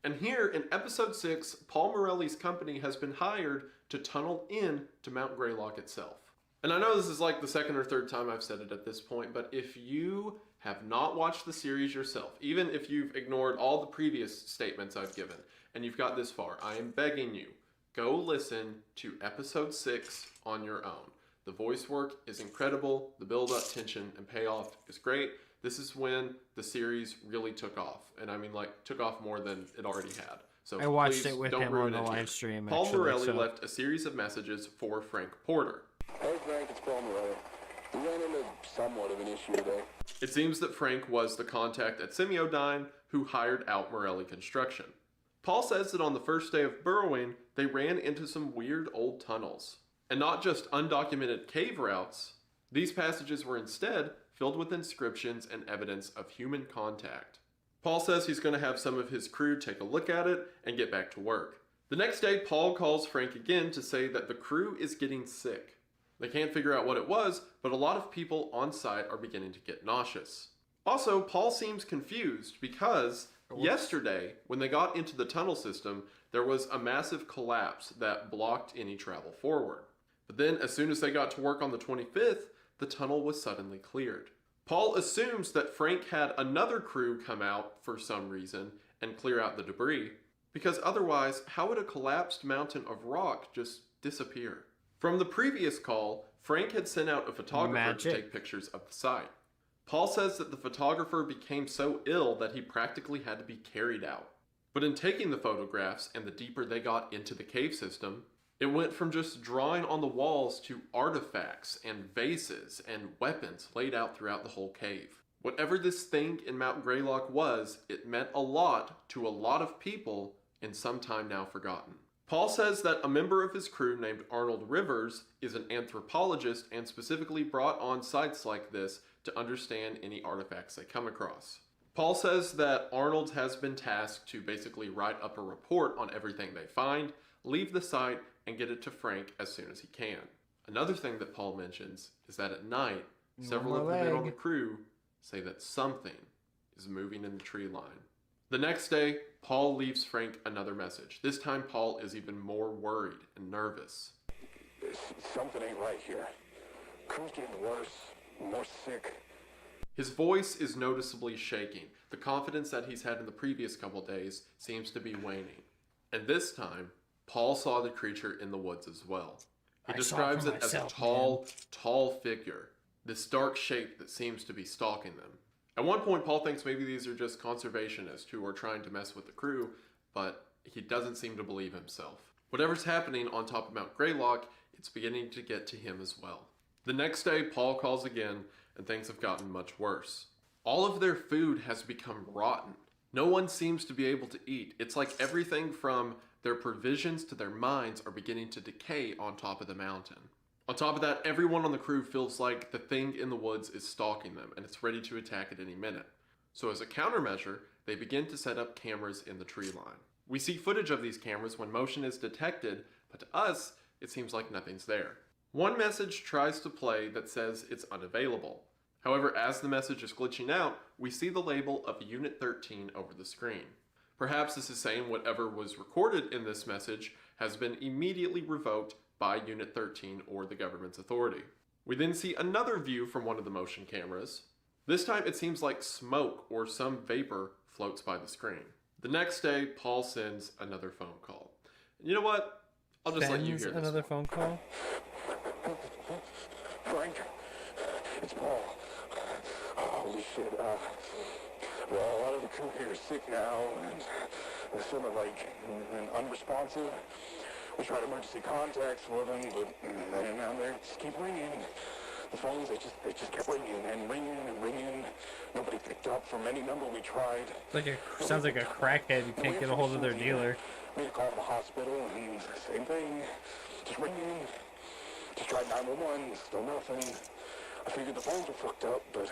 And here in episode 6, Paul Morelli's company has been hired to tunnel in to Mount Greylock itself. And I know this is like the second or third time I've said it at this point, but if you have not watched the series yourself, even if you've ignored all the previous statements I've given, and you've got this far, I am begging you, go listen to episode 6 on your own. The voice work is incredible, the build-up, tension, and payoff is great. This is when the series really took off, and I mean like took off more than it already had. So I watched please it with don't him ruin on the it here. live stream, Paul actually, Morelli so- left a series of messages for Frank Porter. Hey Frank, it's Paul Morelli. We ran into somewhat of an issue today. It seems that Frank was the contact at Semiodyne who hired out Morelli Construction. Paul says that on the first day of burrowing, they ran into some weird old tunnels. And not just undocumented cave routes, these passages were instead filled with inscriptions and evidence of human contact. Paul says he's going to have some of his crew take a look at it and get back to work. The next day, Paul calls Frank again to say that the crew is getting sick. They can't figure out what it was, but a lot of people on site are beginning to get nauseous. Also, Paul seems confused because yesterday, when they got into the tunnel system, there was a massive collapse that blocked any travel forward. But then, as soon as they got to work on the 25th, the tunnel was suddenly cleared. Paul assumes that Frank had another crew come out for some reason and clear out the debris, because otherwise, how would a collapsed mountain of rock just disappear? From the previous call, Frank had sent out a photographer to Magic. take pictures of the site. Paul says that the photographer became so ill that he practically had to be carried out. But in taking the photographs and the deeper they got into the cave system, it went from just drawing on the walls to artifacts and vases and weapons laid out throughout the whole cave. Whatever this thing in Mount Greylock was, it meant a lot to a lot of people in some time now forgotten. Paul says that a member of his crew named Arnold Rivers is an anthropologist and specifically brought on sites like this to understand any artifacts they come across. Paul says that Arnold has been tasked to basically write up a report on everything they find, leave the site, and get it to Frank as soon as he can. Another thing that Paul mentions is that at night, several of the men on the crew say that something is moving in the tree line. The next day, Paul leaves Frank another message. This time, Paul is even more worried and nervous. Something ain't right here. Crew's getting worse, more sick. His voice is noticeably shaking. The confidence that he's had in the previous couple days seems to be waning. And this time, Paul saw the creature in the woods as well. He describes it as a tall figure, this dark shape that seems to be stalking them. At one point, Paul thinks maybe these are just conservationists who are trying to mess with the crew, but he doesn't seem to believe himself. Whatever's happening on top of Mount Greylock, it's beginning to get to him as well. The next day, Paul calls again, and things have gotten much worse. All of their food has become rotten. No one seems to be able to eat. It's like everything from their provisions to their minds are beginning to decay on top of the mountain. On top of that, everyone on the crew feels like the thing in the woods is stalking them, and it's ready to attack at any minute. So as a countermeasure, they begin to set up cameras in the tree line. We see footage of these cameras when motion is detected, but to us, it seems like nothing's there. One message tries to play that says it's unavailable. However, as the message is glitching out, we see the label of Unit 13 over the screen. Perhaps this is saying whatever was recorded in this message has been immediately revoked by Unit 13 or the government's authority. We then see another view from one of the motion cameras. This time it seems like smoke or some vapor floats by the screen. The next day, Paul sends another phone call. And you know what? I'll just let you hear this. Another phone call? Frank, it's Paul. Holy shit, well, a lot of the crew here is sick now, and they're sort of like unresponsive. We tried emergency contacts for them, but they just keep ringing. The phones, they just kept ringing and ringing and ringing. Nobody picked up from any number we tried. Sounds like a crackhead who can't get a hold of their dealer. We had to call the hospital, and same thing. Just ringing. Just tried 911, still nothing. I figured the phones were fucked up, but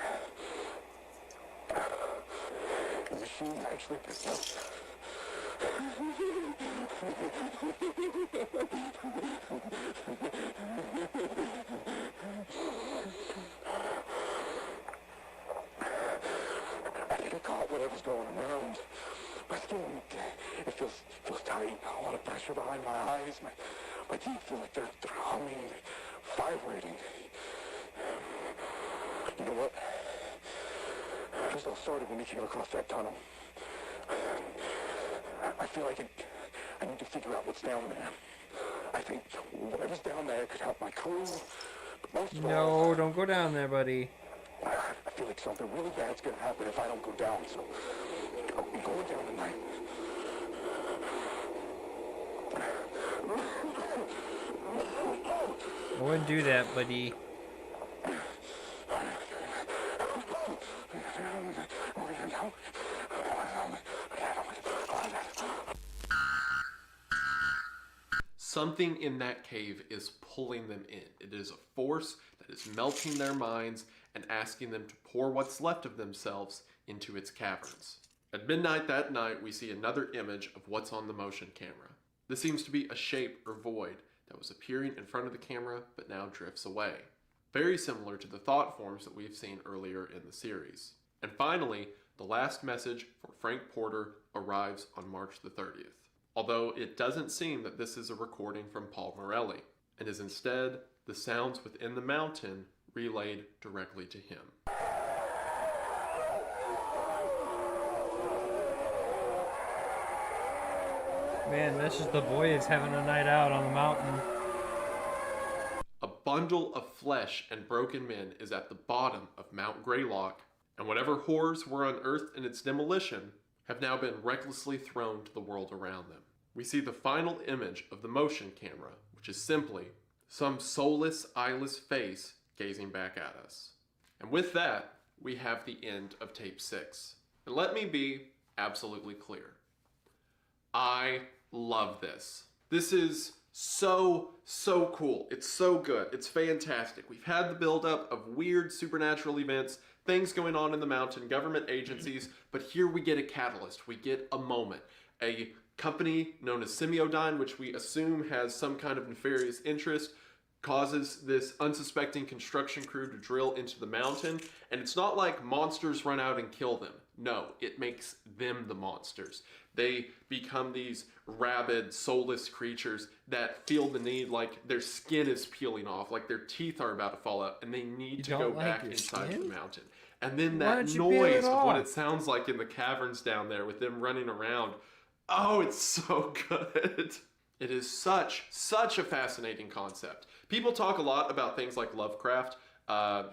the machine actually picked up. I think I caught whatever's going around. My skin, it feels tight. A lot of pressure behind my eyes. My teeth feel like they're humming, vibrating. You know what? This all started when we came across that tunnel. I feel like I need to figure out what's down there. I think whatever's down there could help my crew. But most of all, No, don't go down there, buddy. I feel like something really bad's gonna happen if I don't go down, so I'm going down tonight. I wouldn't do that, buddy. Something in that cave is pulling them in. It is a force that is melting their minds and asking them to pour what's left of themselves into its caverns. At midnight that night, we see another image of what's on the motion camera. This seems to be a shape or void that was appearing in front of the camera but now drifts away. Very similar to the thought forms that we've seen earlier in the series. And finally, the last message for Frank Porter arrives on March the 30th. Although it doesn't seem that this is a recording from Paul Morelli, and is instead the sounds within the mountain relayed directly to him. Man, that's just the boys having a night out on the mountain. A bundle of flesh and broken men is at the bottom of Mount Greylock, and whatever horrors were unearthed in its demolition have now been recklessly thrown to the world around them. We see the final image of the motion camera, which is simply some soulless, eyeless face gazing back at us. And with that, we have the end of tape 6. And let me be absolutely clear. I love this. This is so cool. It's so good. It's fantastic. We've had the buildup of weird supernatural events, things going on in the mountain, government agencies, but here we get a catalyst. We get a moment. A company known as Semiodyne, which we assume has some kind of nefarious interest, causes this unsuspecting construction crew to drill into the mountain, and it's not like monsters run out and kill them. No, it makes them the monsters. They become these rabid, soulless creatures that feel the need, like their skin is peeling off, like their teeth are about to fall out, and they need to go don't like back your inside skin? the mountain. And then Why that don't you peel it noise of what off? it sounds like in the caverns down there with them running around. Oh, it's so good. It is such a fascinating concept. People talk a lot about things like Lovecraft,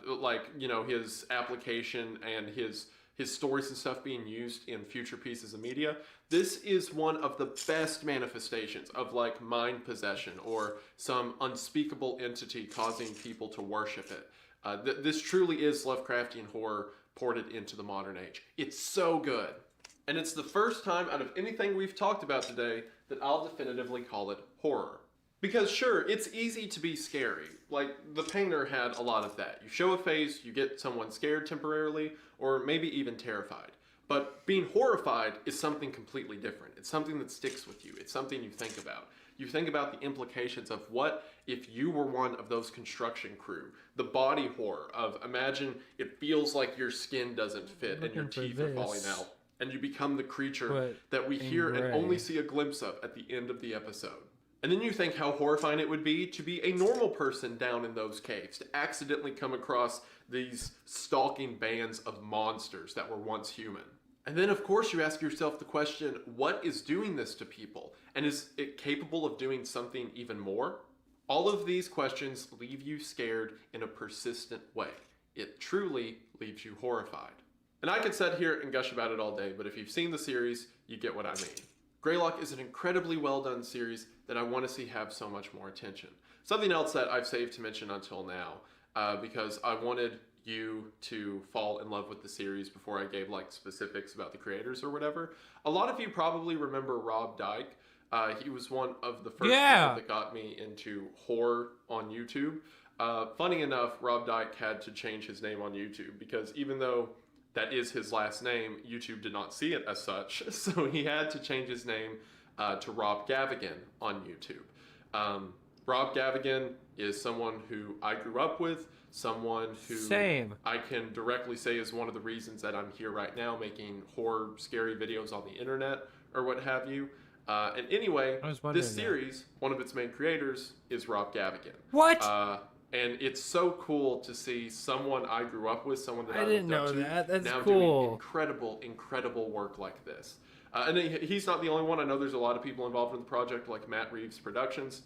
like, you know, his application and his stories and stuff being used in future pieces of media. This is one of the best manifestations of like mind possession or some unspeakable entity causing people to worship it. This truly is Lovecraftian horror ported into the modern age. It's so good. And it's the first time out of anything we've talked about today that I'll definitively call it horror. Because sure, it's easy to be scary. Like, The Painter had a lot of that. You show a face, you get someone scared temporarily, or maybe even terrified. But being horrified is something completely different. It's something that sticks with you. It's something you think about. You think about the implications of what if you were one of those construction crew. The body horror of, imagine it feels like your skin doesn't fit and your Looking for teeth are falling this. out. And you become the creature But that we in hear and gray. only see a glimpse of at the end of the episode. And then you think how horrifying it would be to be a normal person down in those caves, to accidentally come across these stalking bands of monsters that were once human. And then of course you ask yourself the question, what is doing this to people? And is it capable of doing something even more? All of these questions leave you scared in a persistent way. It truly leaves you horrified. And I could sit here and gush about it all day, but if you've seen the series, you get what I mean. Greylock is an incredibly well done series that I want to see have so much more attention. Something else that I've saved to mention until now, because I wanted you to fall in love with the series before I gave like specifics about the creators or whatever. A lot of you probably remember Rob Dyke. He was one of the first Yeah. people that got me into horror on YouTube. Funny enough, Rob Dyke had to change his name on YouTube because even though that is his last name, YouTube did not see it as such, so he had to change his name to Rob Gavigan on YouTube. Rob Gavigan is someone who I grew up with, someone who Same. I can directly say is one of the reasons that I'm here right now making horror, scary videos on the internet or what have you. And anyway, I was wondering this that. series, one of its main creators is Rob Gavigan. What? And it's so cool to see someone I grew up with, someone that I I didn't looked up know to, that. That's now cool. doing incredible work like this. And he's not the only one. I know there's a lot of people involved in the project, like Matt Reeves Productions.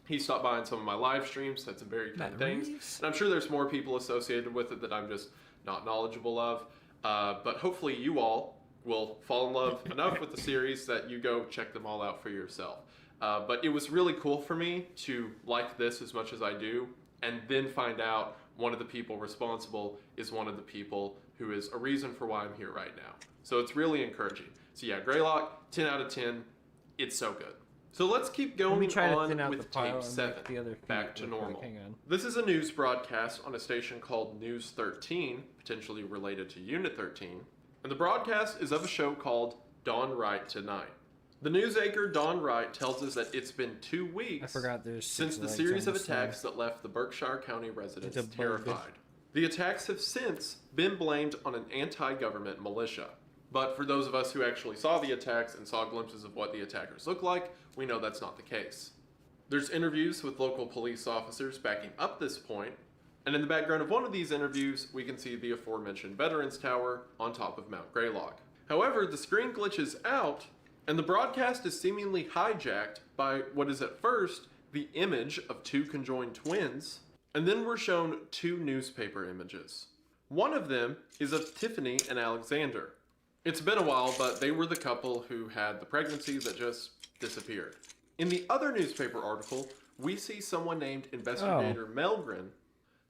He stopped by on some of my live streams, said some very kind Matt things. Reeves? And I'm sure there's more people associated with it that I'm just not knowledgeable of. But hopefully you all will fall in love enough with the series that you go check them all out for yourself. But it was really cool for me to like this as much as I do, and then find out one of the people responsible is one of the people who is a reason for why I'm here right now. So it's really encouraging. So yeah, Greylock, 10 out of 10. It's so good. So let's keep going try to on thin out with the pile tape and 7, make the other feet back to look like- normal. hang on. This is a news broadcast on a station called News 13, potentially related to Unit 13. And the broadcast is of a show called Dawn Wright Tonight. The news anchor Dawn Wright tells us that it's been 2 weeks I forgot there's since 6 the lights series on of the side. attacks that left the Berkshire County residents It's a bug. terrified. The attacks have since been blamed on an anti-government militia. But for those of us who actually saw the attacks and saw glimpses of what the attackers look like, we know that's not the case. There's interviews with local police officers backing up this point, and in the background of one of these interviews, we can see the aforementioned Veterans Tower on top of Mount Greylock. However, the screen glitches out, and the broadcast is seemingly hijacked by what is at first the image of 2 conjoined twins, and then we're shown 2 newspaper images. One of them is of Tiffany and Alexander. It's been a while, but they were the couple who had the pregnancy that just disappeared. In the other newspaper article, we see someone named Investigator Melgren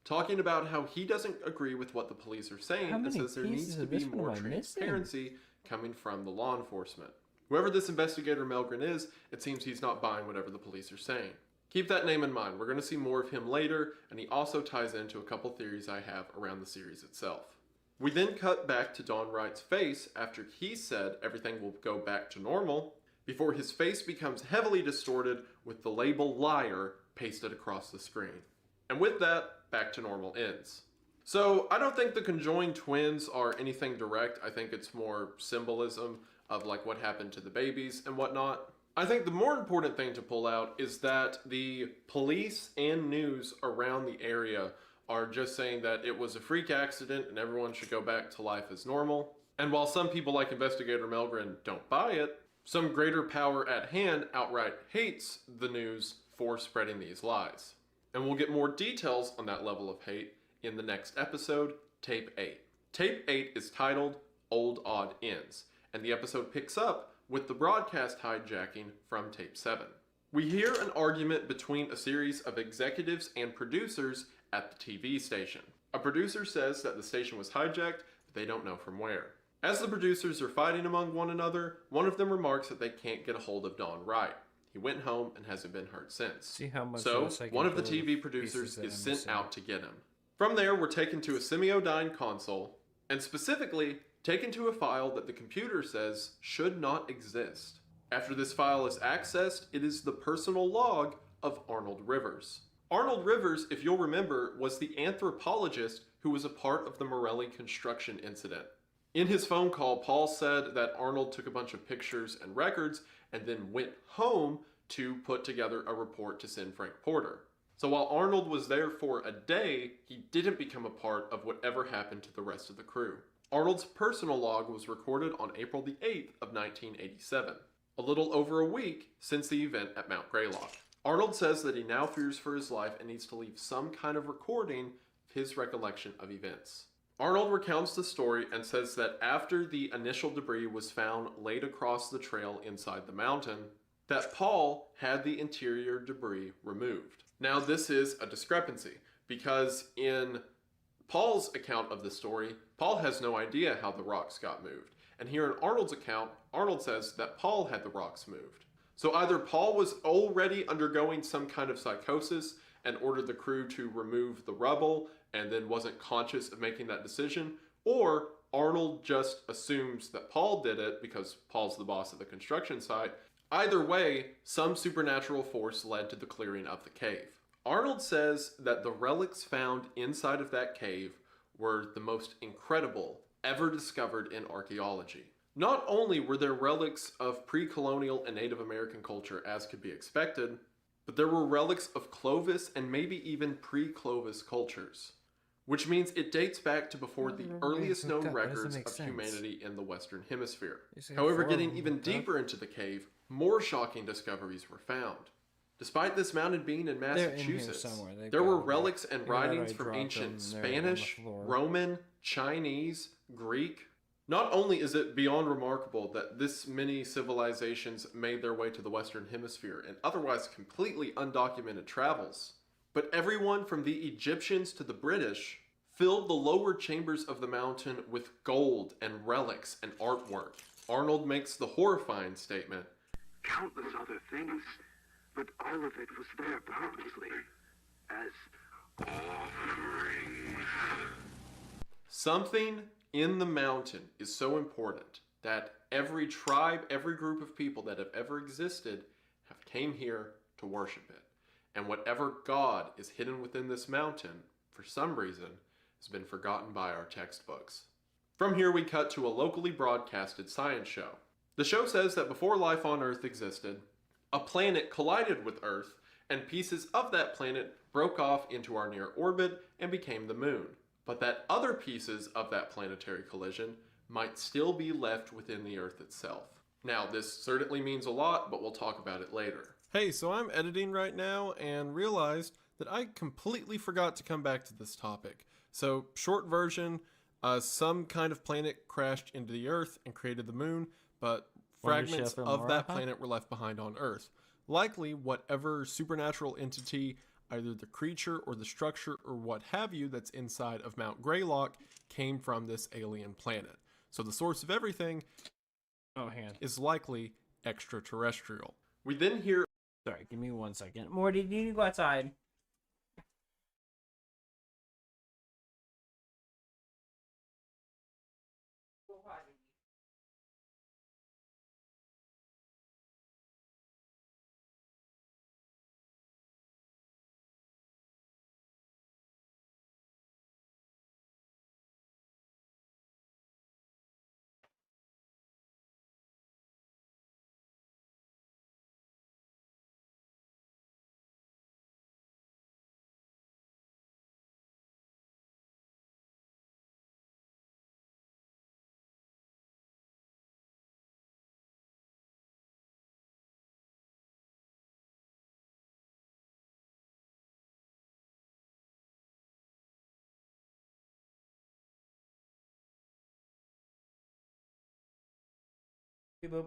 talking about how he doesn't agree with what the police are saying How and many says there needs pieces to of be this one more am I missing? transparency coming from the law enforcement. Whoever this Investigator Melgren is, it seems he's not buying whatever the police are saying. Keep that name in mind. We're going to see more of him later, and he also ties into a couple theories I have around the series itself. We then cut back to Dawn Wright's face after he said everything will go back to normal, before his face becomes heavily distorted with the label liar pasted across the screen. And with that, back to normal ends. So I don't think the conjoined twins are anything direct. I think it's more symbolism of like what happened to the babies and whatnot. I think the more important thing to pull out is that the police and news around the area are just saying that it was a freak accident and everyone should go back to life as normal. And while some people like Investigator Melgren don't buy it, some greater power at hand outright hates the news for spreading these lies. And we'll get more details on that level of hate in the next episode, Tape 8. Tape 8 is titled Old Odd Ends, and the episode picks up with the broadcast hijacking from Tape 7. We hear an argument between a series of executives and producers at the TV station. A producer says that the station was hijacked, but they don't know from where. As the producers are fighting among one another, one of them remarks that they can't get a hold of Don Wright. He went home and hasn't been heard since. See how much So, one of the TV producers is sent out to get him. From there, we're taken to a Semiodyne console, and specifically, taken to a file that the computer says should not exist. After this file is accessed, it is the personal log of Arnold Rivers. Arnold Rivers, if you'll remember, was the anthropologist who was a part of the Morelli construction incident. In his phone call, Paul said that Arnold took a bunch of pictures and records and then went home to put together a report to send Frank Porter. So while Arnold was there for a day, he didn't become a part of whatever happened to the rest of the crew. Arnold's personal log was recorded on April the 8th of 1987, a little over a week since the event at Mount Greylock. Arnold says that he now fears for his life and needs to leave some kind of recording of his recollection of events. Arnold recounts the story and says that after the initial debris was found laid across the trail inside the mountain, that Paul had the interior debris removed. Now this is a discrepancy because in Paul's account of the story, Paul has no idea how the rocks got moved. And here in Arnold's account, Arnold says that Paul had the rocks moved. So either Paul was already undergoing some kind of psychosis and ordered the crew to remove the rubble and then wasn't conscious of making that decision, or Arnold just assumes that Paul did it because Paul's the boss of the construction site. Either way, some supernatural force led to the clearing of the cave. Arnold says that the relics found inside of that cave were the most incredible ever discovered in archaeology. Not only were there relics of pre-colonial and Native American culture as could be expected, but there were relics of Clovis and maybe even pre-Clovis cultures, which means it dates back to before the earliest known records of humanity in the Western Hemisphere. However, getting even deeper into the cave, more shocking discoveries were found. Despite this mountain being in Massachusetts, there were relics and writings from ancient Spanish, Roman, Chinese, Greek. Not only is it beyond remarkable that this many civilizations made their way to the Western Hemisphere in otherwise completely undocumented travels, but everyone from the Egyptians to the British filled the lower chambers of the mountain with gold and relics and artwork. Arnold makes the horrifying statement, "Countless other things, but all of it was there purposely, as offerings." something in the mountain is so important that every tribe, every group of people that have ever existed have came here to worship it. And whatever God is hidden within this mountain, for some reason, has been forgotten by our textbooks. From here we cut to a locally broadcasted science show. The show says that before life on Earth existed, a planet collided with Earth, and pieces of that planet broke off into our near orbit and became the moon. But that other pieces of that planetary collision might still be left within the Earth itself. Now, this certainly means a lot, but we'll talk about it later. Hey, so I'm editing right now and realized that I completely forgot to come back to this topic. So, short version, some kind of planet crashed into the Earth and created the moon, but fragments of that planet were left behind on Earth. Likely, whatever supernatural entity, either the creature or the structure or what have you that's inside of Mount Greylock came from this alien planet. So the source of everything is likely extraterrestrial. We then hear... Sorry, give me 1 second. Morty, do you need to go outside? Beep boop.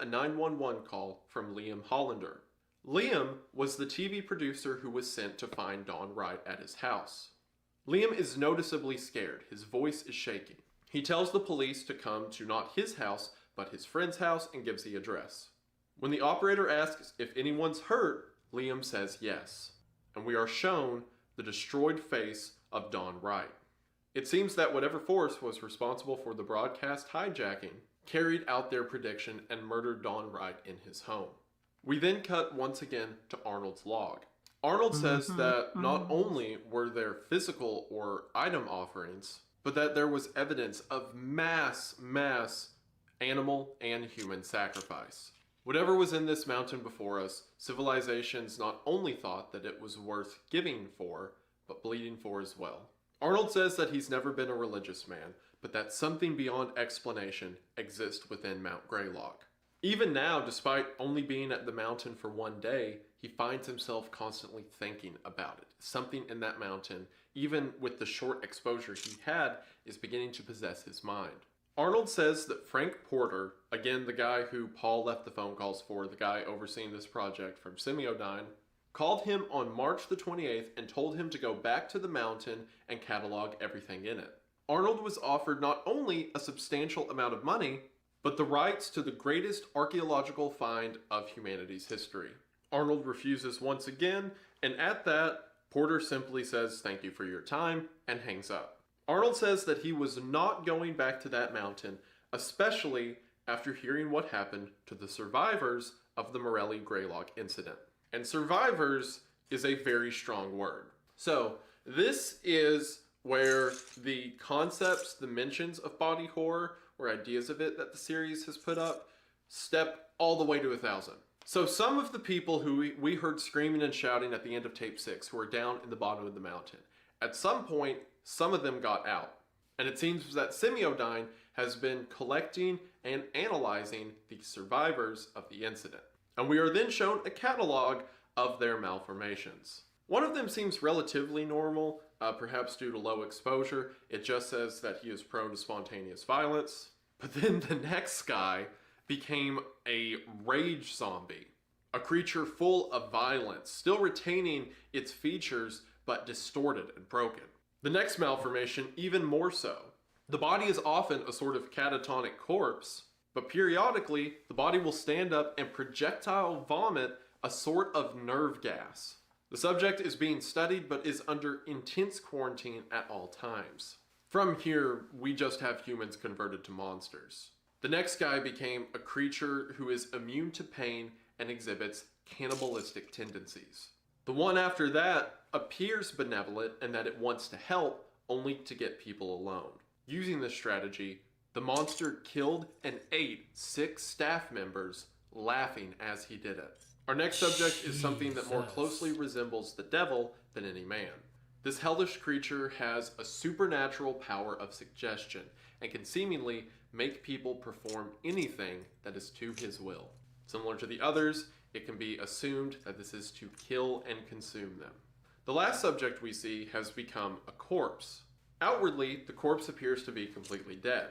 A 911 call from Liam Hollander. Liam was the TV producer who was sent to find Dawn Wright at his house. Liam is noticeably scared. His voice is shaking. He tells the police to come to not his house, but his friend's house and gives the address. When the operator asks if anyone's hurt, Liam says yes. And we are shown the destroyed face of Dawn Wright. It seems that whatever force was responsible for the broadcast hijacking carried out their prediction and murdered Dawn Wright in his home. We then cut once again to Arnold's log. Arnold says that not only were there physical or item offerings, but that there was evidence of mass animal and human sacrifice. Whatever was in this mountain before us, civilizations not only thought that it was worth giving for, but bleeding for as well. Arnold says that he's never been a religious man, but that something beyond explanation exists within Mount Greylock. Even now, despite only being at the mountain for one day, he finds himself constantly thinking about it. Something in that mountain, even with the short exposure he had, is beginning to possess his mind. Arnold says that Frank Porter, again the guy who Paul left the phone calls for, the guy overseeing this project from Semiodyne, called him on March the 28th and told him to go back to the mountain and catalog everything in it. Arnold was offered not only a substantial amount of money, but the rights to the greatest archaeological find of humanity's history. Arnold refuses once again, and at that, Porter simply says thank you for your time and hangs up. Arnold says that he was not going back to that mountain, especially after hearing what happened to the survivors of the Morelli Greylock incident. And survivors is a very strong word. So this is where the concepts, the mentions of body horror, or ideas of it that the series has put up, step all the way to 1,000. So some of the people who we heard screaming and shouting at the end of tape 6 who are down in the bottom of the mountain, at some point, some of them got out. And it seems that Semiodyne has been collecting and analyzing the survivors of the incident. And we are then shown a catalog of their malformations. One of them seems relatively normal, perhaps due to low exposure. It just says that he is prone to spontaneous violence. But then the next guy became a rage zombie, a creature full of violence, still retaining its features but distorted and broken. The next malformation, even more so. The body is often a sort of catatonic corpse, but periodically the body will stand up and projectile vomit a sort of nerve gas. The subject is being studied but is under intense quarantine at all times. From here, we just have humans converted to monsters. The next guy became a creature who is immune to pain and exhibits cannibalistic tendencies. The one after that appears benevolent and that it wants to help, only to get people alone. Using this strategy, the monster killed and ate 6 staff members, laughing as he did it. Our next subject is something that more closely resembles the devil than any man. This hellish creature has a supernatural power of suggestion and can seemingly make people perform anything that is to his will. Similar to the others, it can be assumed that this is to kill and consume them. The last subject we see has become a corpse. Outwardly, the corpse appears to be completely dead.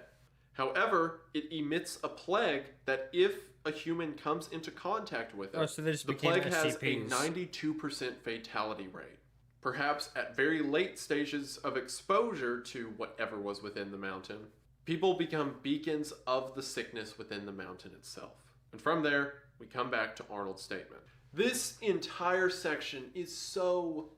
However, it emits a plague that if a human comes into contact with it, so they just the became plague has a SCPs. 92% fatality rate. Perhaps at very late stages of exposure to whatever was within the mountain, people become beacons of the sickness within the mountain itself. And from there, we come back to Arnold's statement. This entire section is so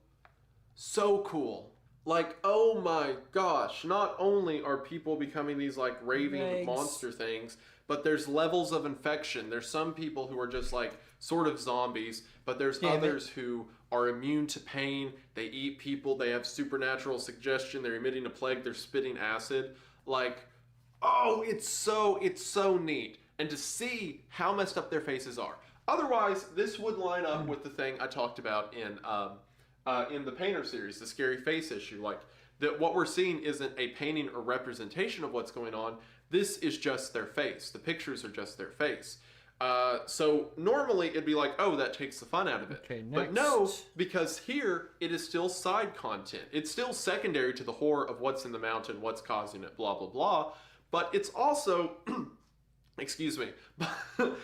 cool. Like, oh my gosh, not only are people becoming these like raving Legs. monster things, but there's levels of infection. There's some people who are just like sort of zombies, but there's others who are immune to pain. They eat people, they have supernatural suggestion, they're emitting a plague, they're spitting acid. Like, oh, it's so neat. And to see how messed up their faces are. Otherwise, this would line up with the thing I talked about in the Painter series, the scary face issue. Like, that what we're seeing isn't a painting or representation of what's going on. This is just their face. The pictures are just their face. So normally it'd be like, oh, that takes the fun out of it. Okay, but no, because here it is still side content. It's still secondary to the horror of what's in the mountain, what's causing it, blah, blah, blah. But it's also, excuse me,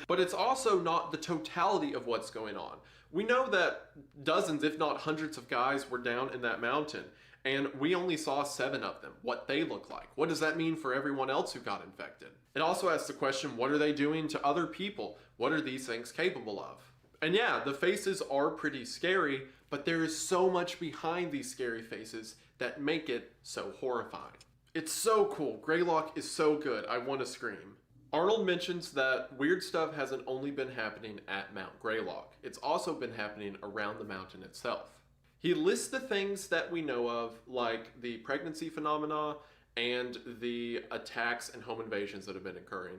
but it's also not the totality of what's going on. We know that dozens, if not hundreds of guys were down in that mountain, and we only saw 7 of them, what they look like. What does that mean for everyone else who got infected? It also asks the question, what are they doing to other people? What are these things capable of? And yeah, the faces are pretty scary, but there is so much behind these scary faces that make it so horrifying. It's so cool. Greylock is so good. I want to scream. Arnold mentions that weird stuff hasn't only been happening at Mount Greylock. It's also been happening around the mountain itself. He lists the things that we know of, like the pregnancy phenomena and the attacks and home invasions that have been occurring.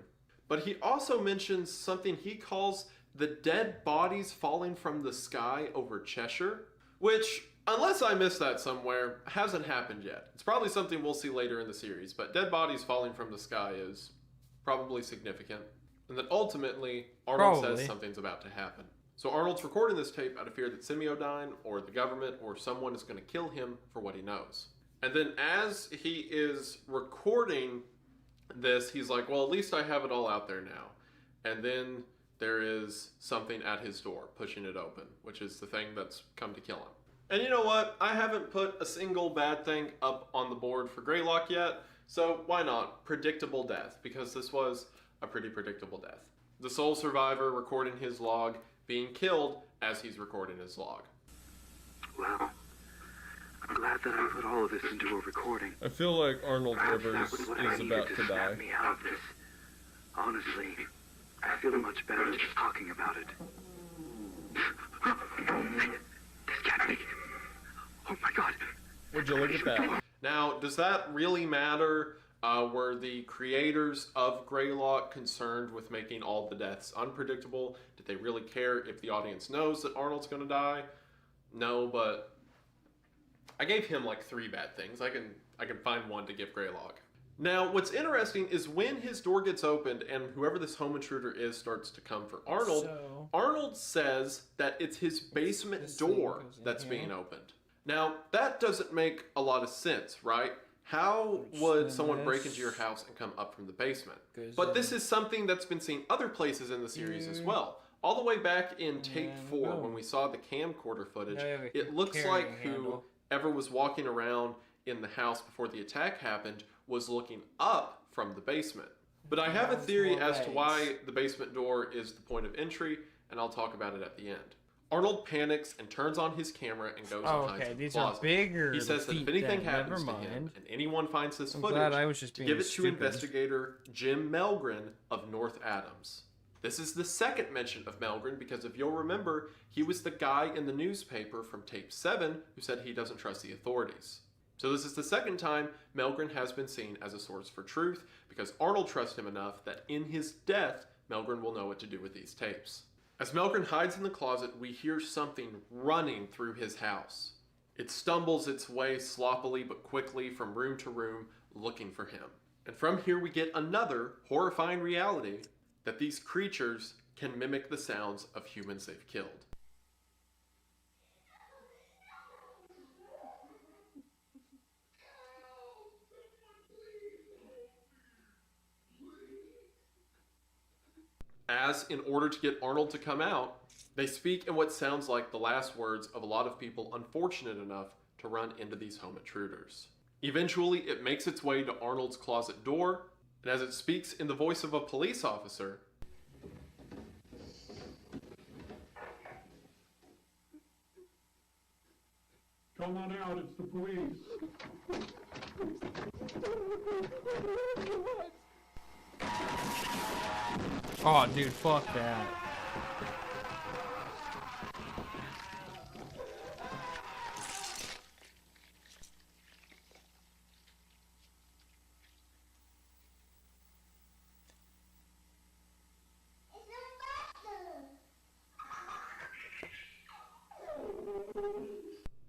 But he also mentions something he calls the dead bodies falling from the sky over Cheshire, which, unless I missed that somewhere, hasn't happened yet. It's probably something we'll see later in the series, but dead bodies falling from the sky is probably significant. And that ultimately, Arnold says something's about to happen. So Arnold's recording this tape out of fear that Semiodyne or the government or someone is going to kill him for what he knows. And then as he is recording this, he's like, well, at least I have it all out there now. And then there is something at his door pushing it open, which is the thing that's come to kill him. And you know what? I haven't put a single bad thing up on the board for Greylock yet, so why not? Predictable death, because this was a pretty predictable death. The sole survivor recording his log being killed as he's recording his log. Well, I'm glad that I put all of this into a recording. I feel like Arnold Perhaps Rivers that was what I is needed about to to snap die. me out of this. Honestly, I feel much better just talking about it. This can't be. Oh my god. Would you look at that? Now, does that really matter? Were the creators of Greylock concerned with making all the deaths unpredictable? Did they really care if the audience knows that Arnold's going to die? No, but I gave him like 3 bad things. I can find one to give Greylock. Now, what's interesting is when his door gets opened and whoever this home intruder is starts to come for Arnold, Arnold says that it's his basement door that's being opened. Now, that doesn't make a lot of sense, right? How would someone break into your house and come up from the basement? But this is something that's been seen other places in the series as well. All the way back in tape 4, when we saw the camcorder footage, it looks like whoever was walking around in the house before the attack happened was looking up from the basement. But I have a theory as to why the basement door is the point of entry, and I'll talk about it at the end. Arnold panics and turns on his camera and goes and hides in the closet. Bigger. He says that if anything happens to him and anyone finds this footage, to give it to investigator Jim Melgren of North Adams. This is the second mention of Melgren because if you'll remember, he was the guy in the newspaper from tape 7 who said he doesn't trust the authorities. So this is the second time Melgren has been seen as a source for truth because Arnold trusts him enough that in his death, Melgren will know what to do with these tapes. As Melgren hides in the closet, we hear something running through his house. It stumbles its way sloppily but quickly from room to room, looking for him. And from here we get another horrifying reality that these creatures can mimic the sounds of humans they've killed. As, in order to get Arnold to come out, they speak in what sounds like the last words of a lot of people unfortunate enough to run into these home intruders. Eventually, it makes its way to Arnold's closet door, and as it speaks in the voice of a police officer, Come on out, it's the police. Oh, dude, fuck that.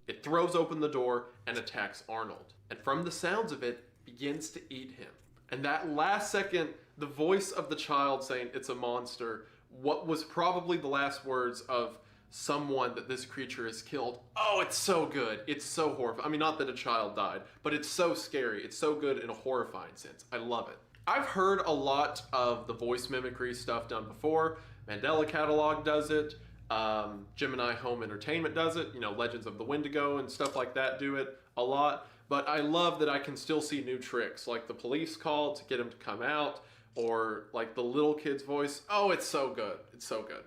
It throws open the door and attacks Arnold. And from the sounds of it, begins to eat him. And that last second, the voice of the child saying it's a monster, what was probably the last words of someone that this creature has killed. Oh, it's so good. It's so horrifying. I mean, not that a child died, but it's so scary. It's so good in a horrifying sense. I love it. I've heard a lot of the voice mimicry stuff done before. Mandela Catalog does it. Gemini Home Entertainment does it. You know, Legends of the Wendigo and stuff like that do it a lot. But I love that I can still see new tricks, like the police call to get him to come out, or like the little kid's voice. Oh, it's so good. It's so good.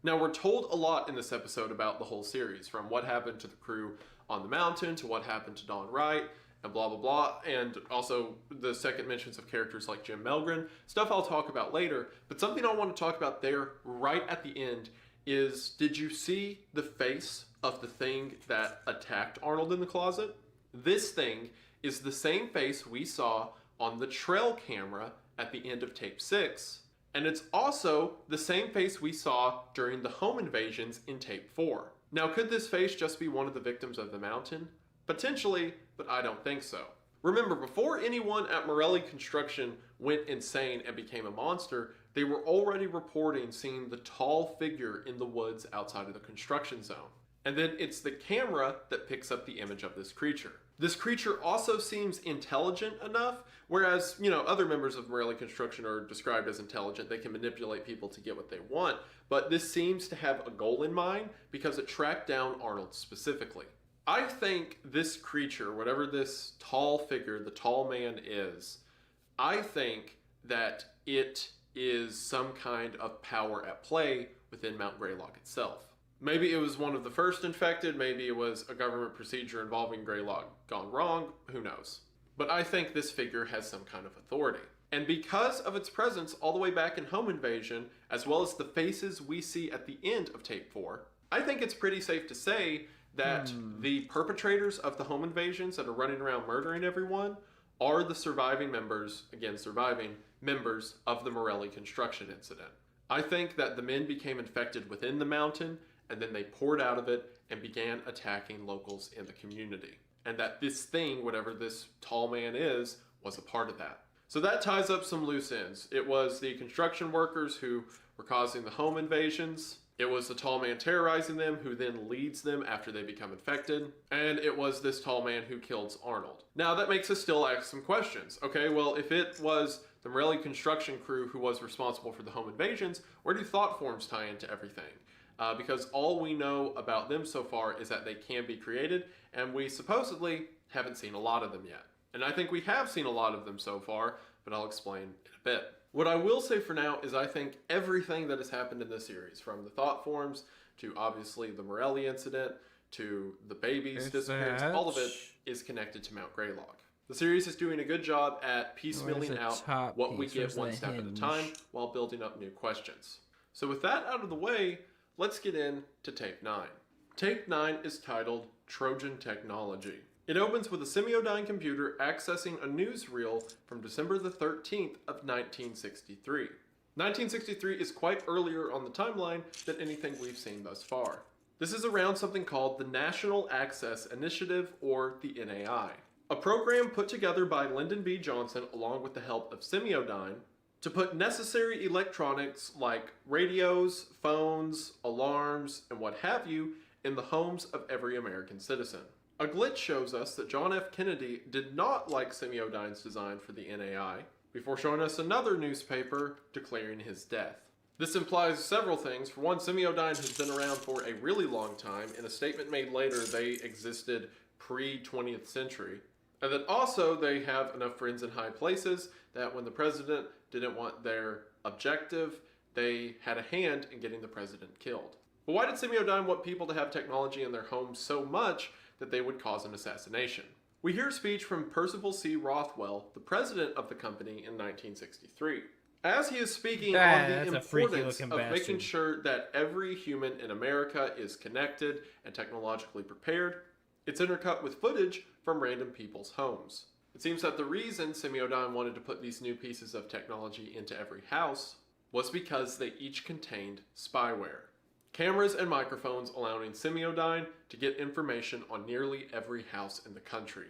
Now, we're told a lot in this episode about the whole series, from what happened to the crew on the mountain to what happened to Dawn Wright and blah, blah, blah. And also the second mentions of characters like Jim Melgren, stuff I'll talk about later. But something I want to talk about there right at the end is, did you see the face of the thing that attacked Arnold in the closet? This thing is the same face we saw on the trail camera at the end of tape 6. And it's also the same face we saw during the home invasions in tape 4. Now, could this face just be one of the victims of the mountain? Potentially, but I don't think so. Remember, before anyone at Morelli Construction went insane and became a monster, they were already reporting seeing the tall figure in the woods outside of the construction zone. And then it's the camera that picks up the image of this creature. This creature also seems intelligent enough, whereas, you know, other members of Morelli Construction are described as intelligent. They can manipulate people to get what they want. But this seems to have a goal in mind because it tracked down Arnold specifically. I think this creature, whatever this tall figure, the tall man is, I think that it is some kind of power at play within Mount Greylock itself. Maybe it was one of the first infected, maybe it was a government procedure involving Greylock gone wrong, who knows. But I think this figure has some kind of authority. And because of its presence all the way back in Home Invasion, as well as the faces we see at the end of tape 4, I think it's pretty safe to say that the perpetrators of the home invasions that are running around murdering everyone are the surviving members, again surviving, members of the Morelli construction incident. I think that the men became infected within the mountain, and then they poured out of it and began attacking locals in the community. And that this thing, whatever this tall man is, was a part of that. So that ties up some loose ends. It was the construction workers who were causing the home invasions. It was the tall man terrorizing them, who then leads them after they become infected. And it was this tall man who kills Arnold. Now that makes us still ask some questions. Okay, well, if it was the Morelli construction crew who was responsible for the home invasions, where do thought forms tie into everything? Because all we know about them so far is that they can be created, and we supposedly haven't seen a lot of them yet. And I think we have seen a lot of them so far, but I'll explain in a bit. What I will say for now is I think everything that has happened in this series, from the thought forms to obviously the Morelli incident to the baby's disappearance, all of it is connected to Mount Greylock. The series is doing a good job at piecemealing out what we get one step at a time while building up new questions. So with that out of the way, let's get into Tape 9. Tape 9 is titled Trojan Technology. It opens with a Semiodyne computer accessing a newsreel from December the 13th of 1963. 1963 is quite earlier on the timeline than anything we've seen thus far. This is around something called the National Access Initiative, or the NAI, a program put together by Lyndon B. Johnson along with the help of Semiodyne to put necessary electronics like radios, phones, alarms, and what have you in the homes of every American citizen. A glitch shows us that John F. Kennedy did not like Semiodyne's design for the NAI, before showing us another newspaper declaring his death. This implies several things. For one, Semiodyne has been around for a really long time. In a statement made later, they existed pre-20th century. And that also they have enough friends in high places that when the president didn't want their objective, they had a hand in getting the president killed. But why did Semiodyne want people to have technology in their homes so much that they would cause an assassination? We hear a speech from Percival C. Rothwell, the president of the company, in 1963. As he is speaking on the importance of making sure that every human in America is connected and technologically prepared, it's intercut with footage from random people's homes. It seems that the reason Semiodyne wanted to put these new pieces of technology into every house was because they each contained spyware. Cameras and microphones allowing Semiodyne to get information on nearly every house in the country.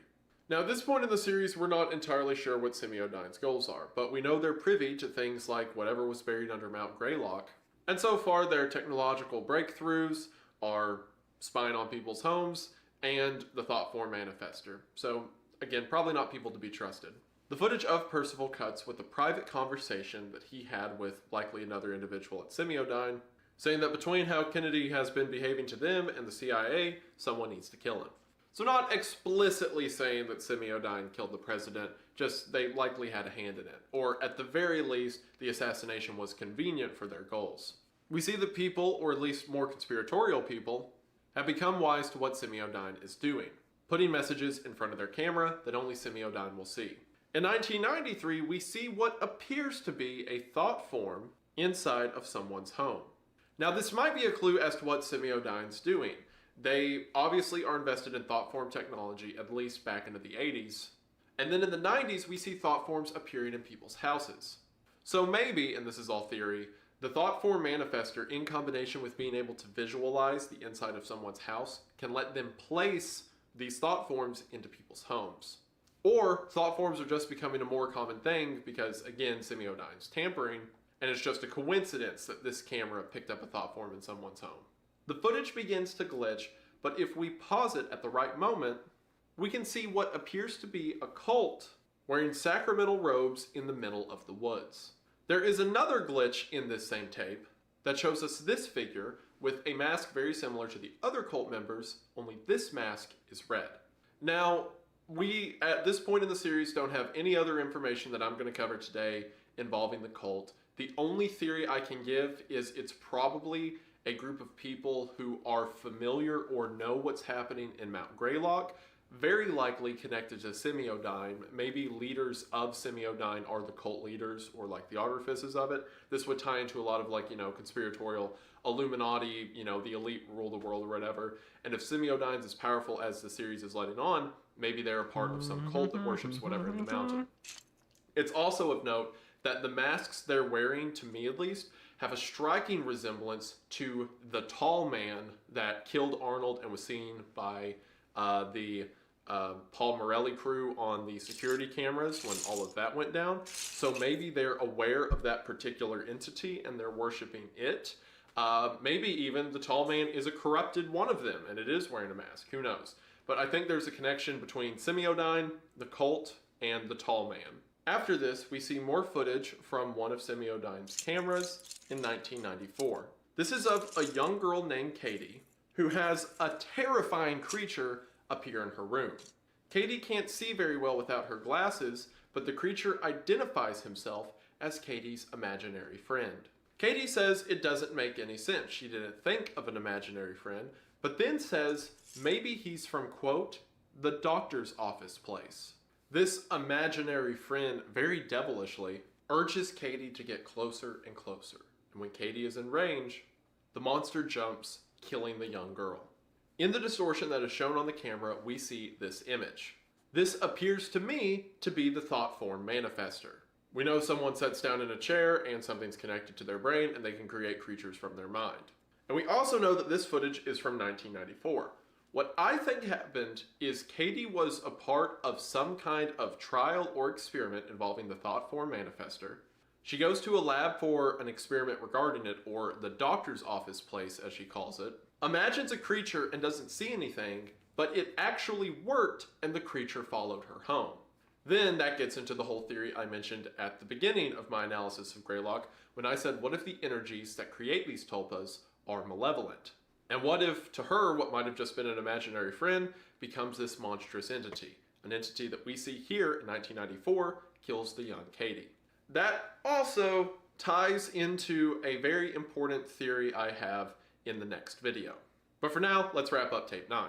Now, at this point in the series, we're not entirely sure what Semiodyne's goals are, but we know they're privy to things like whatever was buried under Mount Greylock, and so far their technological breakthroughs are spying on people's homes and the Thoughtform Manifester. So, again, probably not people to be trusted. The footage of Percival cuts with a private conversation that he had with likely another individual at Semiodyne, saying that between how Kennedy has been behaving to them and the CIA, someone needs to kill him. So not explicitly saying that Semiodyne killed the president, just they likely had a hand in it. Or at the very least, the assassination was convenient for their goals. We see that people, or at least more conspiratorial people, have become wise to what Semiodyne is doing, putting messages in front of their camera that only Semiodyne will see. In 1993, we see what appears to be a thought form inside of someone's home. Now, this might be a clue as to what Semiodyne's doing. They obviously are invested in thought form technology, at least back into the 80s. And then in the 90s, we see thought forms appearing in people's houses. So maybe, and this is all theory, the thought form manifester, in combination with being able to visualize the inside of someone's house, can let them place these thought forms into people's homes. Or thought forms are just becoming a more common thing because, again, Semiodyne's tampering, and it's just a coincidence that this camera picked up a thought form in someone's home. The footage begins to glitch, but if we pause it at the right moment, we can see what appears to be a cult wearing sacramental robes in the middle of the woods. There is another glitch in this same tape that shows us this figure with a mask very similar to the other cult members, only this mask is red. Now, we, at this point in the series, don't have any other information that I'm going to cover today involving the cult. The only theory I can give is it's probably a group of people who are familiar or know what's happening in Mount Greylock, very likely connected to Semiodyne. Maybe leaders of Semiodyne are the cult leaders or like the artificers of it. This would tie into a lot of like, conspiratorial Illuminati, the elite rule the world or whatever. And if Semiodyne's as powerful as the series is letting on, maybe they're a part of some cult that worships whatever in the mountain. It's also of note that the masks they're wearing, to me at least, have a striking resemblance to the tall man that killed Arnold and was seen by the Paul Morelli crew on the security cameras when all of that went down. So maybe they're aware of that particular entity and they're worshiping it. Maybe even the tall man is a corrupted one of them and it is wearing a mask. Who knows? But I think there's a connection between Semiodyne, the cult, and the tall man. After this, we see more footage from one of Semiodyne's cameras in 1994. This is of a young girl named Katie who has a terrifying creature appear in her room. Katie can't see very well without her glasses, but the creature identifies himself as Katie's imaginary friend. Katie says it doesn't make any sense. She didn't think of an imaginary friend, but then says maybe he's from, quote, the doctor's office place. This imaginary friend, very devilishly, urges Katie to get closer and closer. And when Katie is in range, the monster jumps, killing the young girl. In the distortion that is shown on the camera, we see this image. This appears to me to be the thought form manifester. We know someone sits down in a chair and something's connected to their brain and they can create creatures from their mind. And we also know that this footage is from 1994. What I think happened is Katie was a part of some kind of trial or experiment involving the thought form manifester. She goes to a lab for an experiment regarding it, or the doctor's office place as she calls it, imagines a creature and doesn't see anything, but it actually worked and the creature followed her home. Then that gets into the whole theory I mentioned at the beginning of my analysis of Greylock when I said, what if the energies that create these tulpas are malevolent? And what if, to her, what might have just been an imaginary friend becomes this monstrous entity? An entity that we see here in 1994 kills the young Katie. That also ties into a very important theory I have in the next video. But for now, let's wrap up Tape 9.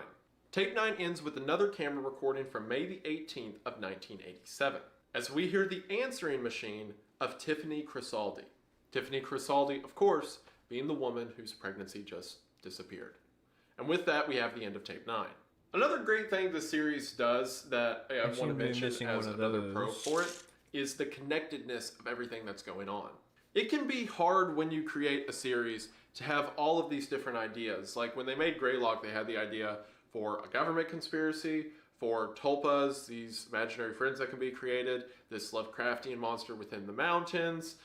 Tape 9 ends with another camera recording from May the 18th of 1987, as we hear the answering machine of Tiffany Crisaldi. Tiffany Crisaldi, of course, being the woman whose pregnancy just disappeared. And with that, we have the end of Tape 9. Another great thing the series does that I want to mention as another pro for it is the connectedness of everything that's going on. It can be hard when you create a series to have all of these different ideas. Like when they made Greylock, they had the idea for a government conspiracy, for tulpas, these imaginary friends that can be created, this Lovecraftian monster within the mountains,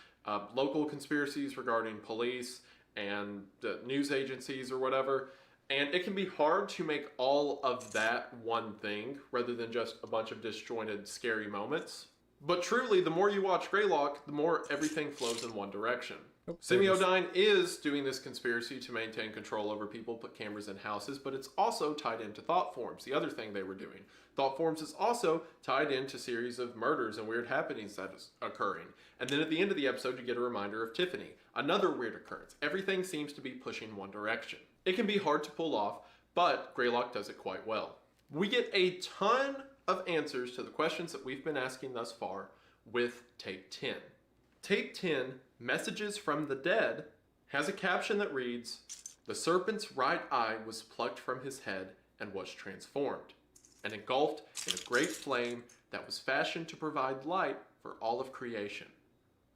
local conspiracies regarding police and news agencies or whatever. And it can be hard to make all of that one thing rather than just a bunch of disjointed, scary moments. But truly, the more you watch Greylock, the more everything flows in one direction. Semiodyne is doing this conspiracy to maintain control over people, put cameras in houses, but it's also tied into thought forms, the other thing they were doing. Thought forms is also tied into a series of murders and weird happenings that is occurring. And then at the end of the episode, you get a reminder of Tiffany, another weird occurrence. Everything seems to be pushing one direction. It can be hard to pull off, but Greylock does it quite well. We get a ton of answers to the questions that we've been asking thus far with Tape 10. Tape 10, Messages from the Dead, has a caption that reads, "The serpent's right eye was plucked from his head and was transformed, and engulfed in a great flame that was fashioned to provide light for all of creation.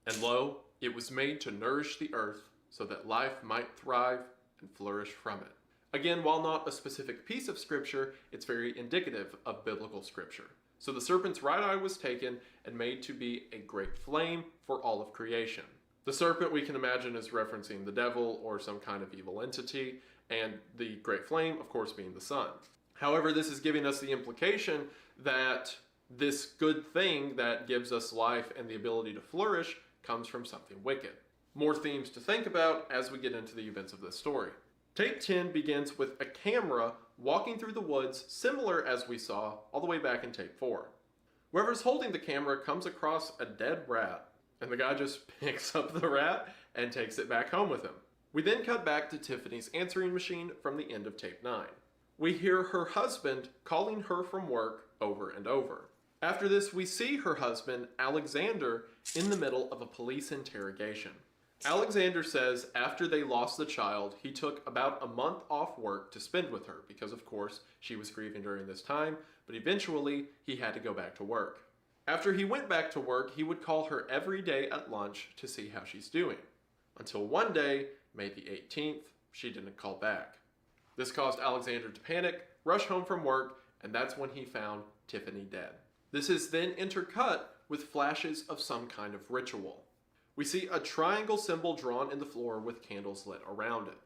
And lo, it was made to nourish the earth so that life might thrive and flourish from it." Again, while not a specific piece of scripture, it's very indicative of biblical scripture. So the serpent's right eye was taken and made to be a great flame for all of creation. The serpent we can imagine is referencing the devil or some kind of evil entity, and the great flame, of course, being the sun. However, this is giving us the implication that this good thing that gives us life and the ability to flourish comes from something wicked. More themes to think about as we get into the events of this story. Tape 10 begins with a camera walking through the woods, similar as we saw all the way back in Tape 4. Whoever's holding the camera comes across a dead rat, and the guy just picks up the rat and takes it back home with him. We then cut back to Tiffany's answering machine from the end of Tape 9. We hear her husband calling her from work over and over. After this, we see her husband, Alexander, in the middle of a police interrogation. Alexander says after they lost the child, he took about a month off work to spend with her because, of course, she was grieving during this time, but eventually he had to go back to work. After he went back to work, he would call her every day at lunch to see how she's doing. Until one day, May the 18th, she didn't call back. This caused Alexander to panic, rush home from work, and that's when he found Tiffany dead. This is then intercut with flashes of some kind of ritual. We see a triangle symbol drawn in the floor with candles lit around it.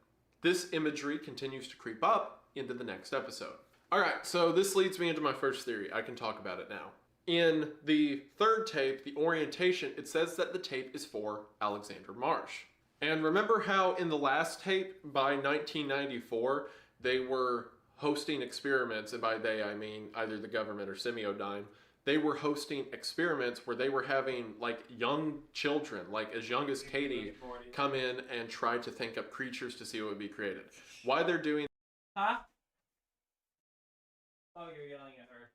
This imagery continues to creep up into the next episode. Alright, so this leads me into my first theory. I can talk about it now. In the third tape, the orientation, it says that the tape is for Alexander Marsh. And remember how in the last tape, by 1994, they were hosting experiments, and by they I mean either the government or Semiodyne. They were hosting experiments where they were having like young children, like as young as Katie, come in and try to think up creatures to see what would be created. Why they're doing... Huh? Oh, you're yelling at her.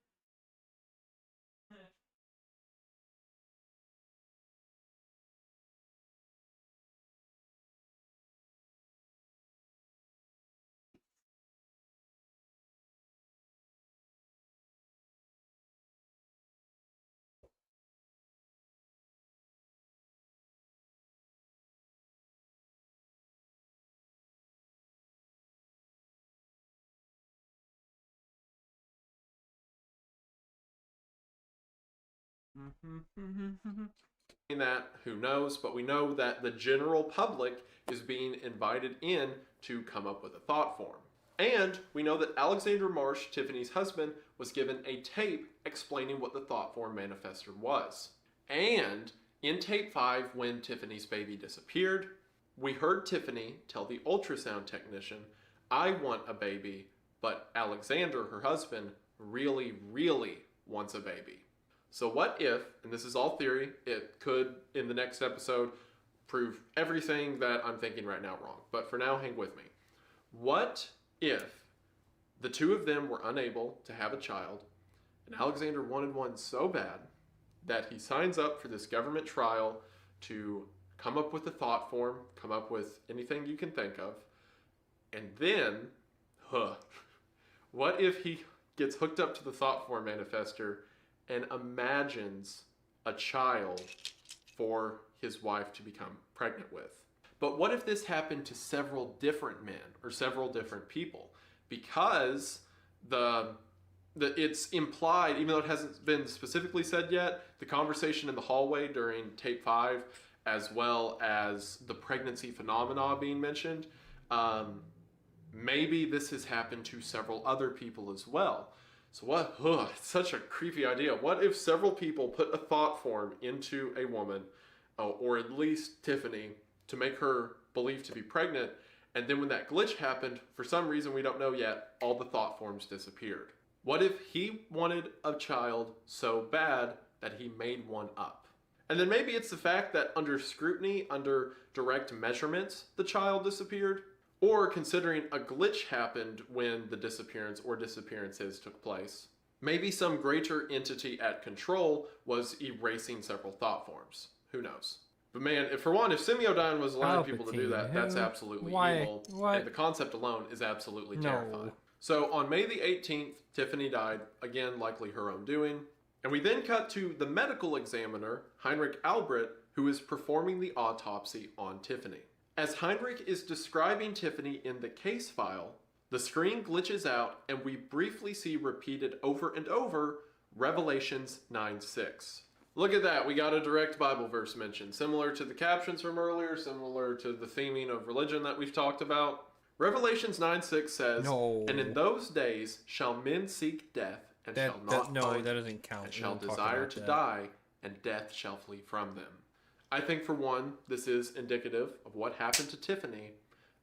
That, who knows, but we know that the general public is being invited in to come up with a thought form. And we know that Alexander Marsh, Tiffany's husband, was given a tape explaining what the thought form manifester was. And in tape 5, when Tiffany's baby disappeared, we heard Tiffany tell the ultrasound technician, "I want a baby, but Alexander, her husband, really, really wants a baby." So what if, and this is all theory, it could, in the next episode, prove everything that I'm thinking right now wrong. But for now, hang with me. What if the two of them were unable to have a child, and Alexander wanted one so bad that he signs up for this government trial to come up with a thought form, come up with anything you can think of, and then, what if he gets hooked up to the thought form manifester and imagines a child for his wife to become pregnant with? But what if this happened to several different men or several different people? Because it's implied, even though it hasn't been specifically said yet, the conversation in the hallway during tape 5, as well as the pregnancy phenomena being mentioned, maybe this has happened to several other people as well. So what? It's such a creepy idea. What if several people put a thought form into a woman, or at least Tiffany, to make her believed to be pregnant, and then when that glitch happened, for some reason we don't know yet, all the thought forms disappeared? What if he wanted a child so bad that he made one up? And then maybe it's the fact that under scrutiny, under direct measurements, the child disappeared? Or considering a glitch happened when the disappearance or disappearances took place, maybe some greater entity at control was erasing several thought forms. Who knows? But man, if Semiodyne was allowing people to do that, that's absolutely evil. And the concept alone is absolutely terrifying. So on May the 18th, Tiffany died, again likely her own doing. And we then cut to the medical examiner, Heinrich Albrecht, who is performing the autopsy on Tiffany. As Heinrich is describing Tiffany in the case file, the screen glitches out and we briefly see repeated over and over Revelations 9:6. Look at that, we got a direct Bible verse mentioned, similar to the captions from earlier, similar to the theming of religion that we've talked about. Revelations 9:6 says, "And in those days shall men seek death, and shall not find that it, doesn't count. and shall desire to die, and death shall flee from them." I think, for one, this is indicative of what happened to Tiffany,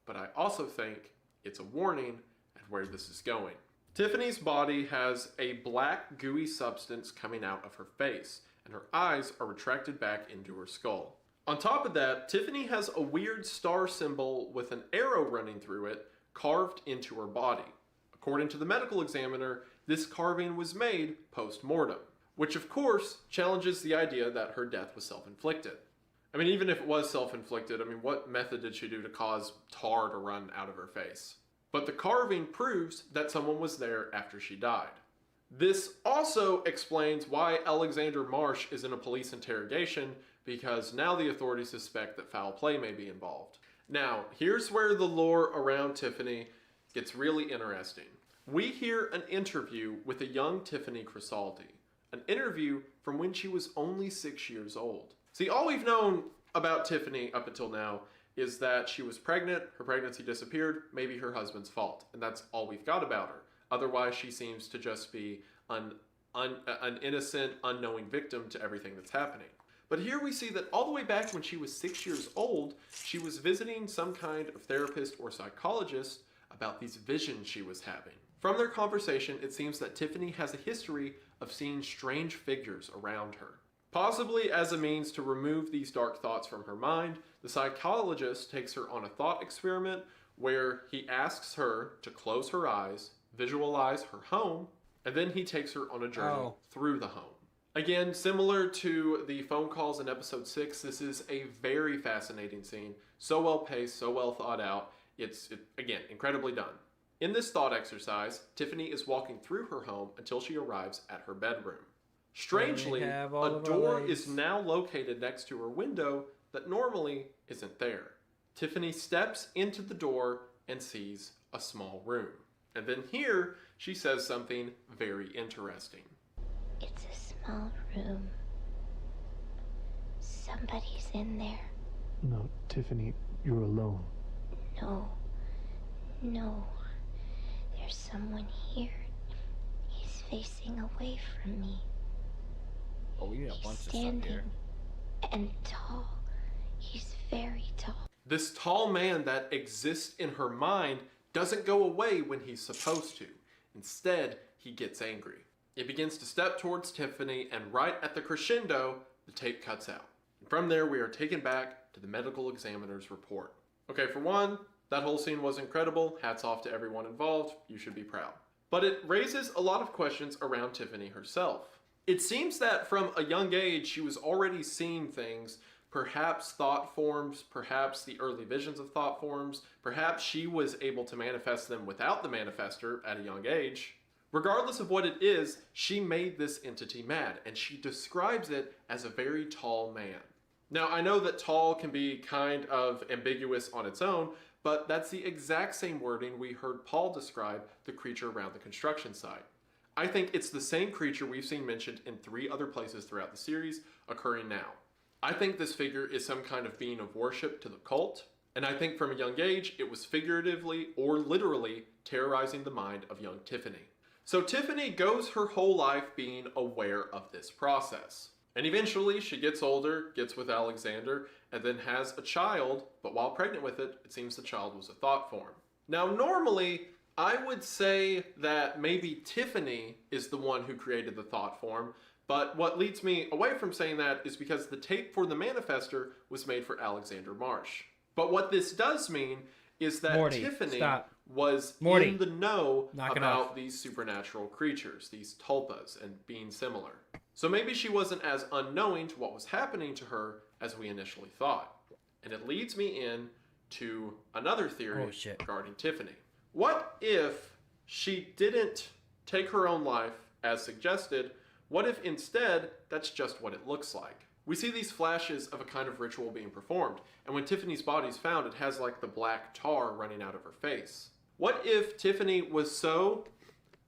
but I also think it's a warning at where this is going. Tiffany's body has a black, gooey substance coming out of her face, and her eyes are retracted back into her skull. On top of that, Tiffany has a weird star symbol with an arrow running through it carved into her body. According to the medical examiner, this carving was made post-mortem, which of course challenges the idea that her death was self-inflicted. I mean, even if it was self-inflicted, what method did she do to cause tar to run out of her face? But the carving proves that someone was there after she died. This also explains why Alexander Marsh is in a police interrogation, because now the authorities suspect that foul play may be involved. Now, here's where the lore around Tiffany gets really interesting. We hear an interview with a young Tiffany Crisaldi, an interview from when she was only 6 years old. See, all we've known about Tiffany up until now is that she was pregnant, her pregnancy disappeared, maybe her husband's fault, and that's all we've got about her. Otherwise, she seems to just be an innocent, unknowing victim to everything that's happening. But here we see that all the way back when she was 6 years old, she was visiting some kind of therapist or psychologist about these visions she was having. From their conversation, it seems that Tiffany has a history of seeing strange figures around her. Possibly as a means to remove these dark thoughts from her mind, the psychologist takes her on a thought experiment where he asks her to close her eyes, visualize her home, and then he takes her on a journey through the home. Again, similar to the phone calls in episode 6, this is a very fascinating scene. So well paced, so well thought out. It's again, incredibly done. In this thought exercise, Tiffany is walking through her home until she arrives at her bedroom. Strangely, a door is now located next to her window that normally isn't there. Tiffany steps into the door and sees a small room. And then here, she says something very interesting. It's a small room. Somebody's in there. No, Tiffany, you're alone. No. There's someone here. He's facing away from me. Oh, we got a bunch of stuff here. Standing and tall. He's very tall. This tall man that exists in her mind doesn't go away when he's supposed to. Instead, he gets angry. It begins to step towards Tiffany, and right at the crescendo, the tape cuts out. And from there, we are taken back to the medical examiner's report. Okay, for one, that whole scene was incredible. Hats off to everyone involved. You should be proud. But it raises a lot of questions around Tiffany herself. It seems that from a young age, she was already seeing things, perhaps thought forms, perhaps the early visions of thought forms, perhaps she was able to manifest them without the manifester at a young age. Regardless of what it is, she made this entity mad, and she describes it as a very tall man. Now, I know that tall can be kind of ambiguous on its own, but that's the exact same wording we heard Paul describe the creature around the construction site. I think it's the same creature we've seen mentioned in 3 other places throughout the series, occurring now. I think this figure is some kind of being of worship to the cult, and I think from a young age it was figuratively or literally terrorizing the mind of young Tiffany. So Tiffany goes her whole life being aware of this process. And eventually she gets older, gets with Alexander, and then has a child, but while pregnant with it, it seems the child was a thought form. Now normally, I would say that maybe Tiffany is the one who created the thought form, but what leads me away from saying that is because the tape for the Manifester was made for Alexander Marsh. But what this does mean is that Morty, Tiffany stop. was Morty, in the know knock it about off. these supernatural creatures, these tulpas, and being similar. So maybe she wasn't as unknowing to what was happening to her as we initially thought. And it leads me in to another theory regarding Tiffany. What if she didn't take her own life as suggested? What if instead that's just what it looks like? We see these flashes of a kind of ritual being performed, and when Tiffany's body's found, it has like the black tar running out of her face. What if Tiffany was so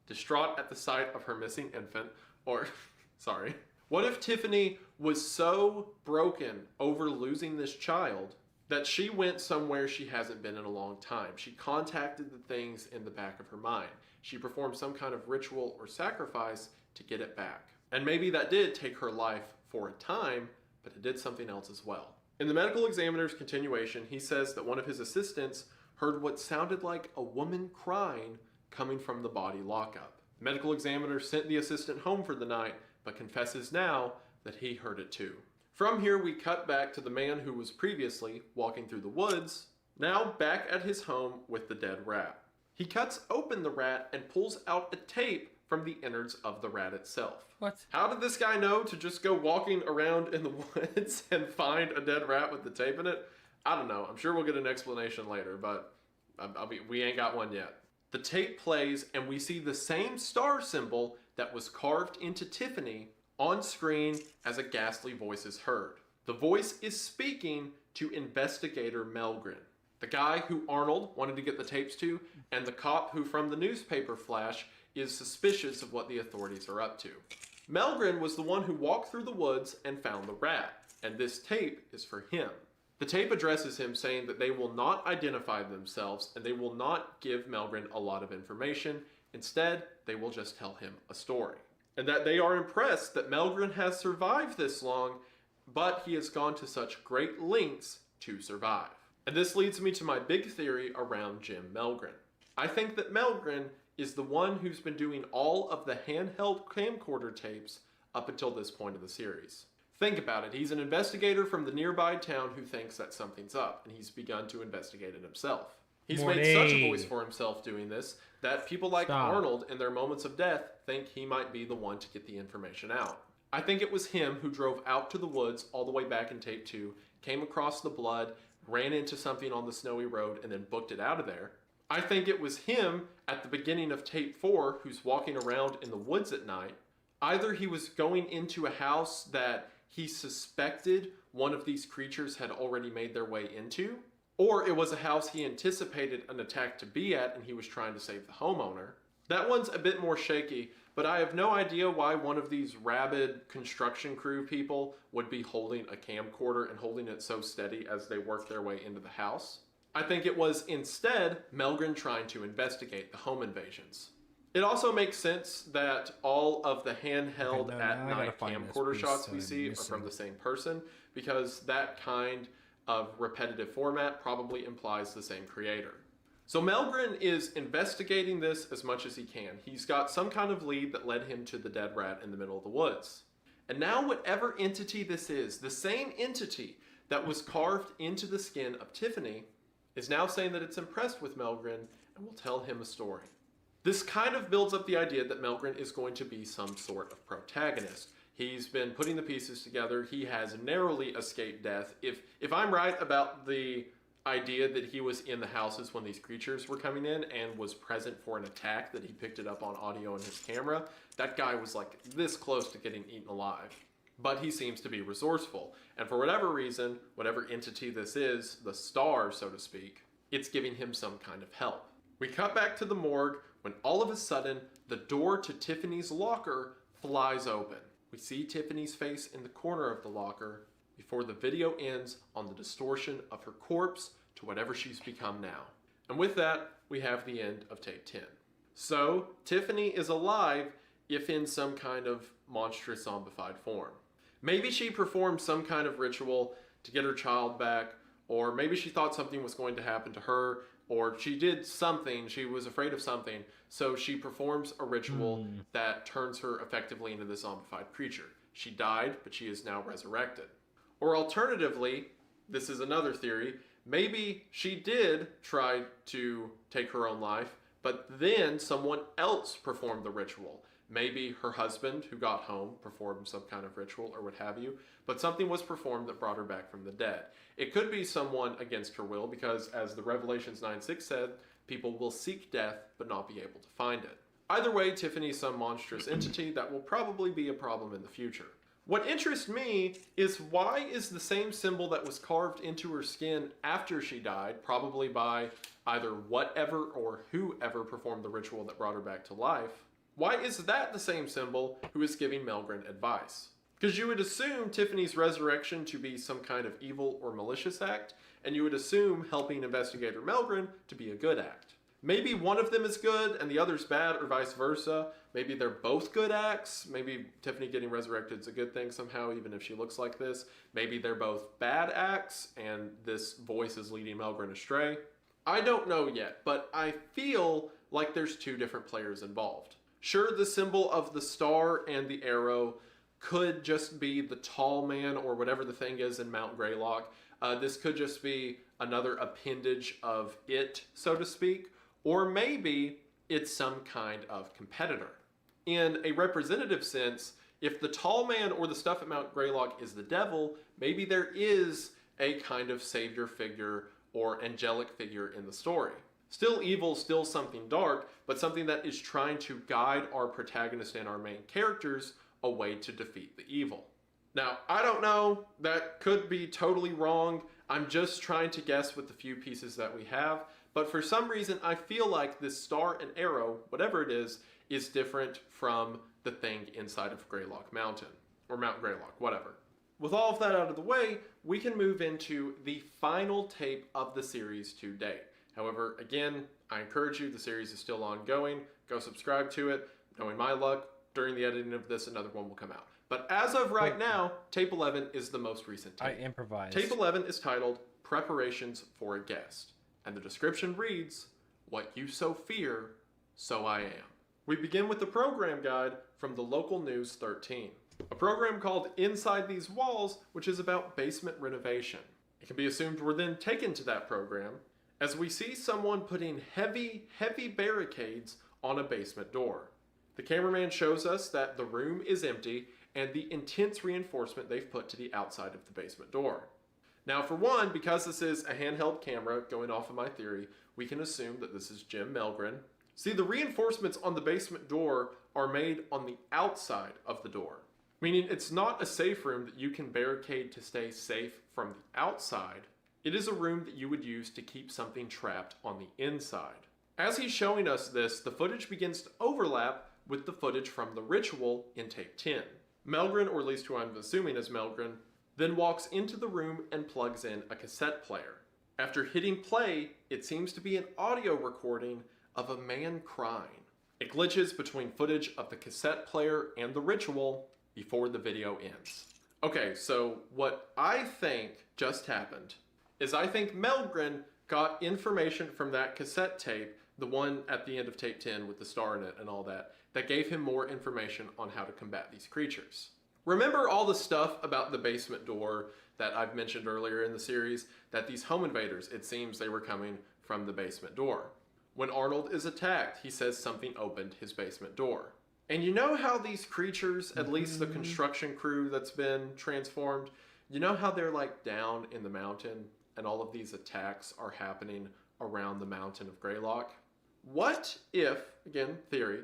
distraught at the sight of her missing infant, or, sorry, what if Tiffany was so broken over losing this child that she went somewhere she hasn't been in a long time? She contacted the things in the back of her mind. She performed some kind of ritual or sacrifice to get it back. And maybe that did take her life for a time, but it did something else as well. In the medical examiner's continuation, he says that one of his assistants heard what sounded like a woman crying coming from the body lockup. The medical examiner sent the assistant home for the night, but confesses now that he heard it too. From here, we cut back to the man who was previously walking through the woods, now back at his home with the dead rat. He cuts open the rat and pulls out a tape from the innards of the rat itself. What? How did this guy know to just go walking around in the woods and find a dead rat with the tape in it? I don't know. I'm sure we'll get an explanation later, but we ain't got one yet. The tape plays and we see the same star symbol that was carved into Tiffany on screen as a ghastly voice is heard. The voice is speaking to investigator Melgren, the guy who Arnold wanted to get the tapes to, and the cop who from the newspaper flash is suspicious of what the authorities are up to. Melgren was the one who walked through the woods and found the rat, and this tape is for him. The tape addresses him saying that they will not identify themselves and they will not give Melgren a lot of information. Instead, they will just tell him a story. And that they are impressed that Melgren has survived this long, but he has gone to such great lengths to survive. And this leads me to my big theory around Jim Melgren. I think that Melgren is the one who's been doing all of the handheld camcorder tapes up until this point of the series. Think about it. He's an investigator from the nearby town who thinks that something's up, and he's begun to investigate it himself. He's made such a voice for himself doing this that people like Arnold in their moments of death think he might be the one to get the information out. I think it was him who drove out to the woods all the way back in tape 2, came across the blood, ran into something on the snowy road, and then booked it out of there. I think it was him at the beginning of tape 4 who's walking around in the woods at night. Either he was going into a house that he suspected one of these creatures had already made their way into, or it was a house he anticipated an attack to be at and he was trying to save the homeowner. That one's a bit more shaky, but I have no idea why one of these rabid construction crew people would be holding a camcorder and holding it so steady as they work their way into the house. I think it was instead Melgren trying to investigate the home invasions. It also makes sense that all of the handheld at night camcorder shots we see are from the same person, because that kind of repetitive format probably implies the same creator. So Melgren is investigating this as much as he can. He's got some kind of lead that led him to the dead rat in the middle of the woods. And now whatever entity this is, the same entity that was carved into the skin of Tiffany, is now saying that it's impressed with Melgren and will tell him a story. This kind of builds up the idea that Melgren is going to be some sort of protagonist. He's been putting the pieces together. He has narrowly escaped death. If I'm right about the idea that he was in the houses when these creatures were coming in and was present for an attack, that he picked it up on audio in his camera, that guy was like this close to getting eaten alive. But he seems to be resourceful, and for whatever reason, whatever entity this is, the star, so to speak, it's giving him some kind of help. We cut back to the morgue when all of a sudden, the door to Tiffany's locker flies open. We see Tiffany's face in the corner of the locker before the video ends on the distortion of her corpse to whatever she's become now. And with that, we have the end of tape 10. So, Tiffany is alive, if in some kind of monstrous zombified form. Maybe she performed some kind of ritual to get her child back, or maybe she thought something was going to happen to her, or she did something, she was afraid of something, so she performs a ritual that turns her effectively into this zombified creature. She died, but she is now resurrected. Or alternatively, this is another theory, maybe she did try to take her own life, but then someone else performed the ritual. Maybe her husband, who got home, performed some kind of ritual or what have you, but something was performed that brought her back from the dead. It could be someone against her will, because as the Revelations 9:6 said, people will seek death but not be able to find it. Either way, Tiffany's some monstrous entity that will probably be a problem in the future. What interests me is, why is the same symbol that was carved into her skin after she died, probably by either whatever or whoever performed the ritual that brought her back to life, why is that the same symbol who is giving Melgren advice? Because you would assume Tiffany's resurrection to be some kind of evil or malicious act, and you would assume helping investigator Melgren to be a good act. Maybe one of them is good and the other's bad, or vice versa. Maybe they're both good acts. Maybe Tiffany getting resurrected is a good thing somehow, even if she looks like this. Maybe they're both bad acts and this voice is leading Melgren astray. I don't know yet, but I feel like there's two different players involved. Sure, the symbol of the star and the arrow could just be the tall man or whatever the thing is in Mount Greylock. This could just be another appendage of it, so to speak. Or maybe it's some kind of competitor. In a representative sense, if the tall man or the stuff at Mount Greylock is the devil, maybe there is a kind of savior figure or angelic figure in the story. Still evil, still something dark, but something that is trying to guide our protagonist and our main characters a way to defeat the evil. Now, I don't know, that could be totally wrong. I'm just trying to guess with the few pieces that we have, but for some reason I feel like this star and arrow, whatever it is different from the thing inside of Greylock Mountain, or Mount Greylock, whatever. With all of that out of the way, we can move into the final tape of the series to date. However, again, I encourage you, the series is still ongoing. Go subscribe to it. Knowing my luck, during the editing of this, another one will come out. But as of right now, tape 11 is the most recent tape. I improvised. Tape 11 is titled Preparations for a Guest. And the description reads, "What you so fear, so I am." We begin with the program guide from the local News 13. A program called Inside These Walls, which is about basement renovation. It can be assumed we're then taken to that program as we see someone putting heavy barricades on a basement door. The cameraman shows us that the room is empty and the intense reinforcement they've put to the outside of the basement door. Now, for one, because this is a handheld camera, going off of my theory, we can assume that this is Jim Melgren. See, the reinforcements on the basement door are made on the outside of the door, meaning it's not a safe room that you can barricade to stay safe from the outside. It is a room that you would use to keep something trapped on the inside. As he's showing us this, the footage begins to overlap with the footage from the ritual in tape 10. Melgren, or at least who I'm assuming is Melgren, then walks into the room and plugs in a cassette player. After hitting play, it seems to be an audio recording of a man crying. It glitches between footage of the cassette player and the ritual before the video ends. Okay, so what I think just happened is I think Melgren got information from that cassette tape, the one at the end of tape 10 with the star in it and all that, that gave him more information on how to combat these creatures. Remember all the stuff about the basement door that I've mentioned earlier in the series, that these home invaders, it seems they were coming from the basement door. When Arnold is attacked, he says something opened his basement door. And you know how these creatures, at least the construction crew that's been transformed, you know how they're like down in the mountain and all of these attacks are happening around the mountain of Greylock? What if, again, theory,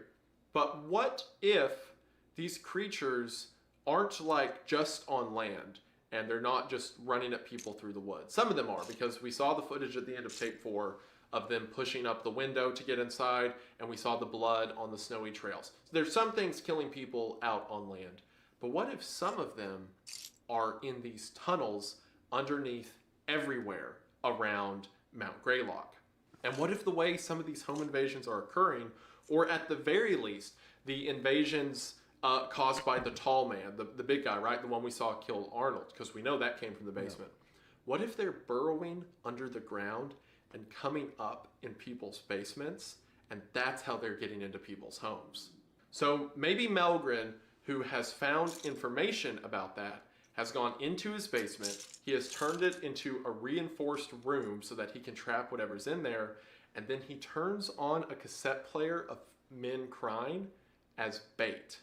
but what if these creatures aren't like just on land, and they're not just running at people through the woods. Some of them are, because we saw the footage at the end of tape 4 of them pushing up the window to get inside, and we saw the blood on the snowy trails. So there's some things killing people out on land. But what if some of them are in these tunnels underneath everywhere around Mount Greylock? And what if the way some of these home invasions are occurring, or at the very least, the invasions caused by the tall man, the big guy, right? The one we saw kill Arnold, because we know that came from the basement. Yeah. What if they're burrowing under the ground and coming up in people's basements, and that's how they're getting into people's homes? So maybe Melgren, who has found information about that, has gone into his basement. He has turned it into a reinforced room so that he can trap whatever's in there, and then he turns on a cassette player of men crying as bait.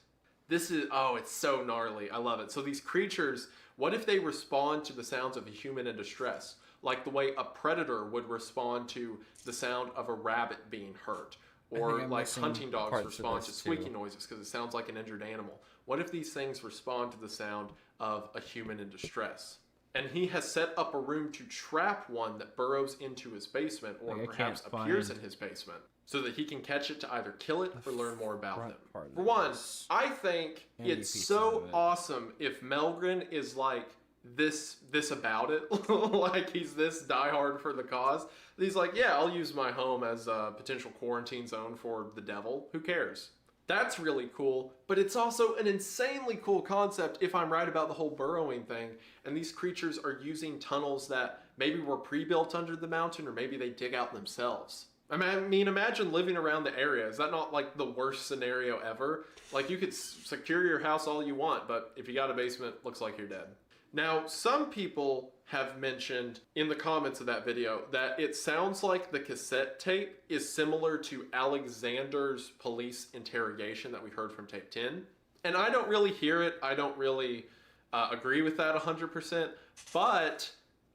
This is, oh, it's so gnarly. I love it. So these creatures, what if they respond to the sounds of a human in distress? Like the way a predator would respond to the sound of a rabbit being hurt. Or like hunting dogs respond to squeaky noises because it sounds like an injured animal. What if these things respond to the sound of a human in distress? And he has set up a room to trap one that burrows into his basement, or perhaps appears in his basement, so that he can catch it to either kill it or learn more about them. For one, I think it's so awesome if Melgren is like this about it, like he's this diehard for the cause. He's like, yeah, I'll use my home as a potential quarantine zone for the devil. Who cares? That's really cool, but it's also an insanely cool concept if I'm right about the whole burrowing thing, and these creatures are using tunnels that maybe were pre-built under the mountain, or maybe they dig out themselves. I mean, imagine living around the area. Is that not like the worst scenario ever? Like, you could secure your house all you want, but if you got a basement, looks like you're dead. Now, some people have mentioned in the comments of that video that it sounds like the cassette tape is similar to Alexander's police interrogation that we heard from tape 10. And I don't really hear it. I don't really agree with that 100%. But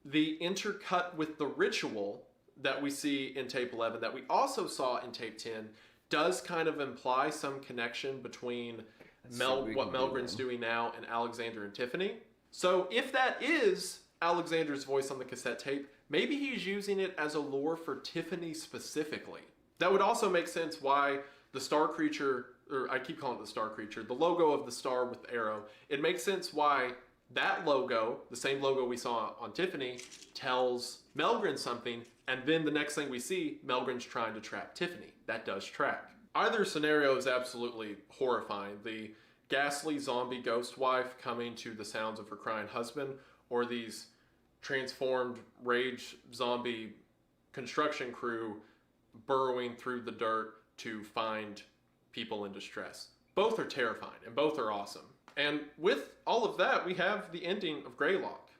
the intercut with the ritual that we see in tape 11 that we also saw in tape 10 does kind of imply some connection between what Melgren's doing now and Alexander and Tiffany. So if that is Alexander's voice on the cassette tape, maybe he's using it as a lure for Tiffany specifically. That would also make sense why the star creature, or I keep calling it the star creature, the logo of the star with the arrow, it makes sense why that logo, the same logo we saw on Tiffany, tells Melgren something, and then the next thing we see, Melgren's trying to trap Tiffany. That does track. Either scenario is absolutely horrifying. The ghastly zombie ghost wife coming to the sounds of her crying husband, or these transformed rage zombie construction crew burrowing through the dirt to find people in distress. Both are terrifying and both are awesome. And with all of that, we have the ending of Greylock.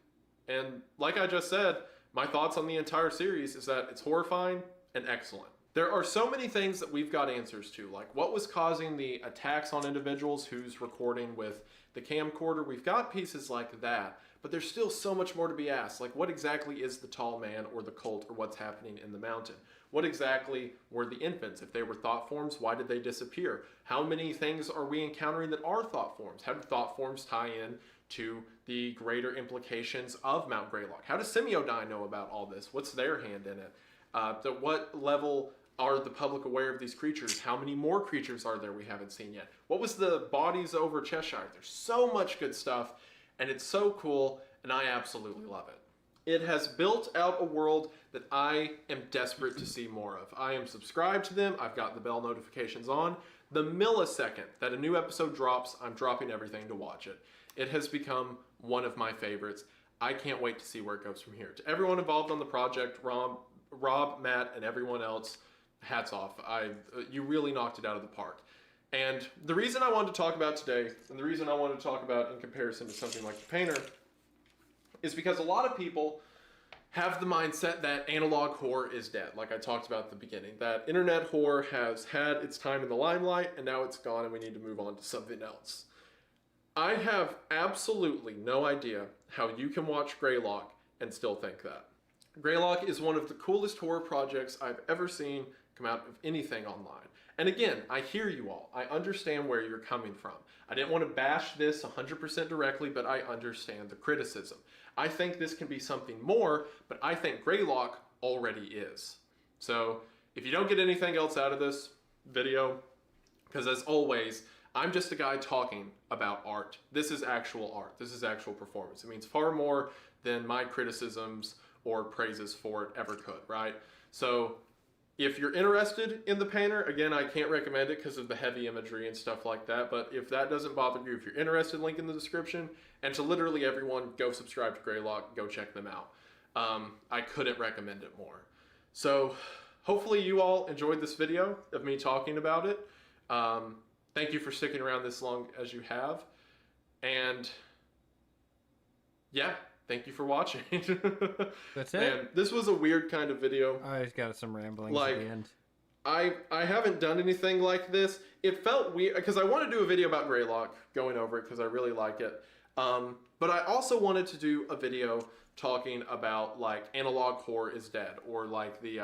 And like I just said, my thoughts on the entire series is that it's horrifying and excellent. There are so many things that we've got answers to, like what was causing the attacks on individuals, who's recording with the camcorder. We've got pieces like that, but there's still so much more to be asked. Like, what exactly is the tall man or the cult, or what's happening in the mountain? What exactly were the infants? If they were thought forms, why did they disappear? How many things are we encountering that are thought forms? How do thought forms tie in to the greater implications of Mount Greylock? How does Semiodyne know about all this? What's their hand in it? At what level are the public aware of these creatures? How many more creatures are there we haven't seen yet? What was the bodies over Cheshire? There's so much good stuff, and it's so cool, and I absolutely love it. It has built out a world that I am desperate to see more of. I am subscribed to them. I've got the bell notifications on. The millisecond that a new episode drops, I'm dropping everything to watch it. It has become one of my favorites. I can't wait to see where it goes from here. To everyone involved on the project, Rob, Matt, and everyone else, hats off. You really knocked it out of the park. And the reason I wanted to talk about today, and the reason I wanted to talk about in comparison to something like The Painter, is because a lot of people have the mindset that analog horror is dead, like I talked about at the beginning. That internet horror has had its time in the limelight, and now it's gone, and we need to move on to something else. I have absolutely no idea how you can watch Greylock and still think that. Greylock is one of the coolest horror projects I've ever seen come out of anything online. And again, I hear you all. I understand where you're coming from. I didn't want to bash this 100% directly, but I understand the criticism. I think this can be something more, but I think Greylock already is. So if you don't get anything else out of this video, because as always, I'm just a guy talking about art. This is actual art. This is actual performance. It means far more than my criticisms or praises for it ever could, right? So if you're interested in the painter, again, I can't recommend it because of the heavy imagery and stuff like that, but if that doesn't bother you, if you're interested, link in the description. And to literally everyone, go subscribe to Greylock, go check them out. I couldn't recommend it more. So hopefully you all enjoyed this video of me talking about it. Thank you for sticking around this long as you have. And yeah, thank you for watching. That's it? And this was a weird kind of video. I just got some ramblings at the end. I haven't done anything like this. It felt weird because I want to do a video about Greylock, going over it because I really like it. But I also wanted to do a video talking about like analog horror is dead, or like the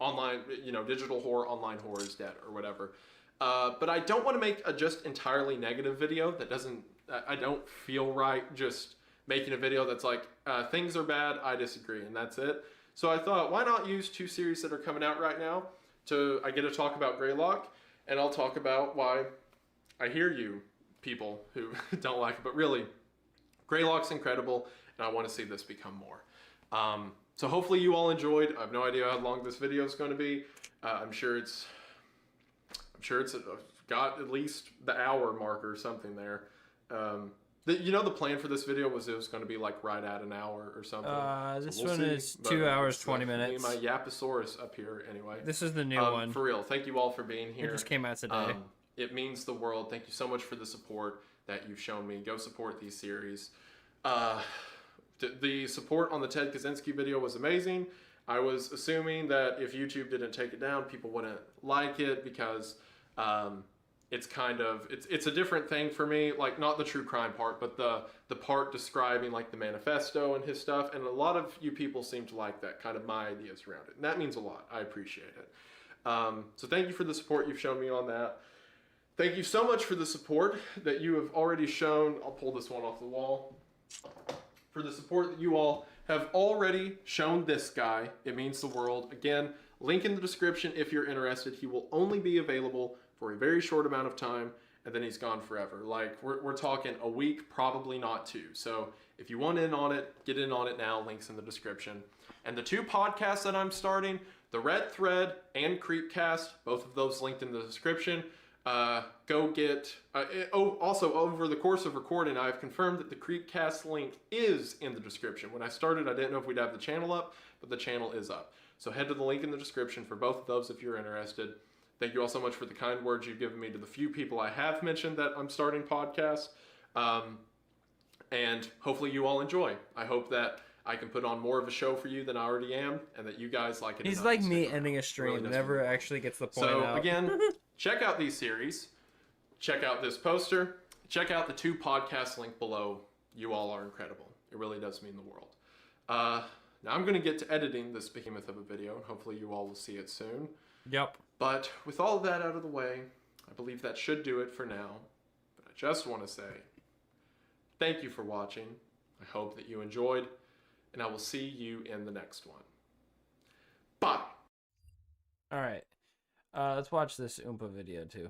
online, digital horror, online horror is dead, or whatever. But I don't want to make a just entirely negative video that doesn't, I don't feel right just making a video that's like, things are bad, I disagree, and that's it. So I thought, why not use two series that are coming out right now I get to talk about Greylock, and I'll talk about why I hear you people who don't like it, but really, Greylock's incredible, and I want to see this become more. So hopefully you all enjoyed. I have no idea how long this video is going to be. I'm sure it's got at least the hour mark or something there. The plan for this video was it was going to be like right at an hour or something. This one is 2 hours, 20 minutes. My Yaposaurus up here anyway. This is the new one. For real, thank you all for being here. It just came out today. It means the world. Thank you so much for the support that you've shown me. Go support these series. The support on the Ted Kaczynski video was amazing. I was assuming that if YouTube didn't take it down, people wouldn't like it because it's a different thing for me, like not the true crime part, but the part describing like the manifesto and his stuff, and a lot of you people seem to like that, kind of my ideas around it, and that means a lot. I appreciate it. So thank you for the support you've shown me on that. Thank you so much for the support that you have already shown. I'll pull this one off the wall. For the support that you all have already shown this guy, it means the world. Again, link in the description if you're interested. He will only be available for a very short amount of time, and then he's gone forever. Like, we're talking a week, probably not two. So if you want in on it, get in on it now. Links in the description. And the two podcasts that I'm starting, The Red Thread and Creepcast, both of those linked in the description. Go get, also over the course of recording, I've confirmed that the Creepcast link is in the description. When I started, I didn't know if we'd have the channel up, but the channel is up. So head to the link in the description for both of those if you're interested. Thank you all so much for the kind words you've given me to the few people I have mentioned that I'm starting podcasts. And hopefully you all enjoy. I hope that I can put on more of a show for you than I already am, and that you guys like it. He's like me ending a stream, really never actually gets the point out. So again, check out these series. Check out this poster. Check out the two podcasts linked below. You all are incredible. It really does mean the world. Now I'm going to get to editing this behemoth of a video, and hopefully you all will see it soon. Yep. But with all of that out of the way, I believe that should do it for now. But I just want to say thank you for watching. I hope that you enjoyed, and I will see you in the next one. Bye. All right. Let's watch this Oompa video too.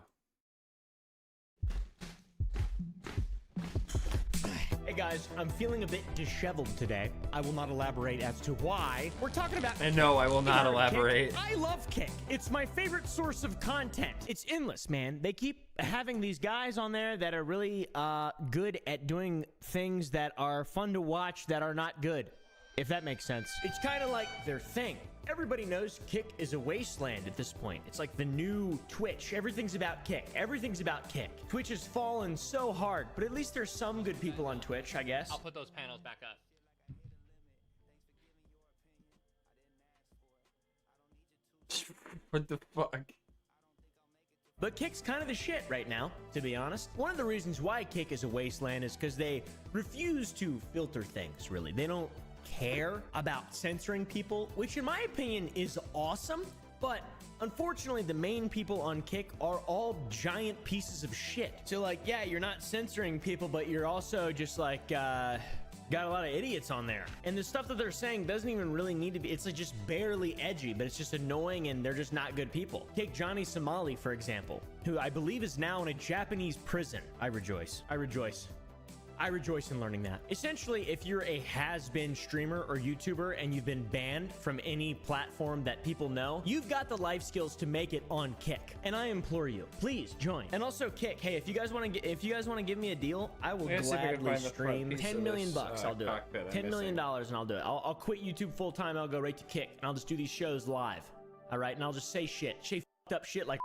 Hey guys, I'm feeling a bit disheveled today. I will not elaborate as to why. We're talking about... And no, I will not elaborate. Kick. I love Kick. It's my favorite source of content. It's endless, man. They keep having these guys on there that are really good at doing things that are fun to watch that are not good, if that makes sense. It's kind of like their thing. Everybody knows Kick is a wasteland at this point. It's like the new Twitch. Everything's about Kick. Everything's about Kick. Twitch has fallen so hard, but at least there's some good people on Twitch, I guess. I'll put those panels back up. What the fuck? But Kick's kind of the shit right now, to be honest. One of the reasons why Kick is a wasteland is because they refuse to filter things, really. They don't care about censoring people, which in my opinion is awesome, But unfortunately, the main people on Kick are all giant pieces of shit. So like, yeah, you're not censoring people, but you're also just like, got a lot of idiots on there. And the stuff that they're saying doesn't even really need to be, it's like just barely edgy, but it's just annoying and they're just not good people. Take Johnny Somali, for example, who I believe is now in a Japanese prison. I rejoice. I rejoice. I rejoice in learning that. Essentially, if you're a has-been streamer or YouTuber and you've been banned from any platform that people know, you've got the life skills to make it on Kick. And I implore you, please join. And also Kick, hey, if you guys want to give me a deal, I will gladly stream 10 million bucks. I'll do it. $10 million and I'll do it. I'll quit YouTube full time. I'll go right to Kick and I'll just do these shows live. All right, and I'll just say f***ed up shit like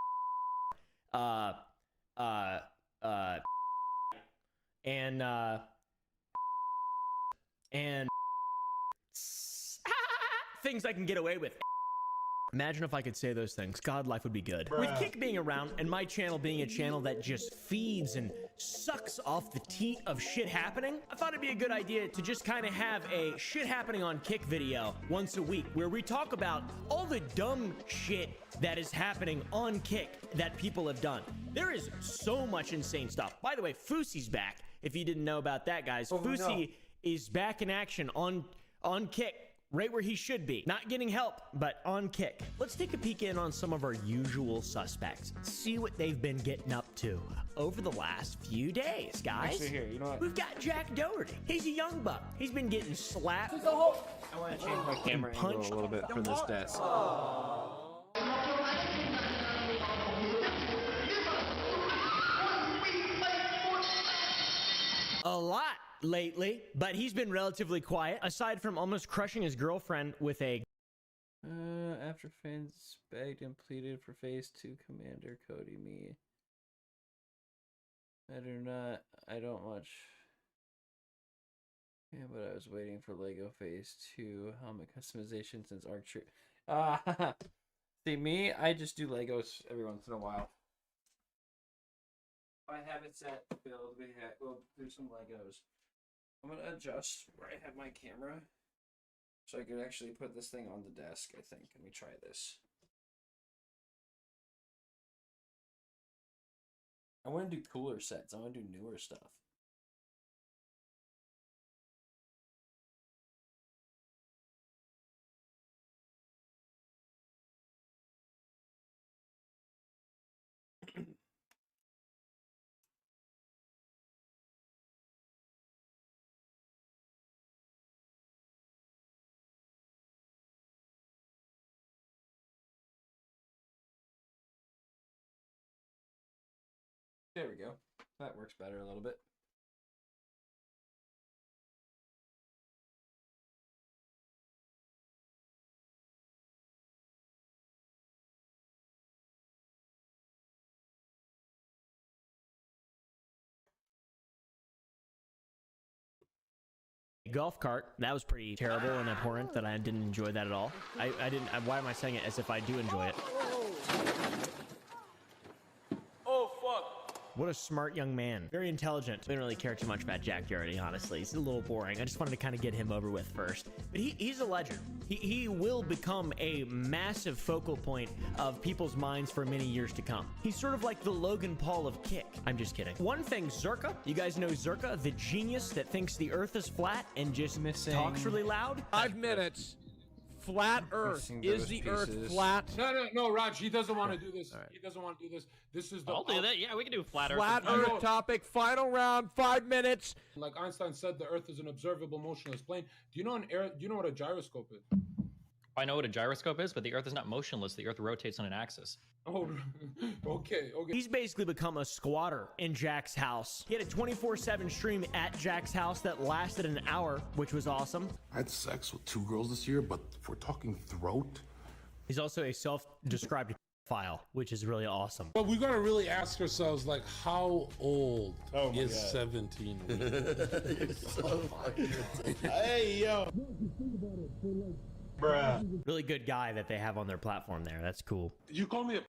and things I can get away with. Imagine if I could say those things. God, life would be good. Bruh. With Kick being around and my channel being a channel that just feeds and sucks off the teat of shit happening, I thought it'd be a good idea to just kind of have a shit happening on Kick video once a week where we talk about all the dumb shit that is happening on Kick that people have done. There is so much insane stuff. By the way, Fousey's back. If you didn't know about that, guys, Fousey is back in action on Kick. Right where he should be. Not getting help, but on Kick. Let's take a peek in on some of our usual suspects. See what they've been getting up to over the last few days, guys. Actually, here, you know what? We've got Jack Doherty. He's a young buck. He's been getting slapped. I want to change my camera angle a little bit for this desk. A lot lately, but he's been relatively quiet, aside from almost crushing his girlfriend with a... After fans begged and pleaded for Phase 2 Commander Cody Me. I don't much. Yeah, but I was waiting for Lego Phase 2 helmet customization since Archer. See, me, I just do Legos every once in a while. If I have it set to build, we'll do some Legos. I'm gonna adjust where I have my camera so I could actually put this thing on the desk, I think. Let me try this. I want to do cooler sets. I want to do newer stuff. There we go. That works better a little bit. Golf cart. That was pretty terrible and abhorrent that I didn't enjoy that at all. I didn't. Why am I saying it as if I do enjoy it? Oh, fuck. What a smart young man. Very intelligent. Didn't really care too much about Jack Doherty, honestly. He's a little boring. I just wanted to kind of get him over with first. But he's a legend. He will become a massive focal point of people's minds for many years to come. He's sort of like the Logan Paul of Kick. I'm just kidding. One thing, Zerka. You guys know Zerka, the genius that thinks the earth is flat and just talks really loud? 5 minutes. Flat Earth. Is the Earth flat? No, Raj. He doesn't want to do this. Right. He doesn't want to do this. This is the. I'll do that. Yeah, we can do flat Earth. Flat Earth topic. Final round. 5 minutes. Like Einstein said, the Earth is an observable, motionless plane. Do you know Do you know what a gyroscope is? I know what a gyroscope is, but the Earth is not motionless. The Earth rotates on an axis. Oh, okay. He's basically become a squatter in Jack's house. He had a 24/7 stream at Jack's house that lasted an hour, which was awesome. I had sex with 2 girls this year, but if we're talking throat. He's also a self-described file, which is really awesome. But we gotta really ask ourselves, like, how old is 17? Hey, yo. Bruh. Really good guy that they have on their platform there. That's cool. You call me a...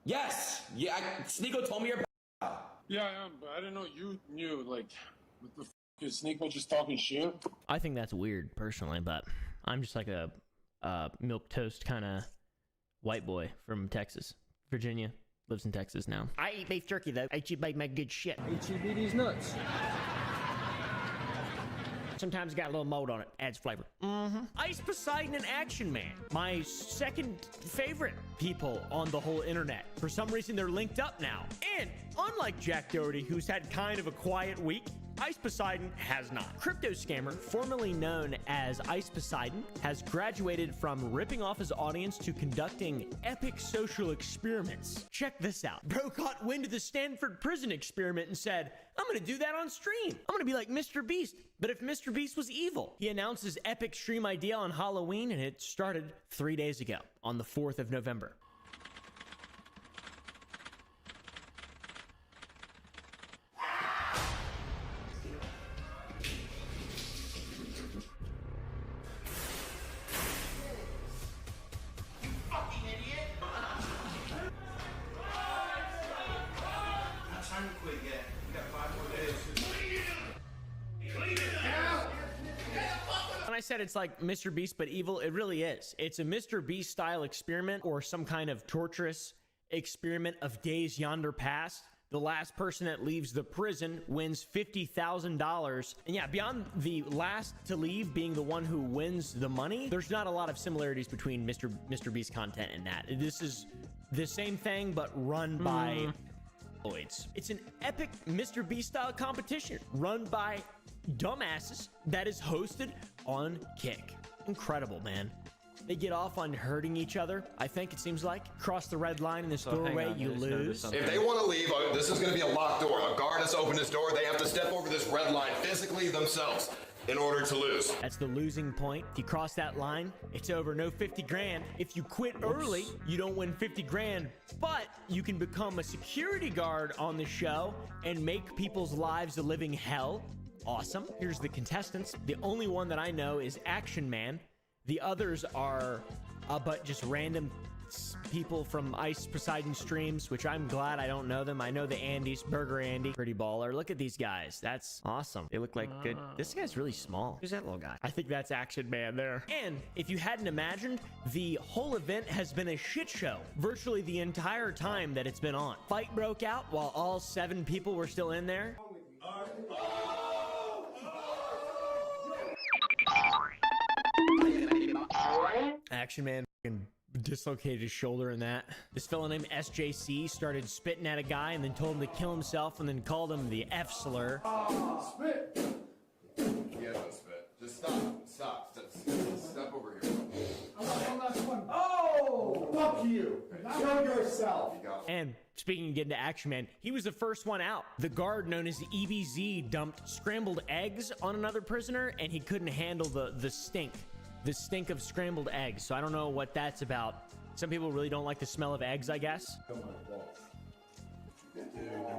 Yes. Yeah, Sneeko told me you're Yeah, I am, but I didn't know you knew, like, what the f*** is Sneeko just talking shit? I think that's weird, personally, but I'm just like a milquetoast kind of white boy from Texas, Virginia, lives in Texas now. I eat beef jerky though. I eat my good shit. HEB these nuts. Sometimes got a little mold on it, adds flavor. Ice Poseidon and Action Man, my second favorite people on the whole internet. For some reason, they're linked up now. And unlike Jack Doherty, who's had kind of a quiet week, Ice Poseidon has not. Crypto scammer, formerly known as Ice Poseidon, has graduated from ripping off his audience to conducting epic social experiments. Check this out. Bro caught wind of the Stanford prison experiment and said, I'm gonna do that on stream. I'm gonna be like Mr. Beast, but if Mr. Beast was evil. He announced his epic stream idea on Halloween, and it started 3 days ago, on the 4th of November. When I said it's like Mr. Beast but evil, it really is. It's a Mr. Beast style experiment, or some kind of torturous experiment of days yonder past. The last person that leaves the prison wins $50,000. And yeah, beyond the last to leave being the one who wins the money, there's not a lot of similarities between Mr. Beast content and that. This is the same thing, but run by Lloyds. It's an epic Mr. Beast style competition run by dumbasses that is hosted on Kick. Incredible, man. They get off on hurting each other, I think it seems like. Cross the red line in this doorway, you lose. If they want to leave, this is going to be a locked door. A guard has opened this door. They have to step over this red line physically themselves in order to lose. That's the losing point. If you cross that line, it's over. No 50 grand. If you quit early, you don't win 50 grand, but you can become a security guard on the show and make people's lives a living hell. Awesome. Here's the contestants. The only one that I know is Action Man. The others are but just random people from Ice Poseidon streams, which I'm glad I don't know them. I know the Andys, Burger Andy, Pretty Baller. Look at these guys. That's awesome. They look like good. This guy's really small. Who's that little guy? I think that's Action Man there. And if you hadn't imagined, the whole event has been a shit show virtually the entire time that it's been on. Fight broke out while all 7 people were still in there. Action Man dislocated his shoulder in that. This fellow named SJC started spitting at a guy and then told him to kill himself and then called him the F slur. Spit! Yeah, don't spit. Just stop. Step over here. Oh! Fuck you! Kill yourself! And speaking of getting to Action Man, he was the first one out. The guard known as EBZ dumped scrambled eggs on another prisoner, and he couldn't handle the stink. The stink of scrambled eggs. So I don't know what that's about. Some people really don't like the smell of eggs, I guess. Come on, balls. Dude,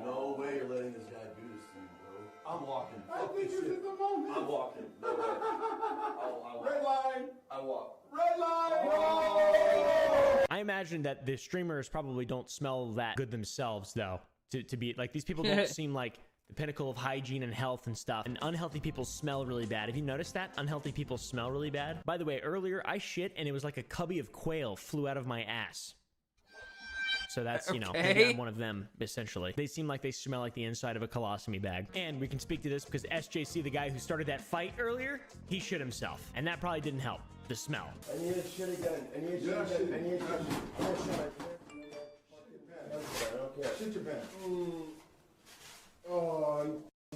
no way you're letting this guy do this to you, bro. I'm walking. I think this is the moment. I'm walking. No way. I'll Red line. I walk. Red line. Whoa! I imagine that the streamers probably don't smell that good themselves, though. To be like, these people don't seem like the pinnacle of hygiene and health and stuff. And unhealthy people smell really bad. Have you noticed that? Unhealthy people smell really bad. By the way, earlier I shit and it was like a cubby of quail flew out of my ass. So that's, you know, maybe I'm one of them, essentially. They seem like they smell like the inside of a colostomy bag. And we can speak to this because SJC, the guy who started that fight earlier, he shit himself. And that probably didn't help. The smell. I need a shit again. I need a shit again. I need a shit. Okay. Shit your pants. Oh,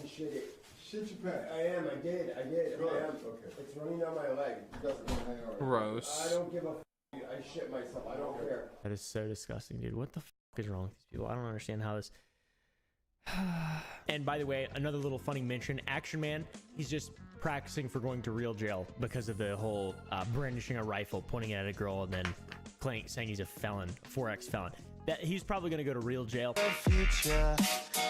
you shit it. Shit your pants. I am. I did. I am. Okay. It's running down my leg. It doesn't hang out. Gross. I don't give a I shit myself. I don't care. That is so disgusting, dude. What the is wrong with these people? I don't understand how this... And by the way, another little funny mention, Action Man, he's just practicing for going to real jail because of the whole brandishing a rifle, pointing it at a girl, and then saying he's a felon, 4X felon. That he's probably going to go to real jail. The future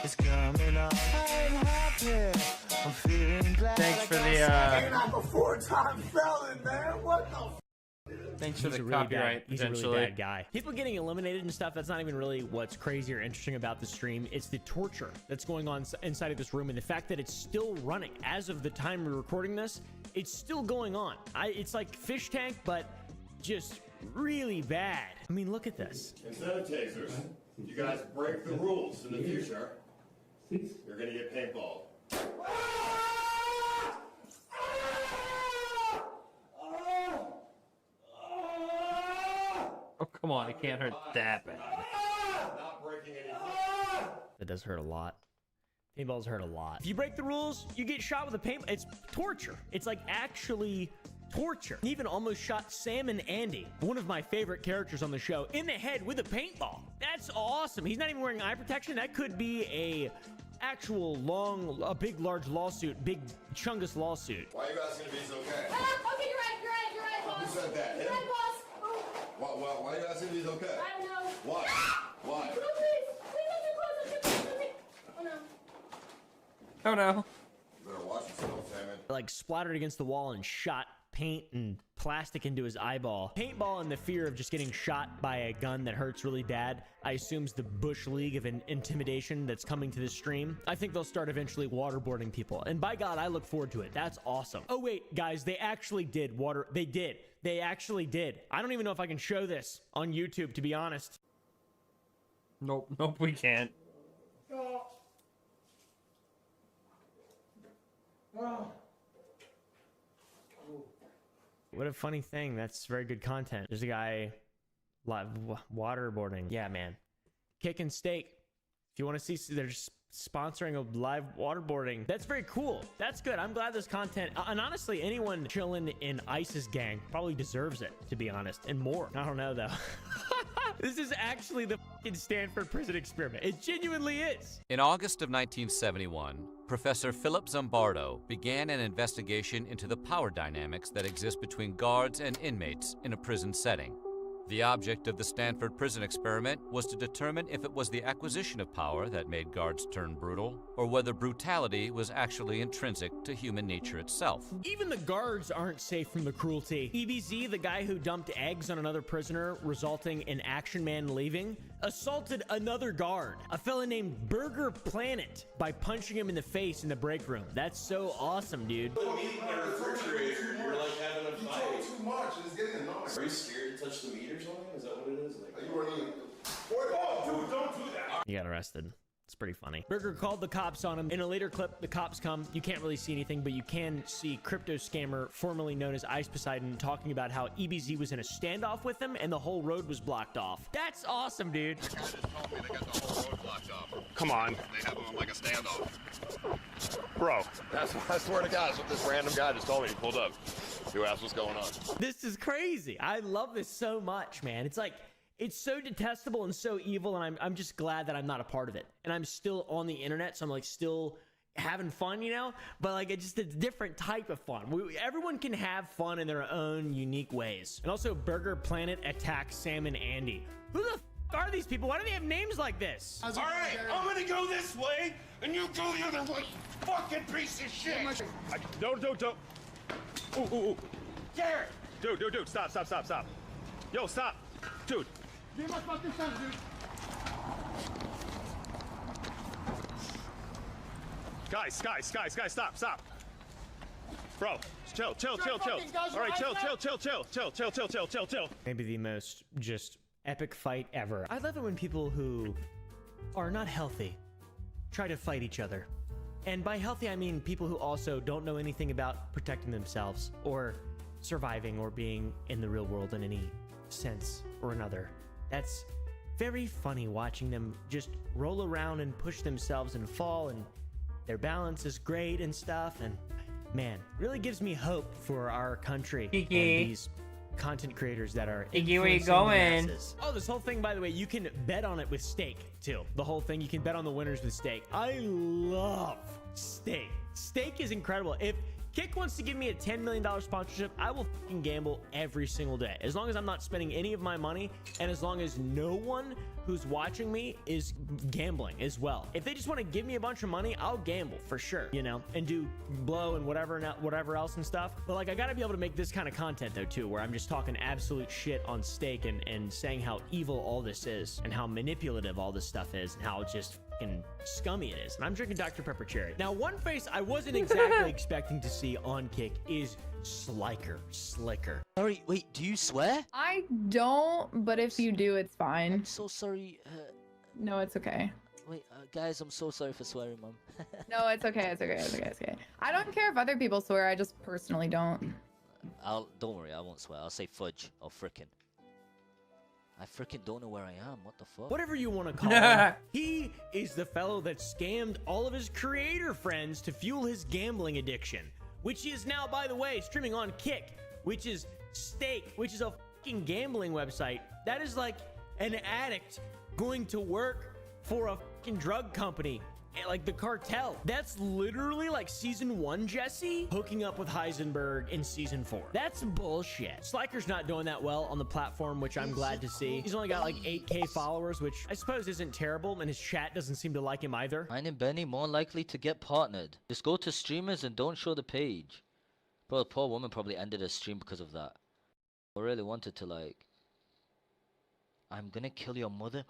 is coming up. I'm happy. I'm feeling glad. Thanks for the I'm a 4-time felon, man. What the Thanks for the really copyright, He's a really bad guy. People getting eliminated and stuff, that's not even really what's crazy or interesting about the stream. It's the torture that's going on inside of this room and the fact that it's still running. As of the time we're recording this, it's still going on. It's like Fish Tank, but just really bad. I mean, look at this. Instead of tasers, you guys break the rules in the future, you're gonna get paintball. Oh, come on, it can't hurt that bad. Not breaking any. That does hurt a lot. Paintballs hurt a lot. If you break the rules, you get shot with a paint. It's torture. It's like actually torture. He even almost shot Sam and Andy, one of my favorite characters on the show, in the head with a paintball. That's awesome. He's not even wearing eye protection. That could be a actual big, large lawsuit, big chungus lawsuit. Why are you asking if he's okay? Okay, you're right, boss. Who said that? You're Him? right, boss. Oh. Why are you asking if he's okay? I don't know. Why? Why? No, please. Please, don't get close. Oh, no. Oh no. You better watch yourself, Simon. Like splattered against the wall and shot paint and plastic into his eyeball. Paintball and the fear of just getting shot by a gun that hurts really bad, I assume's the Bush League of intimidation that's coming to this stream. I think they'll start eventually waterboarding people. And by God, I look forward to it. That's awesome. Oh wait, guys, they actually did They did. They actually did. I don't even know if I can show this on YouTube, to be honest. Nope, we can't. What a funny thing. That's very good content. There's a guy live waterboarding. Yeah, man. Kick and Steak. If you want to see, they're just sponsoring a live waterboarding. That's very cool. That's good. I'm glad this content, and honestly, anyone chilling in ISIS gang probably deserves it, to be honest, and more. I don't know though. This is actually the fucking Stanford prison experiment. It genuinely is. In August of 1971, Professor Philip Zimbardo began an investigation into the power dynamics that exist between guards and inmates in a prison setting. The object of the Stanford prison experiment was to determine if it was the acquisition of power that made guards turn brutal, or whether brutality was actually intrinsic to human nature itself. Even the guards aren't safe from the cruelty. EBZ, the guy who dumped eggs on another prisoner, resulting in Action Man leaving, assaulted another guard, a fella named Burger Planet, by punching him in the face in the break room. That's so awesome, dude. The meat in the refrigerator, you're like having a fight. You talk too much, it's getting annoying. Are you scared to touch the meat or something? Is that what it is? Like, are you running? Oh, dude, don't do that. He got arrested. It's pretty funny. Burger called the cops on him. In a later clip, the cops come. You can't really see anything, but you can see crypto scammer, formerly known as Ice Poseidon, talking about how EBZ was in a standoff with him and the whole road was blocked off. That's awesome, dude. The guy just told me they got the whole road blocked off. Come on. They have him like a standoff. Bro. I swear to God, that's what this random guy just told me. He pulled up. Who asked what's going on? This is crazy. I love this so much, man. It's like, it's so detestable and so evil, and I'm just glad that I'm not a part of it. And I'm still on the internet, so I'm like still having fun, you know? But like, it's just a different type of fun. Everyone can have fun in their own unique ways. And also, Burger Planet attacks Sam and Andy. Who the f are these people? Why do they have names like this? All right, I'm gonna go this way, and you go the other way. Fucking piece of shit. Don't. Ooh. Garrett. Dude, stop. Yo, stop. Dude. Give my fucking son, dude. Guys, stop. Bro, chill. All right, chill. Maybe the most just epic fight ever. I love it when people who are not healthy try to fight each other. And by healthy, I mean people who also don't know anything about protecting themselves or surviving or being in the real world in any sense or another. That's very funny watching them just roll around and push themselves and fall, and their balance is great and stuff. And man, really gives me hope for our country and these content creators that are Iggy, where you going? Oh, this whole thing, by the way, you can bet on it with Stake too. The whole thing, you can bet on the winners with Stake. I love Stake. Stake is incredible. If Kick wants to give me a $10 million sponsorship, I will fucking gamble every single day. As long as I'm not spending any of my money, and as long as no one who's watching me is gambling as well. If they just want to give me a bunch of money, I'll gamble for sure, you know, and do blow and whatever else and stuff. But like, I gotta be able to make this kind of content though too, where I'm just talking absolute shit on Stake and saying how evil all this is and how manipulative all this stuff is and how just fucking scummy it is. And I'm drinking Dr. Pepper Cherry. Now, one face I wasn't exactly expecting to see on Kick is Sliker. Sorry, wait, do you swear? I don't, but if you do, it's fine. I'm so sorry. No, it's okay. Wait, guys, I'm so sorry for swearing, Mom. No, it's okay. It's okay. I don't care if other people swear. I just personally don't. Don't worry, I won't swear. I'll say fudge or frickin'. I frickin' don't know where I am. What the fuck? Whatever you want to call him, he is the fellow that scammed all of his creator friends to fuel his gambling addiction, which is now, by the way, streaming on Kick, which is Stake, which is a fucking gambling website. That is like an addict going to work for a fucking drug company, like the cartel. That's literally like season 1 Jesse hooking up with Heisenberg in season 4. That's bullshit. Sliker's not doing that well on the platform, which I'm glad to see. He's only got like 8K followers, which I suppose isn't terrible, and his chat doesn't seem to like him either. Mine and Benny more likely to get partnered. Just go to streamers and don't show the page. Bro, the poor woman probably ended her stream because of that. I really wanted to like, I'm gonna kill your mother.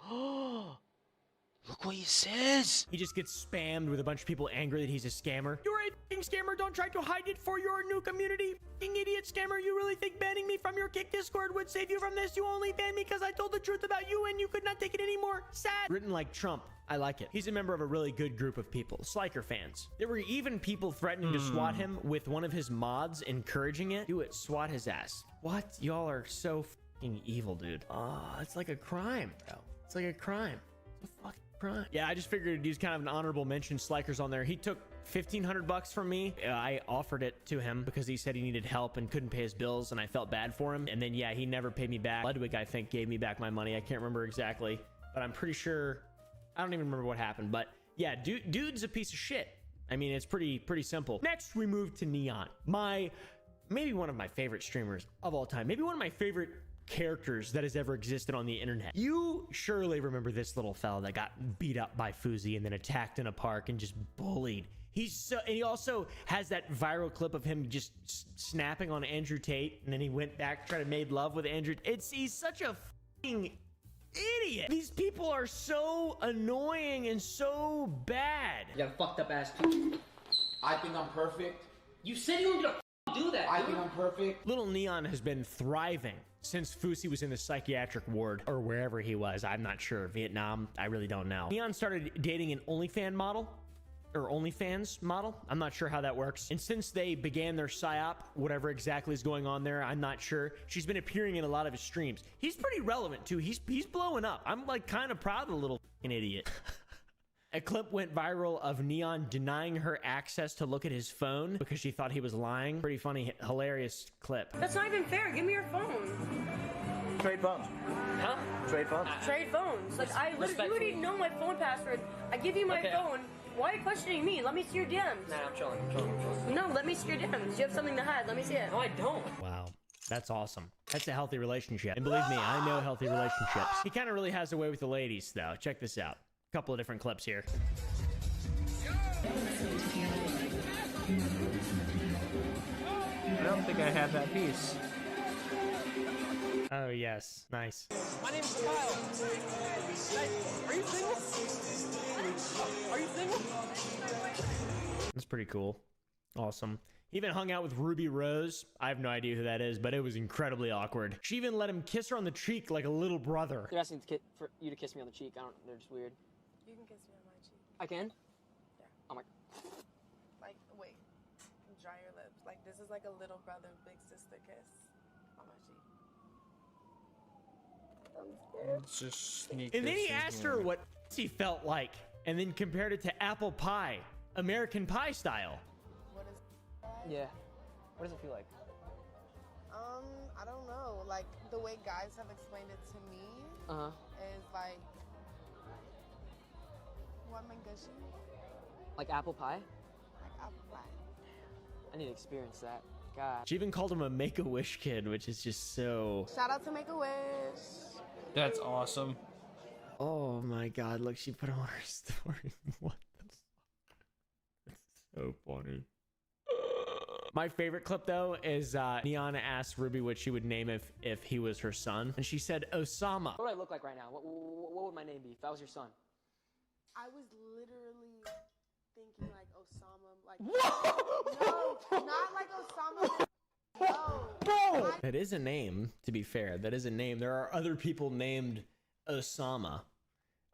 Look what he says! He just gets spammed with a bunch of people angry that he's a scammer. You're a f***ing scammer, don't try to hide it for your new community. F***ing idiot scammer, you really think banning me from your Kick Discord would save you from this? You only banned me because I told the truth about you and you could not take it anymore. Sad. Written like Trump. I like it. He's a member of a really good group of people, Sliker fans. There were even people threatening to swat him with one of his mods encouraging it. Do it, swat his ass. What? Y'all are so f***ing evil, dude. It's like a crime, bro. It's like a crime. It's a fucking crime. Yeah, I just figured it'd use kind of an honorable mention. Sliker's on there. He took $1,500 from me. I offered it to him because he said he needed help and couldn't pay his bills, and I felt bad for him. And then, yeah, he never paid me back. Ludwig, I think, gave me back my money. I can't remember exactly, but I'm pretty sure. I don't even remember what happened, but yeah, dude's a piece of shit. I mean, it's pretty simple. Next, we move to Neon. Maybe one of my favorite streamers of all time. Maybe one of my favorite characters that has ever existed on the internet. You surely remember this little fella that got beat up by Fuzi and then attacked in a park and just bullied. And he also has that viral clip of him just snapping on Andrew Tate, and then he went back to try to make love with Andrew. He's such a fucking idiot. These people are so annoying and so bad. You got a fucked up ass. I think I'm perfect. You said you were gonna do that. I think I'm perfect. Little Neon has been thriving since Fusi was in the psychiatric ward or wherever he was. I'm not sure. Vietnam, I really don't know. Neon started dating an OnlyFans model. I'm not sure how that works. And since they began their psyop, whatever exactly is going on there, I'm not sure. She's been appearing in a lot of his streams. He's pretty relevant too. He's blowing up. I'm like kind of proud of the little fucking idiot. A clip went viral of Neon denying her access to look at his phone because she thought he was lying. Pretty funny, hilarious clip. That's not even fair. Give me your phone. Trade phones. Huh? Trade phones. Trade phones. Like, you already know my phone password. I give you my phone. Why are you questioning me? Let me see your DMs. Nah, I'm chilling. No, let me see your DMs. You have something to hide. Let me see it. No, I don't. Wow. That's awesome. That's a healthy relationship. And believe me, I know healthy relationships. He kind of really has a way with the ladies, though. Check this out. A couple of different clips here. I don't think I have that piece. Oh, yes. Nice. My name's Kyle. Are you single? Are you single? That's pretty cool. Awesome. He even hung out with Ruby Rose. I have no idea who that is, but it was incredibly awkward. She even let him kiss her on the cheek like a little brother. They're asking for you to kiss me on the cheek. They're just weird. You can kiss me on my cheek. I can? Yeah. Oh my. Like, wait. Dry your lips. Like, this is like a little brother, big sister kiss on my cheek. I'm scared. Let's just sneak And then this he in asked here. her what he felt like, and then compared it to apple pie, American Pie style. What is Yeah. What does it feel like? I don't know. Like, the way guys have explained it to me is like, what am I gushing? Like apple pie? Like apple pie. I need to experience that. God. She even called him a Make-A-Wish kid, which is just so... Shout out to Make-A-Wish. That's awesome. Oh my god, look, she put on her story. What the fuck? It's so funny. My favorite clip, though, is Neon asked Ruby what she would name if he was her son. And she said, Osama. What would I look like right now? What would my name be if I was your son? I was literally thinking like Osama, like no, not like Osama. No. That is a name, to be fair. That is a name. There are other people named Osama.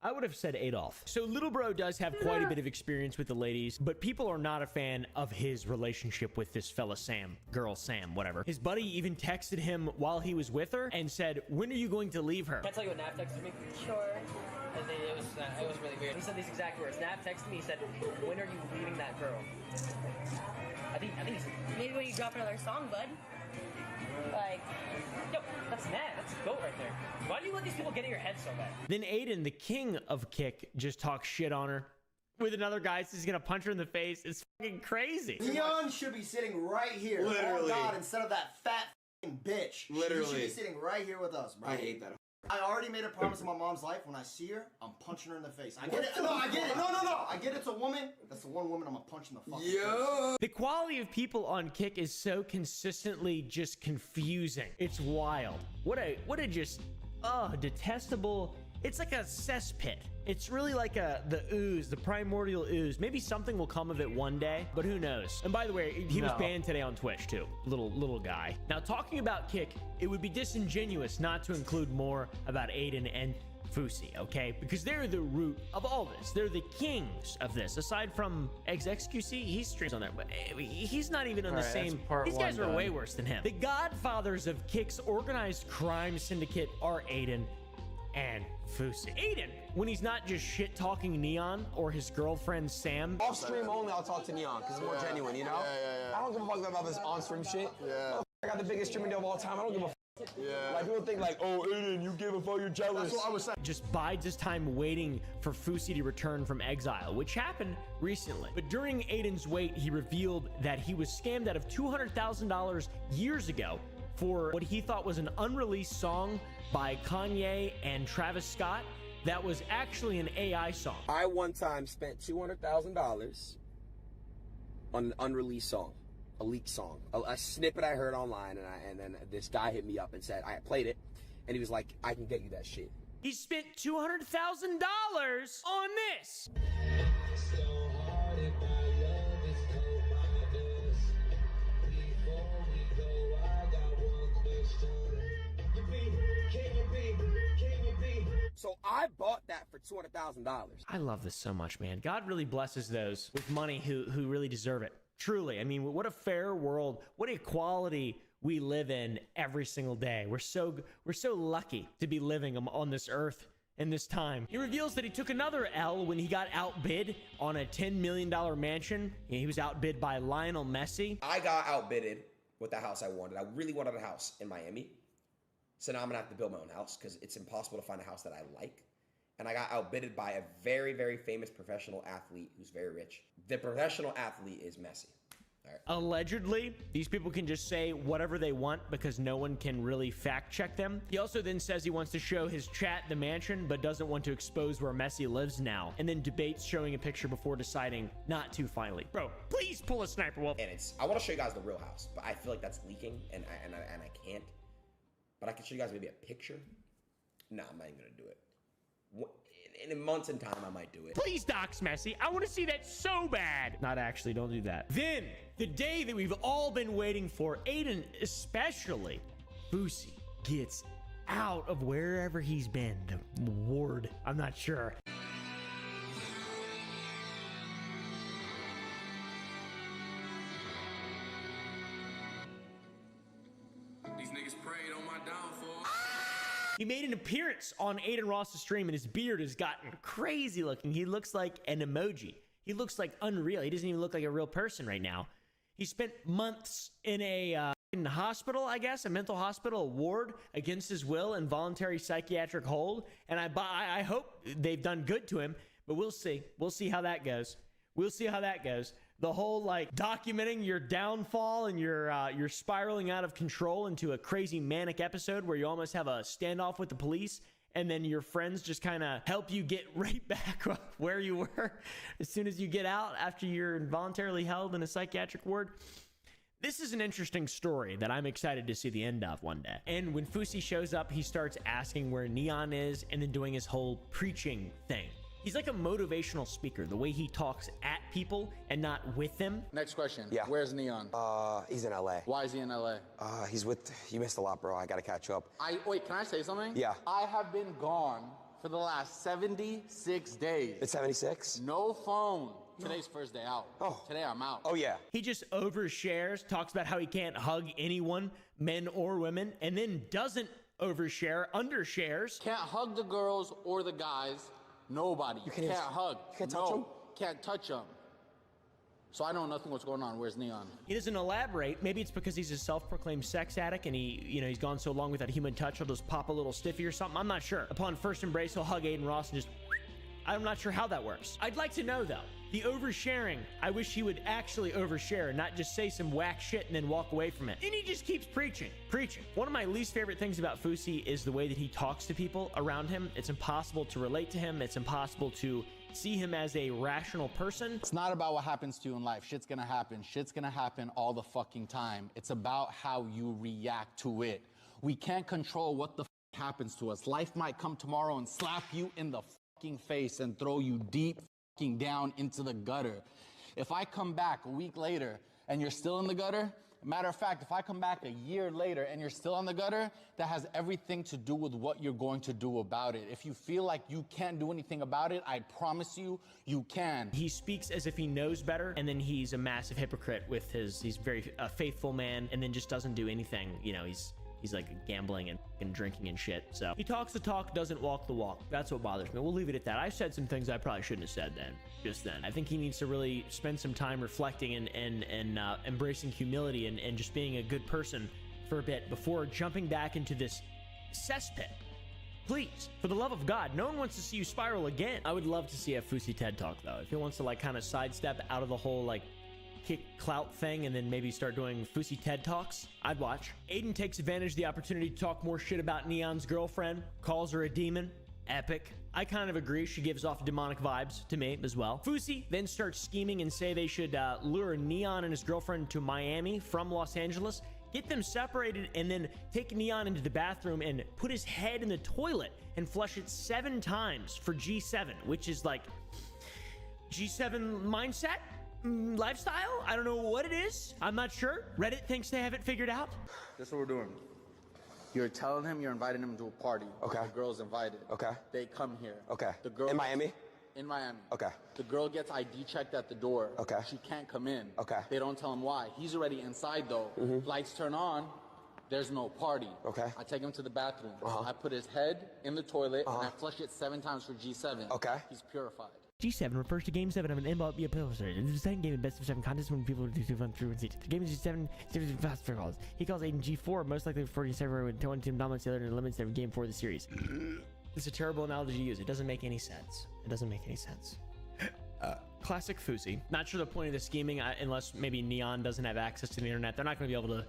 I would have said Adolf. So Little Bro does have quite a bit of experience with the ladies, but people are not a fan of his relationship with this fella Sam, girl Sam, whatever. His buddy even texted him while he was with her and said, "When are you going to leave her?" Can I tell you what Nav texted me? Sure. It was really weird. He said these exact words. Nav texted me. He said, "When are you leaving that girl?" I think he said, maybe when you drop another song, bud. like, yo, that's Nav. That's a goat right there. Why do you let these people get in your head so bad? Then Aiden, the king of Kick, just talks shit on her with another guy. So he's gonna punch her in the face. It's fucking crazy. Neon should be sitting right here. Literally. Oh God, instead of that fat f***ing bitch. Literally. She should be sitting right here with us, bro. I hate that. I already made a promise in my mom's life. When I see her, I'm punching her in the face. I get it. No, I get it. No. I get it's a woman. That's the one woman I'm gonna punch in the fucking face. The quality of people on Kick is so consistently just confusing. It's wild. What a just detestable. It's like a cesspit. It's really like the ooze, the primordial ooze. Maybe something will come of it one day, but who knows? And by the way, he was banned today on Twitch too. Little guy. Now, talking about Kick, it would be disingenuous not to include more about Aiden and Fousey, okay? Because they're the root of all this. They're the kings of this. Aside from XXQC, he streams on there, but he's not even on the same. These guys are way worse than him. The godfathers of Kick's organized crime syndicate are Aiden and Fousey. Aiden, when he's not just shit talking Neon or his girlfriend Sam. Off stream only, I'll talk to Neon because it's more genuine, you know? I don't give a fuck about this on stream shit. I got the biggest streaming deal of all time. I don't give a fuck. Like people think like, oh Aiden, you give a fuck, you're jealous. That's what I was saying. Just bides his time waiting for Fousey to return from exile, which happened recently. But during Aiden's wait, he revealed that he was scammed out of $200,000 years ago for what he thought was an unreleased song by Kanye and Travis Scott that was actually an AI song. I one time spent $200,000 on an unreleased song, a leaked song, a snippet I heard online, and then this guy hit me up and said, I played it, and he was like, I can get you that shit. He spent $200,000 on this. So I bought that for $200,000. I love this so much, man. God really blesses those with money who really deserve it. Truly. I mean, what a fair world, what equality we live in every single day. We're so lucky to be living on this earth in this time. He reveals that he took another L when he got outbid on a $10 million mansion. He was outbid by Lionel Messi. I got outbidded with the house I wanted. I really wanted a house in Miami. So now I'm gonna have to build my own house because it's impossible to find a house that I like. And I got outbidded by a very, very famous professional athlete who's very rich. The professional athlete is Messi. All right. Allegedly, these people can just say whatever they want because no one can really fact check them. He also then says he wants to show his chat the mansion, but doesn't want to expose where Messi lives now. And then debates showing a picture before deciding not to finally. Bro, please pull a Sniper Wolf. And I want to show you guys the real house, but I feel like that's leaking and I can't. But I can show you guys maybe a picture. No, I'm not even gonna do it. In months in time, I might do it. Please dox Messi. I want to see that so bad. Not actually, don't do that. Then, the day that we've all been waiting for, Aiden especially, Fousey gets out of wherever he's been. The ward, I'm not sure. He made an appearance on Aiden Ross's stream, and his beard has gotten crazy looking. He looks like an emoji. He looks like unreal. He doesn't even look like a real person right now. He spent months in a hospital, I guess, a mental hospital ward against his will, involuntary psychiatric hold. And I hope they've done good to him, but we'll see. We'll see how that goes. We'll see how that goes. The whole like documenting your downfall and you're spiraling out of control into a crazy manic episode where you almost have a standoff with the police, and then your friends just kind of help you get right back where you were as soon as you get out after you're involuntarily held in a psychiatric ward. This is an interesting story that I'm excited to see the end of one day. And when Fousey shows up, he starts asking where Neon is and then doing his whole preaching thing. He's like a motivational speaker, the way he talks at people and not with them. Next question. Yeah. Where's Neon? He's in LA. Why is he in LA? You missed a lot, bro. I gotta catch up. Wait, can I say something? Yeah. I have been gone for the last 76 days. It's 76? No phone. Today's first day out. Oh. Today I'm out. Oh, yeah. He just overshares, talks about how he can't hug anyone, men or women, and then doesn't overshare, undershares. Can't hug the girls or the guys. Nobody. You can't hug. You can't touch them? Can't touch them. So I know nothing what's going on. Where's Neon? He doesn't elaborate. Maybe it's because he's a self-proclaimed sex addict and he's gone so long without human touch, he'll just pop a little stiffy or something. I'm not sure. Upon first embrace, he'll hug Aiden Ross and just... I'm not sure how that works. I'd like to know, though. The oversharing, I wish he would actually overshare, not just say some whack shit and then walk away from it. And he just keeps preaching. One of my least favorite things about Fousey is the way that he talks to people around him. It's impossible to relate to him. It's impossible to see him as a rational person. It's not about what happens to you in life. Shit's gonna happen. Shit's gonna happen all the fucking time. It's about how you react to it. We can't control what the happens to us. Life might come tomorrow and slap you in the fucking face and throw you deep down into the gutter. If I come back a week later and you're still in the gutter, matter of fact, if I come back a year later and you're still in the gutter, that has everything to do with what you're going to do about it. If you feel like you can't do anything about it, I promise you, you can. He speaks as if he knows better, and then he's a massive hypocrite with he's very faithful man, and then just doesn't do anything. He's like gambling and drinking and shit. So he talks the talk, doesn't walk the walk. That's what bothers me. We'll leave it at that. I've said some things I probably shouldn't have said just then. I think he needs to really spend some time reflecting and embracing humility and just being a good person for a bit before jumping back into this cesspit. Please, for the love of God, no one wants to see you spiral again. I would love to see a Fousey TED Talk, though. If he wants to kind of sidestep out of the whole kick clout thing and then maybe start doing Fousey TED Talks, I'd watch. Aiden takes advantage of the opportunity to talk more shit about Neon's girlfriend, calls her a demon. Epic. I kind of agree. She gives off demonic vibes to me as well. Fousey then starts scheming and say they should lure Neon and his girlfriend to Miami from Los Angeles, get them separated, and then take Neon into the bathroom and put his head in the toilet and flush it 7 times for G7, which is G7 mindset? Lifestyle? I don't know what it is. I'm not sure. Reddit thinks they have it figured out. This is what we're doing. You're telling him you're inviting him to a party. Okay. The girl's invited. Okay. They come here. Okay. The girl in Miami? In Miami. Okay. The girl gets ID checked at the door. Okay. She can't come in. Okay. They don't tell him why. He's already inside though. Lights turn on. There's no party. Okay. I take him to the bathroom. I put his head in the toilet and I flush it 7 times for G7. Okay. He's purified. G7 refers to Game 7 of an inbound via poster. It is the second game in Best of 7 contest when people do 2 through and seat. The game is G7 fast for calls. He calls Aiden G4, most likely for G7 when one team dominates the other and eliminates every game 4 of the series. It's a terrible analogy to use. It doesn't make any sense. Classic Fousey. Not sure the point of the scheming, unless maybe Neon doesn't have access to the internet. They're not going to be able to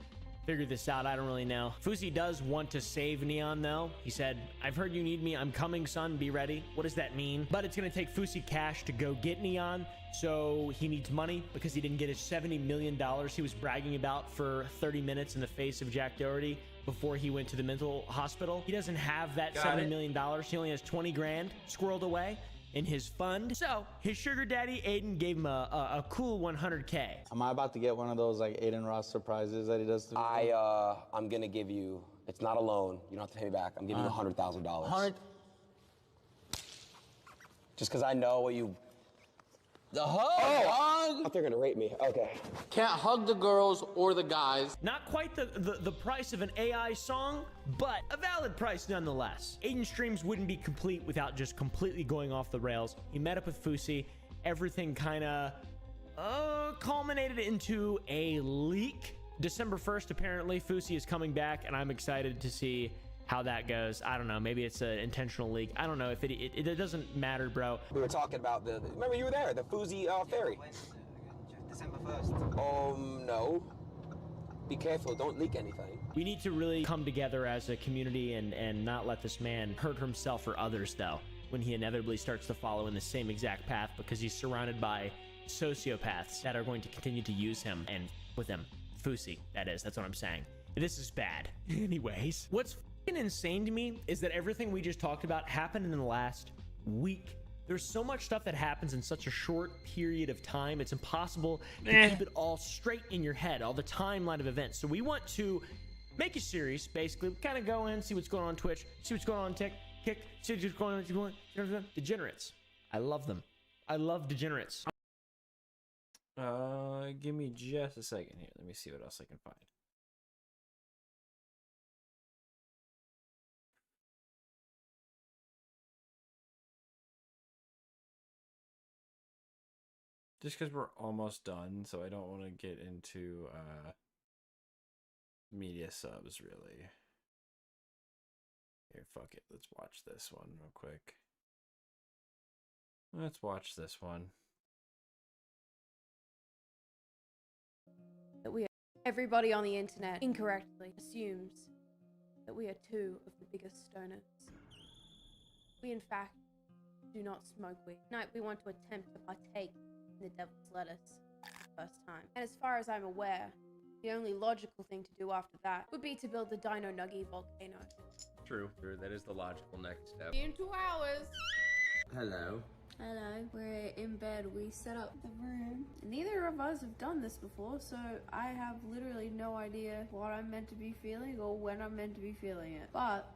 figure this out. I don't really know. Fousey does want to save Neon, though. He said, "I've heard you need me. I'm coming, son. Be ready." What does that mean? But it's going to take Fousey cash to go get Neon, so he needs money because he didn't get his $70 million he was bragging about for 30 minutes in the face of Jack Doherty before he went to the mental hospital. He doesn't have that $70 million. He only has 20 grand squirreled away in his fund. So his sugar daddy Aiden gave him a cool 100K. Am I about to get one of those Aiden Ross surprises that he does to me? I'm gonna give you, it's not a loan, you don't have to pay me back. I'm giving you $100,000. 100? Just because I know what you... The hug, I thought they're gonna rape me, okay. Can't hug the girls or the guys. Not quite the price of an AI song, but a valid price nonetheless. Aiden's streams wouldn't be complete without just completely going off the rails. He met up with Fousey. Everything kind of culminated into a leak. December 1st, apparently, Fousey is coming back, and I'm excited to see how that goes. I don't know. Maybe it's an intentional leak. I don't know. If it doesn't matter, bro. We were talking about remember you were there, the Fousey ferry. December 1st. No. Be careful, don't leak anything. We need to really come together as a community and not let this man hurt himself or others, though, when he inevitably starts to follow in the same exact path because he's surrounded by sociopaths that are going to continue to use him and with him. Fousey, that is. That's what I'm saying. This is bad. Anyways, what's insane to me is that everything we just talked about happened in the last week There's so much stuff that happens in such a short period of time. It's impossible to keep it all straight in your head, all the timeline of events. So we want to make a series, basically, kind of go in, see what's going on Twitch, see what's going on Kick, see what's going on Degenerates. I love them. I love Degenerates. Give me just a second here. Let me see what else I can find. Just because we're almost done, so I don't want to get into media subs, really. Here, fuck it. Let's watch this one real quick. Let's watch this one. That everybody on the internet incorrectly assumes that we are two of the biggest stoners. We, in fact, do not smoke weed. Tonight, we want to attempt to partake in the devil's lettuce for the first time. And as far as I'm aware, the only logical thing to do after that would be to build the Dino Nugget volcano. True. That is the logical next step. In 2 hours. Hello. Hello, we're in bed. We set up the room. Neither of us have done this before, so I have literally no idea what I'm meant to be feeling or when I'm meant to be feeling it. But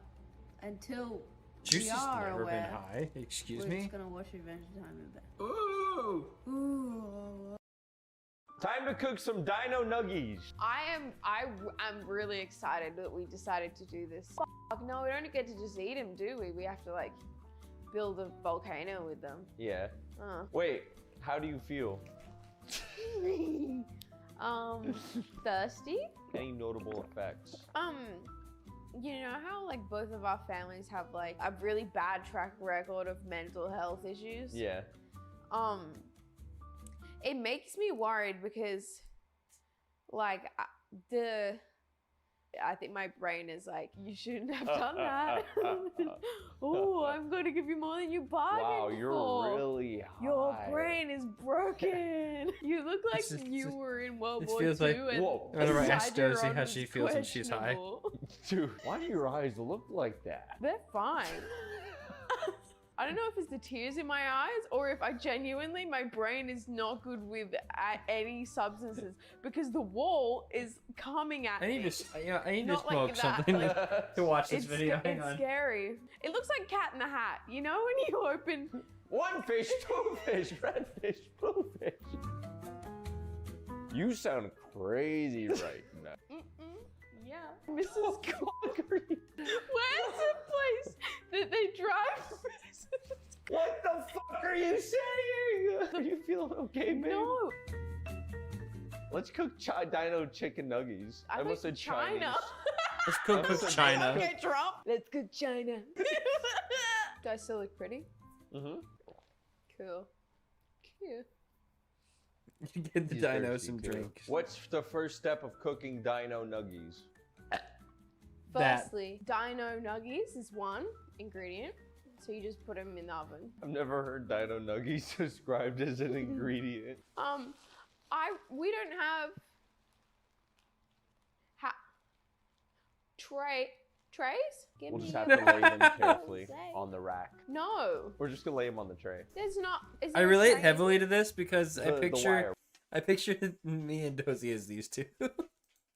until Juice we has are never aware, been high. Excuse we're me? just gonna watch Adventure Time in bed. Ooh! Ooh. Time to cook some Dino Nuggies. I'm really excited that we decided to do this. Fuck, no, we don't get to just eat them, do we? We have to like build a volcano with them. Yeah. Wait, how do you feel? Thirsty? Any notable effects? You know how like both of our families have like a really bad track record of mental health issues? Yeah. It makes me worried because like I think my brain is like, you shouldn't have done that. Oh, I'm going to give you more than you bargained Wow, for. you're really high. Your brain is broken. You look like you were in World War II. Feels like, and whenever I inside ask your Josie how arm she is feels when she's high. questionable. Dude, why do your eyes look like that? They're fine. I don't know if it's the tears in my eyes or if I genuinely, my brain is not good with any substances because the wall is coming at me. I need to Not smoke like that, something like- to watch this video. Hang It's on. scary. It looks like Cat in the Hat. You know when you open... One fish, two fish, red fish, blue fish. You sound crazy right now. Yeah. Mrs. Concrete. Where's the place that they drive? What the fuck are you saying? Are you feeling okay, babe? No. Let's cook Dino chicken nuggies. I almost said China. Chinese. Let's cook China. Get dropped. Let's cook China. Do I still look pretty? Mm-hmm. Cool. Cute. You get the dino some drinks. What's the first step of cooking Dino Nuggies? Firstly, Dino Nuggies is one ingredient. So you just put them in the oven. I've never heard Dino Nuggies described as an ingredient. We don't have trays? We'll just have to lay them carefully on the rack. No. We're just gonna lay them on the tray. There's not. I relate heavily to this because The I picture me and Dozy as these two.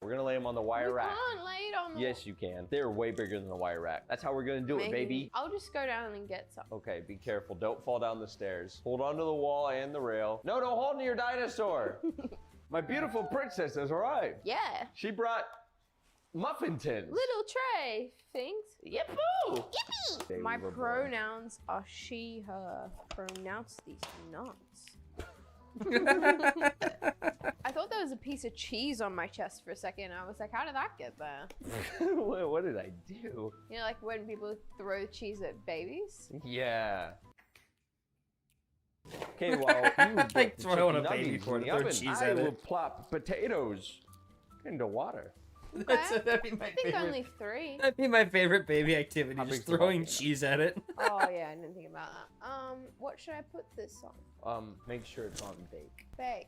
We're gonna lay them on the wire rack. Can't lay it on the... Yes, you can. They're way bigger than the wire rack. That's how we're gonna do it, baby. I'll just go down and get some. Okay, be careful. Don't fall down the stairs. Hold onto the wall and the rail. No, don't hold on to your dinosaur. My beautiful princess has arrived. Yeah. She brought muffin tins. Little tray things. Yippoo! Yippee! My pronouns are she, her. Pronounce these nuts. I thought there was a piece of cheese on my chest for a second. I was like, how did that get there? What did I do? You know, like when people throw cheese at babies? Yeah. Okay, while you Like put the throwing a chicken baby nuggets corn in to the throw oven, cheese I at will it. plop potatoes into water. That'd be my I think favorite. only 3. That'd be my favorite baby activity, just big's the throwing volcano? cheese at it. Oh yeah, I didn't think about that. What should I put this on? Make sure it's on bake. Bake.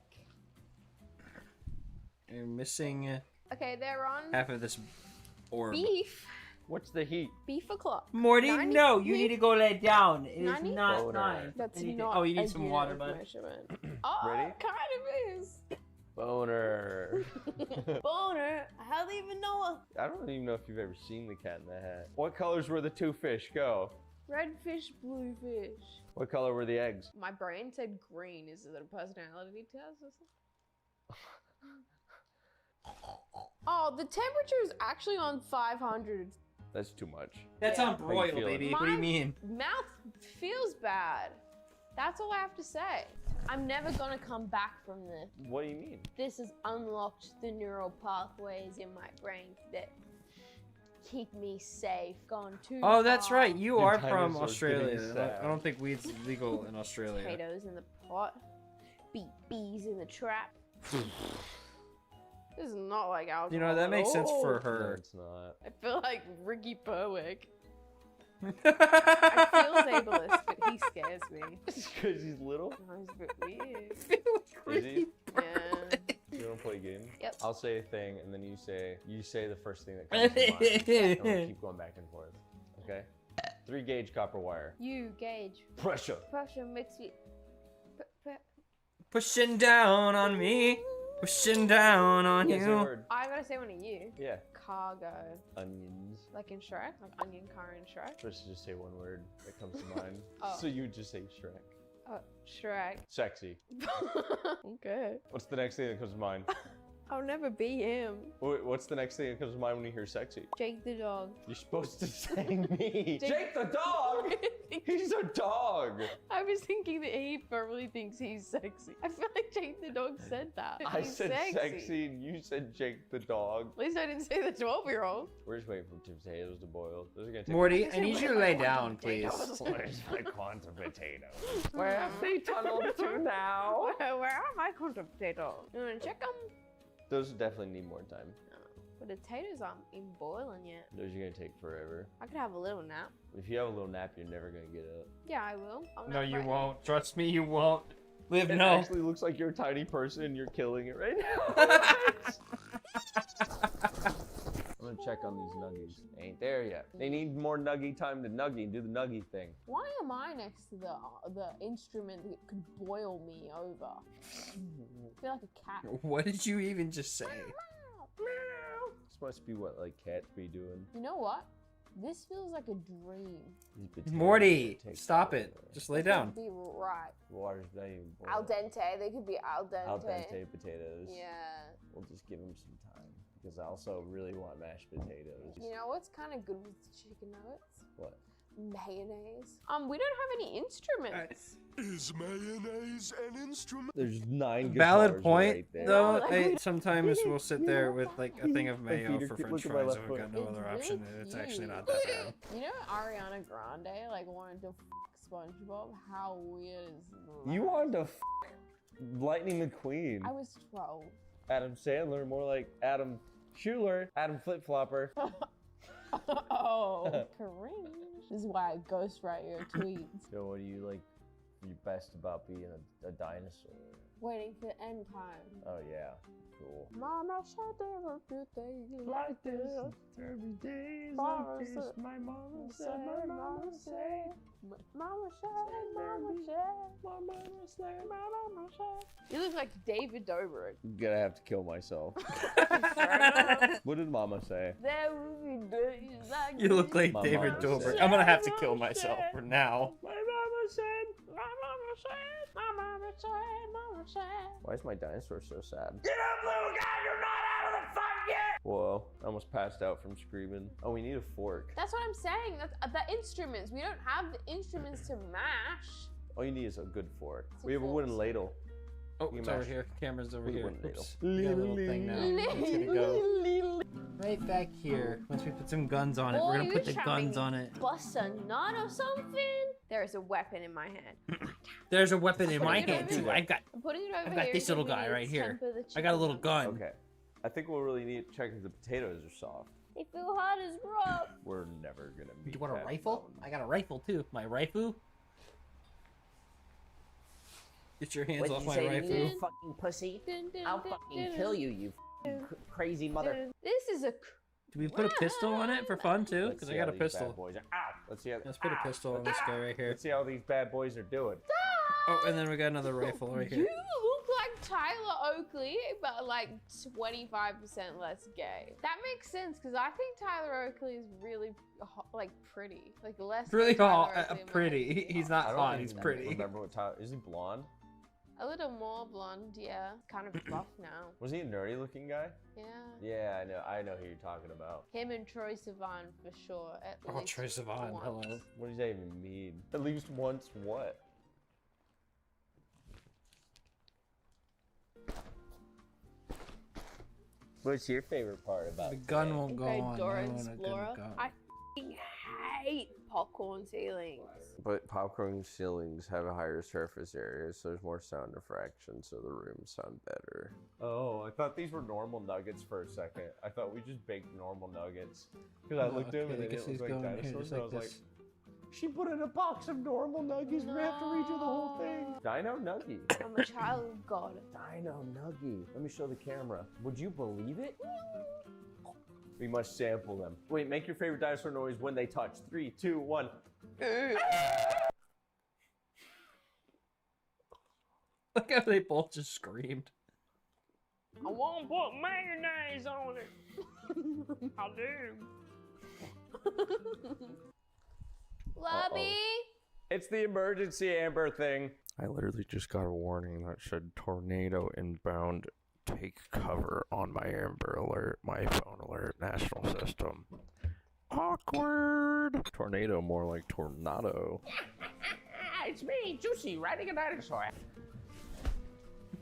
You're missing Okay, they're on half of this orb. beef. What's the heat? Beef o'clock. Morty, 90 no, you need to go lay down. It is 90? not Boner. nice. That's Anything- not Oh, you a need some unit water, of bud. measurement. Oh, Ready? it kind of is. Boner. Boner. I don't even know. I don't even know if you've ever seen the Cat in the Hat. What colors were the two fish? Go. Red fish, blue fish. What color were the eggs? My brain said green. Is it a personality test or something? Oh, the temperature is actually on 500. That's too much. That's Yeah. on broil, baby. What do you mean? Mouth feels bad. That's all I have to say. I'm never gonna come back from this. What do you mean? This has unlocked the neural pathways in my brain that keep me safe. Gone too Oh, that's far. right. You Your are from dinosaur's getting Australia. sad. I don't think weed's legal in Australia. Potatoes in the pot. Beat bees in the trap. This is not like alcohol. You know, that makes sense for at all. her. No, it's not. I feel like Ricky Berwick. I feel ableist, but he scares me. Because he's little? No, he's a bit weird. Is he? Yeah. You want to play a game? Yep. I'll say a thing, and then you say the first thing that comes to mind. And we'll keep going back and forth. Okay? 3-gauge copper wire. You gauge. Pressure. Pressure makes me. Pushing down on me. Pushing down on Yes, I you. heard. I gotta say one of you. Yeah. Cargo. Onions. Like in Shrek? Like onion car in Shrek? Supposed to just say one word that comes to mind. Oh. So you would just say Shrek. Shrek. Sexy. Okay. What's the next thing that comes to mind? I'll never be him. What's the next thing that comes to mind when you hear sexy? Jake the dog. You're supposed to say me. Jake- Jake the dog! He's a dog! I was thinking that he probably thinks he's sexy. I feel like Jake the dog said that. I He's said sexy and you said Jake the dog. At least I didn't say the 12-year-old. We're just waiting for potatoes to boil. Those are gonna take Morty, I need you to lay down, please. Where's my quantum potatoes? Where have they tunneled to now? Where are my quantum potatoes? You wanna check them? Those definitely need more time. But the potatoes aren't even boiling yet. Those are gonna take forever. I could have a little nap. If you have a little nap, you're never gonna get up. Yeah, I will. I'll No, nap you right won't. Trust me, you won't. Live, It no. actually looks like you're a tiny person and you're killing it right now. I'm gonna check on these nuggies. Ain't there yet. They need more nuggy time to nuggy and do the nuggy thing. Why am I next to the instrument that could boil me over? I feel like a cat. What did you even just say? This must be what like cats be doing. You know what? This feels like a dream. These potatoes Morty, take stop it. Just lay down. Be right. Water's not even boiling. Al dente. They could be al dente. Al dente potatoes. Yeah. We'll just give them some time because I also really want mashed potatoes. You know what's kind of good with chicken nuggets? What? Mayonnaise. We don't have any instruments. Is mayonnaise an instrument? There's 9 Valid guitars point, right there. though. No, like, I, we- sometimes we'll sit there with like a thing of mayo Peter, for keep French looking at my fries left if we've foot. got no other It's option. really It's actually cute. not that bad. You know Ariana Grande like wanted to SpongeBob? How weird is that? You wanted to Lightning McQueen. I was 12. Adam Sandler, more like Adam Schuler, Adam Flip Flopper. Oh, cringe. This is why I ghostwrite your tweets. So what do you like your best about being a dinosaur? Waiting for the end time. Oh yeah, cool. Mama said there were good things like this. Every day Mama said, my mama said, my mama said, Mama said, Mama said, my mama said, my mama said. You look like David Dobrik. Gonna have to kill myself. What did mama say? There will be days like You look like My David mama Dobrik. said- I'm gonna have to kill myself for now. My mama said, my mama said, my mama said, mama said. Why is my dinosaur so sad? Get up, little guy, you're not out of the fight yet! Whoa, I almost passed out from screaming. Oh, we need a fork. That's what I'm saying. That's the instruments. We don't have the instruments to mash. All you need is a good fork. It's a We have a wooden fork. ladle. Oh, You it's can over mash- here. Camera's over with a here. wooden ladle. Oops. We got a little thing now. It's gonna go right back here. Once we put some guns on it, we're gonna put the guns on it. Bust a nut or something? There is a weapon in my hand. There's a weapon in Putting my it hand over too. here. I've got I'm putting it over I've got here this so little we guy can right here. temper the I got a chicken little nuggets. gun. Okay. I think we'll really need to check if the potatoes are soft. They feel hot as rock. We're never gonna meet You want a that rifle? mountain. I got a rifle too. My rifle. Get your hands off my rifle. fucking pussy? I'll fucking kill you, you crazy mother. This is a Do we put a pistol on it for fun too? Because I got a pistol. Boys are, ow! Let's see how. Let's put a pistol on this guy right here. Let's see how these bad boys are doing. Oh, and then we got another rifle right You here. look like Tyler Oakley, but like 25% less gay. That makes sense because I think Tyler Oakley is really like pretty, like less. Really than hot, Tyler Oakley in my pretty. He's not I don't hot. even He's pretty. Remember what Tyler? Is he blonde? A little more blonde, yeah. Kind of buff now. Was he a nerdy looking guy? Yeah. Yeah, I know who you're talking about. Him and Troye Sivan for sure. At Oh, least Troye Sivan, once. hello. What does that even mean? At least once what? What's your favorite part about The gun won't go Okay, on. Dora I want a gun Explorer. gun. I f***ing hate popcorn ceilings. But popcorn ceilings have a higher surface area, so there's more sound diffraction, so the rooms sound better. Oh, I thought these were normal nuggets for a second. I thought we just baked normal nuggets. Because I looked at them and they didn't look like dinosaurs, and I was like, she put in a box of normal nuggies. We have to redo the whole thing. Dino Nuggie. I'm a child of God. Dino Nuggie. Let me show the camera. Would you believe it? We must sample them. Wait, make your favorite dinosaur noise when they touch. 3, 2, 1. Look how they both just screamed. I want to put mayonnaise on it. I do. Lobby. It's the emergency Amber thing. I literally just got a warning that said tornado inbound. Take cover on my Amber Alert, my phone alert, national system. Awkward. Tornado, more like tornado. It's me, Juicy, riding a dinosaur.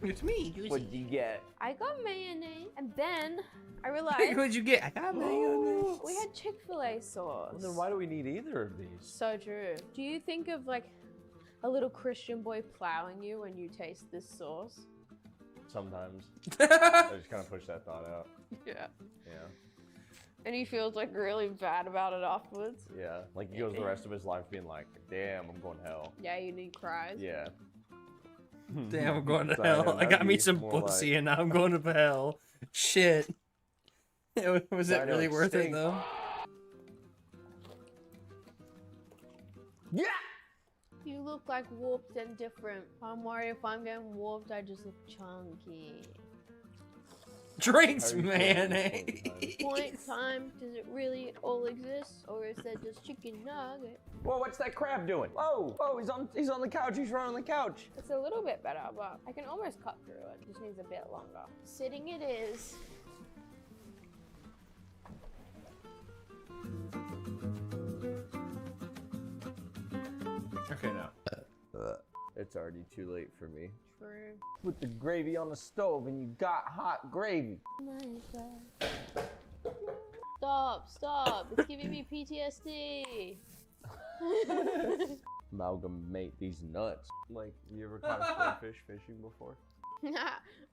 It's me, Juicy. What'd you get? I got mayonnaise, and then I realized. What'd you get? I got mayonnaise. We had Chick-fil-A sauce. Well, then why do we need either of these? So true. Do you think of like a little Christian boy plowing you when you taste this sauce? Sometimes. I just kind of push that thought out. Yeah. Yeah. And he feels like really bad about it afterwards. Yeah. Like he goes the rest of his life being like, damn, I'm going to hell. Yeah, you need cries. Yeah. Damn, I'm going to Dino hell. I got me Nuggie, some more pussy like- and now I'm going to hell. Shit. Was it Dino really worth it extinct. though? Yeah! You look like whooped and different. I'm worried if I'm getting whooped, I just look chunky. Drinks mayonnaise. Point time, does it really all exist? Or is that just chicken nugget? Whoa, what's that crab doing? Whoa, whoa, he's on the couch. He's running on the couch. It's a little bit better, but I can almost cut through it. Just needs a bit longer. Sitting it is. Okay, now. It's already too late for me. True. Put the gravy on the stove and you got hot gravy. Stop. It's giving me PTSD. Amalgamate these nuts. Like, you ever caught fish fishing before?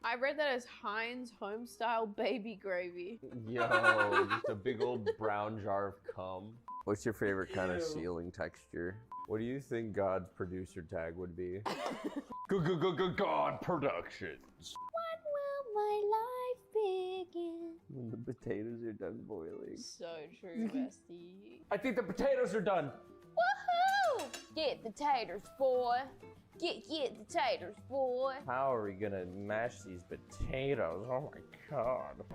I read that as Heinz homestyle baby gravy. Yo, just a big old brown jar of cum. What's your favorite kind of ceiling texture? What do you think God's producer tag would be? God Productions. When will my life begin? When the potatoes are done boiling. So true, bestie. I think the potatoes are done. Woohoo! Get the taters, boy. Get the taters, boy. How are we gonna mash these potatoes? Oh my god.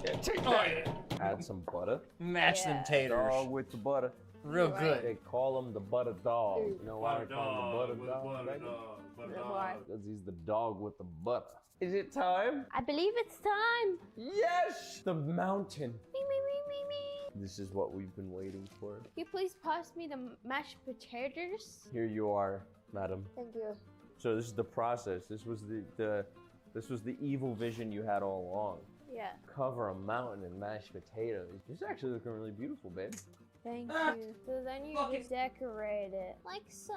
Yeah, take that. Add some butter. Mash them taters. Dog with the butter. Real good. They call him the butter dog. You know why they call him the butter dog? Why? Because he's the dog with the butter. Is it time? I believe it's time. Yes! The mountain. Me. This is what we've been waiting for. Can you please pass me the mashed potatoes? Here you are, madam. Thank you. So this is the process. This was the evil vision you had all along. Yeah. Cover a mountain in mashed potatoes. This is actually looking really beautiful, babe. Thank you. So then you just decorate it like so.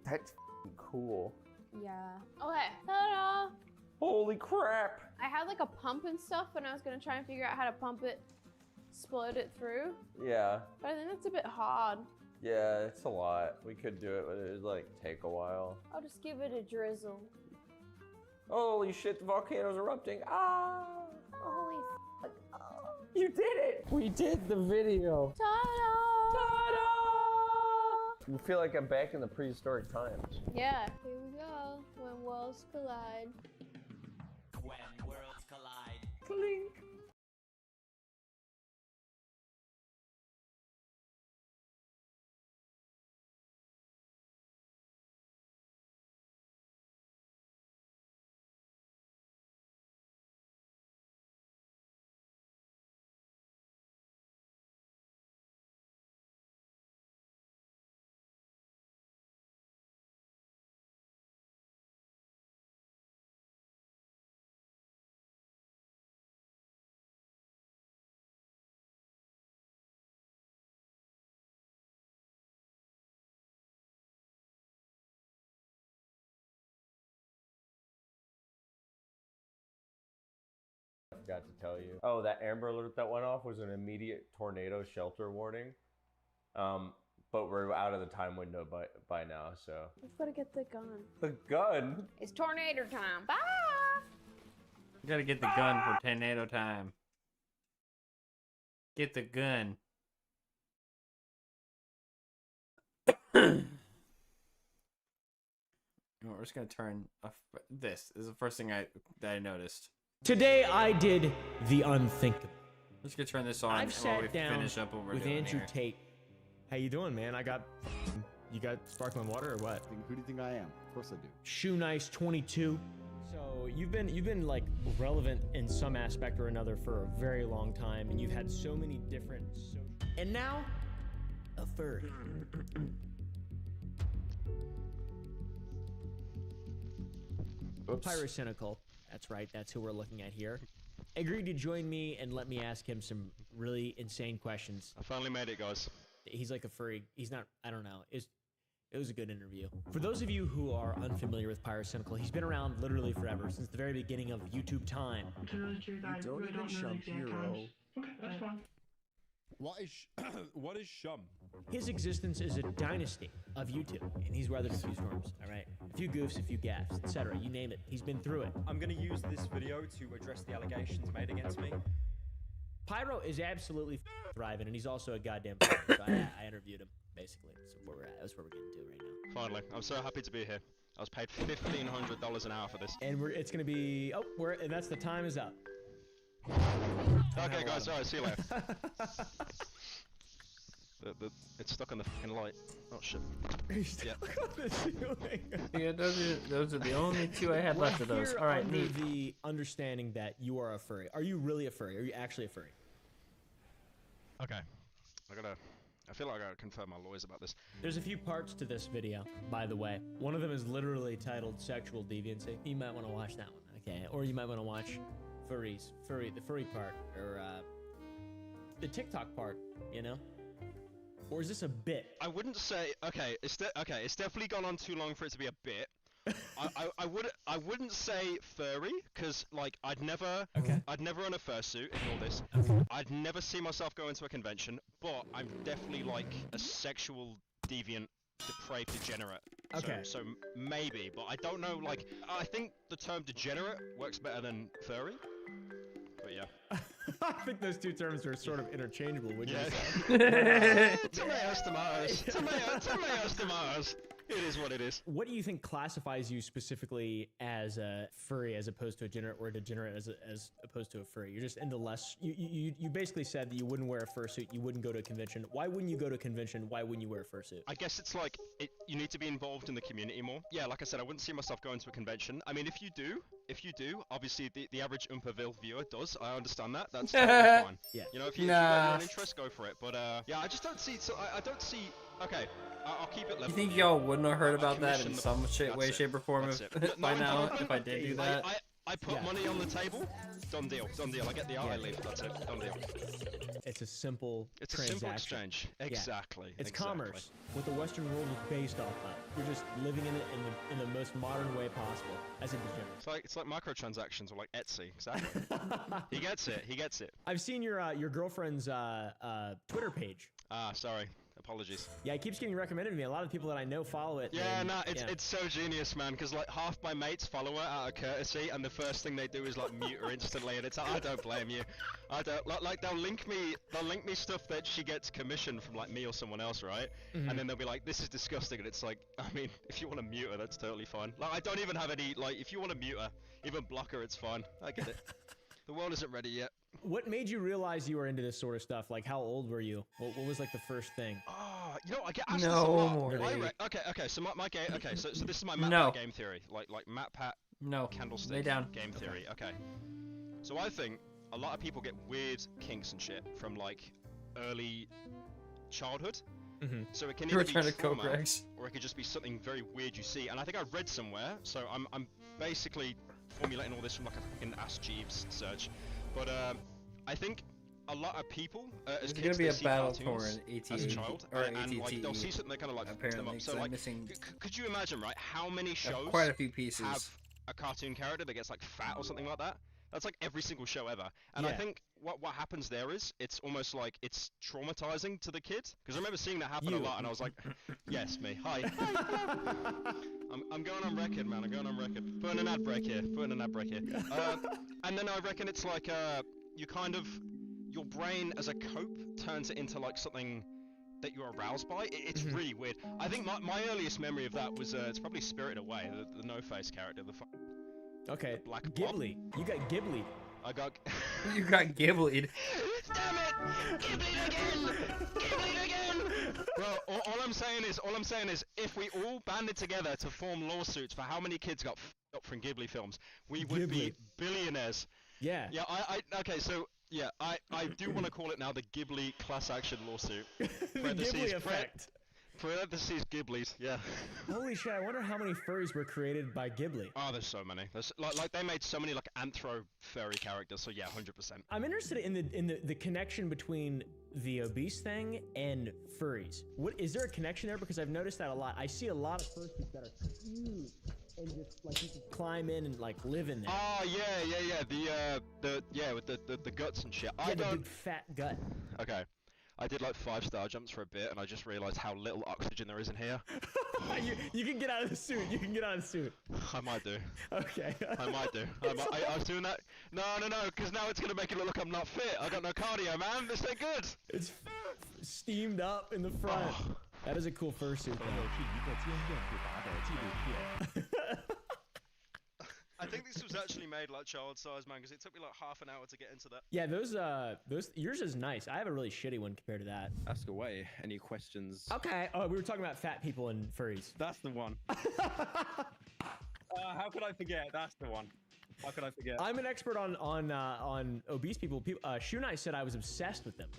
That's f***ing cool. Yeah. Okay. Ta-da! Holy crap! I had like a pump and stuff, and I was gonna try and figure out how to pump it, explode it through. Yeah. But I think that's a bit hard. Yeah, it's a lot. We could do it, but it would like take a while. I'll just give it a drizzle. Holy shit, the volcano's erupting. Ah! Holy fuck. You did it! We did the video. You feel like I'm back in the prehistoric times. Yeah. Here we go. When worlds collide. When worlds collide. Clink. I forgot to tell you. Oh, that Amber Alert that went off was an immediate tornado shelter warning. But we're out of the time window by now, so. We've got to get the gun. The gun? It's tornado time. Bye! You gotta get the gun for tornado time. Get the gun. We're just gonna turn off. This is the first thing that I noticed. Today I did the unthinkable. I'm just gonna turn this on I've while we sat down finish up what we're with doing Andrew here. Tate. How you doing, man? You got sparkling water or what? Who do you think I am? Of course I do. Shoe Nice 22. So you've been like relevant in some aspect or another for a very long time, and you've had so many different and now a furry. Pyrocynical, that's right, that's who we're looking at here, agreed to join me and let me ask him some really insane questions. I finally made it, guys. He's like a furry. He's not, I don't know. It was a good interview. For those of you who are unfamiliar with Pyrocynical, he's been around literally forever, since the very beginning of YouTube time. You don't even shum hero. Okay, that's fine. What is shum? His existence is a dynasty of YouTube, and he's weathered a few storms, all right? A few goofs, a few gaffes, etc. You name it. He's been through it. I'm going to use this video to address the allegations made against me. Pyro is absolutely thriving, and he's also a goddamn so I interviewed him, basically. So where we're at. That's where we're getting to right now. Finally, I'm so happy to be here. I was paid $1,500 an hour for this. And it's going to be... Oh, and that's the time is up. Okay, guys, alright, see you later. It's stuck on the fucking light. Oh shit. Yeah. Yeah, those are the only two I had left of those. All right, under neat. the understanding that you are a furry. Are you really a furry? Are you actually a furry? Okay. I feel like I gotta confirm my lawyers about this. There's a few parts to this video, by the way. One of them is literally titled Sexual Deviancy. You might want to watch that one, okay? Or you might want to watch the furry part, or the TikTok part, you know? Or is this a bit? I wouldn't say. Okay, it's definitely gone on too long for it to be a bit. I wouldn't say furry, because like I'd never own a fursuit. Ignore this. I'd never see myself go into a convention, but I'm definitely like a sexual deviant, depraved degenerate. Okay. So maybe, but I don't know. Like I think the term degenerate works better than furry. But yeah. I think those two terms are sort of interchangeable, wouldn't you say? Tomatoes, tomatoes. Tomatoes, tomatoes. It is what it is. What do you think classifies you specifically as a furry as opposed to a degenerate, or a degenerate as opposed to a furry? You're just into less. You basically said that you wouldn't wear a fursuit, you wouldn't go to a convention. Why wouldn't you go to a convention? Why wouldn't you wear a fursuit? I guess it's like you need to be involved in the community more. Yeah, like I said, I wouldn't see myself going to a convention. I mean, if you do, obviously the average Umperville viewer does. I understand that. That's totally fine. Yeah. You know, if you got your own interest, go for it. But yeah, I just don't see. So I don't see. Okay, I'll keep it level. You think y'all wouldn't have heard about that in some way, shape, or form by now if I did do that? I put money on the table. Done deal. Done deal. I get the out. I leave. That's it. Done deal. It's a simple It's a transaction. simple exchange. Yeah. Exactly. It's exactly. commerce. What the Western world is based off of. You're just living in it in the most modern way possible as a degenerate. It's like microtransactions or like Etsy. Exactly. He gets it. He gets it. I've seen your girlfriend's Twitter page. Sorry. Apologies. Yeah, it keeps getting recommended to me. A lot of people that I know follow it. Yeah, and- nah, yeah. it's so genius, man. Because like half my mates follow her out of courtesy, and the first thing they do is like mute her instantly, and it's I don't blame you. I don't like they'll link me stuff that she gets commissioned from like me or someone else, right? Mhm. And then they'll be like, this is disgusting, and it's like, I mean, if you want to mute her, that's totally fine. Like I don't even have any like, if you want to mute her, even block her, it's fine. I get it. The world isn't ready yet. What made you realize you were into this sort of stuff? Like, how old were you? What was like the first thing? Oh, you know, I get asked No, this a lot. Morty. Okay, so my game. Okay, so this is my No. MatPat game theory. Like MatPat. No. Candlestick. Lay down. Game theory. Okay. So I think a lot of people get weird kinks and shit from like early childhood. Mm-hmm. So it can You're either be trying to coke, trauma, Rex. or it could just be something very weird you see. And I think I read somewhere, so I'm basically formulating all this from like a fucking Ask Jeeves search. But I think a lot of people as There's kids gonna be they a see battle cartoons for an as a AT&T child, or and like they'll ATTE, see something that kind of like fucks them apparently, up. So 'cause I'm like, missing could you imagine, right? How many shows quite a few pieces. have a cartoon character that gets like fat or something like that? That's like every single show ever. And I Yeah. think what happens there is it's almost like it's traumatizing to the kid. Because I remember seeing that happen a lot, and I was like, yes, me. Hi. I'm going on record, man. I'm going on record. Putting an ad break here. And then I reckon it's like you kind of your brain as a cope turns it into like something that you're aroused by. It's really weird. I think my earliest memory of that was it's probably Spirited Away, the No Face character, Okay. Black Bob. Ghibli. You got Ghibli. I got. You got Ghibli'd. Damn it! Ghibli again! Ghibli again! Well, all I'm saying is, if we all banded together to form lawsuits for how many kids got f***ed up from Ghibli films, we would be billionaires. Yeah. Yeah. Okay. So yeah, I do want to call it now the Ghibli class action lawsuit. The Ghibli effect. Parentheses Ghibli's. Yeah. Holy shit! I wonder how many furries were created by Ghibli. Oh, there's so many. There's like they made so many like anthro furry characters. So yeah, 100%. I'm interested in the connection between the obese thing and furries. What is there a connection there? Because I've noticed that a lot. I see a lot of fursuits that are huge and just like you can climb in and like live in there. Oh yeah. With the guts and shit. Yeah, I the don't. big fat gut. Okay. I did like 5-star jumps for a bit, and I just realized how little oxygen there is in here. you can get out of the suit. You can get out of the suit. I might do. Okay. I might do. I was doing that. No, because now it's gonna make it look like I'm not fit. I got no cardio, man. This ain't good. It's steamed up in the front. Oh. That is a cool fursuit. I think this was actually made like child size, man, because it took me like half an hour to get into that. Yeah, those yours is nice. I have a really shitty one compared to that. Ask away. Any questions? Okay. Oh, we were talking about fat people and furries. That's the one. How could I forget? That's the one. How could I forget? I'm an expert on obese people. Shunai said I was obsessed with them.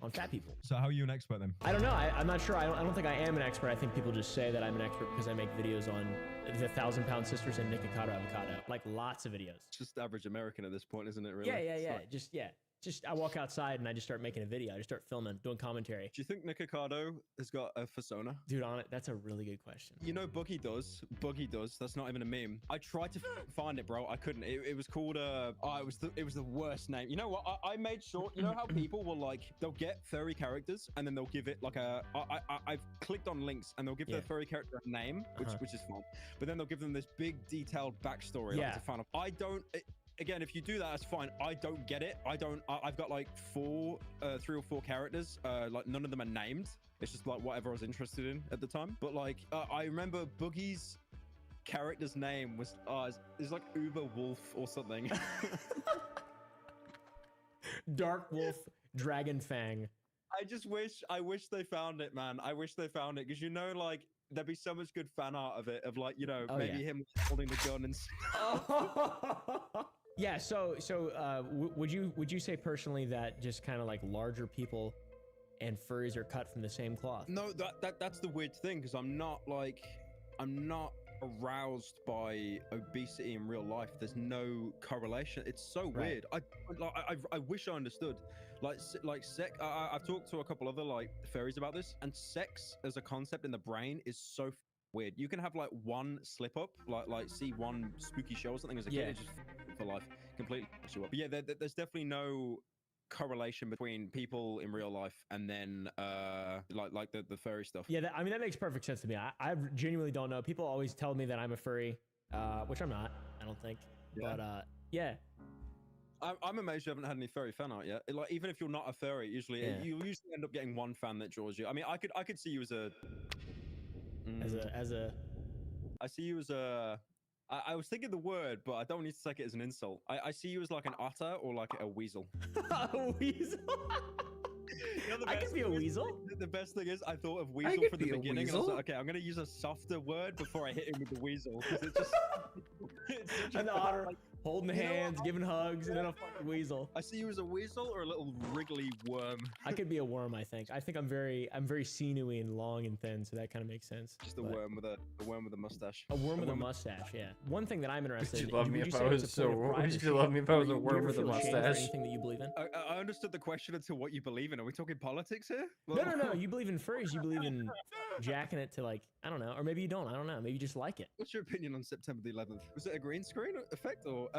On fat people. So how are you an expert then? I don't know. I'm not sure. I don't think I am an expert. I think people just say that I'm an expert because I make videos on the 1,000 Pound Sisters and Nikocado Avocado. Like lots of videos. It's just average American at this point, isn't it? Really? Yeah. It's like- Just I walk outside and I just start making a video. I just start filming, doing commentary. Do you think Nikocado has got a persona? Dude, on it. That's a really good question. You know, Boogie does. Boogie does. That's not even a meme. I tried to find it, bro. I couldn't. It was called it was the worst name. You know what? I made sure. You know how people will like they'll get furry characters and then they'll give it like a. I've clicked on links and they'll give their furry character a name, which is fun. But then they'll give them this big detailed backstory. Yeah. Like, it's a fan of. I don't. Again, if you do that, that's fine. I don't get it. I've got like 3 or 4 characters. Like none of them are named. It's just like whatever I was interested in at the time. But like, I remember Boogie's character's name was it's like Uber Wolf or something. Dark Wolf Dragon Fang. I wish they found it, man. I wish they found it because you know, like there'd be so much good fan art of it, of like maybe him holding the gun and. Yeah. So would you say personally that just kind of like larger people and furries are cut from the same cloth? No, that's the weird thing because I'm not aroused by obesity in real life. There's no correlation. It's so weird. I wish I understood. Like sex. I've talked to a couple other like furries about this, and sex as a concept in the brain is so weird. You can have like one slip up, like see one spooky show or something as a kid, it just for life completely fucks you up. But yeah, there's definitely no correlation between people in real life and then like the furry stuff. Yeah, I mean, that makes perfect sense to me. I genuinely don't know. People always tell me that I'm a furry, which I'm not, I don't think. Yeah. But yeah. I'm amazed you haven't had any furry fan art yet. Like, even if you're not a furry, usually you usually end up getting one fan that draws you. I mean, I could see you as a I see you as a I was thinking the word, but I don't need to take it as an insult. I see you as like an otter or like a weasel. A weasel? You know, I could be a weasel. The best thing is I thought of weasel could from the be a beginning. And I was weasel. like, okay, I'm going to use a softer word before I hit him with the weasel. Because it's just... it's such a An bad, otter like, holding you know hands, what? giving hugs, and then a fucking weasel. I see you as a weasel or a little wriggly worm. I could be a worm, I think. I think I'm very sinewy and long and thin, so that kind of makes sense. Just a But- worm with a mustache. A worm with a mustache, yeah. One thing that I'm interested in. Would you love me would if you I say was it's a point of pride would to you love shame? me if I was a Do you worm ever with a feel ashamed for mustache? anything that you believe in? I understood the question until what you believe in. Are we talking politics here? No. You believe in furries. You believe in jacking it to, like, I don't know, or maybe you don't. I don't know. Maybe you just like it. What's your opinion on September the 11th? Was it a green screen effect or?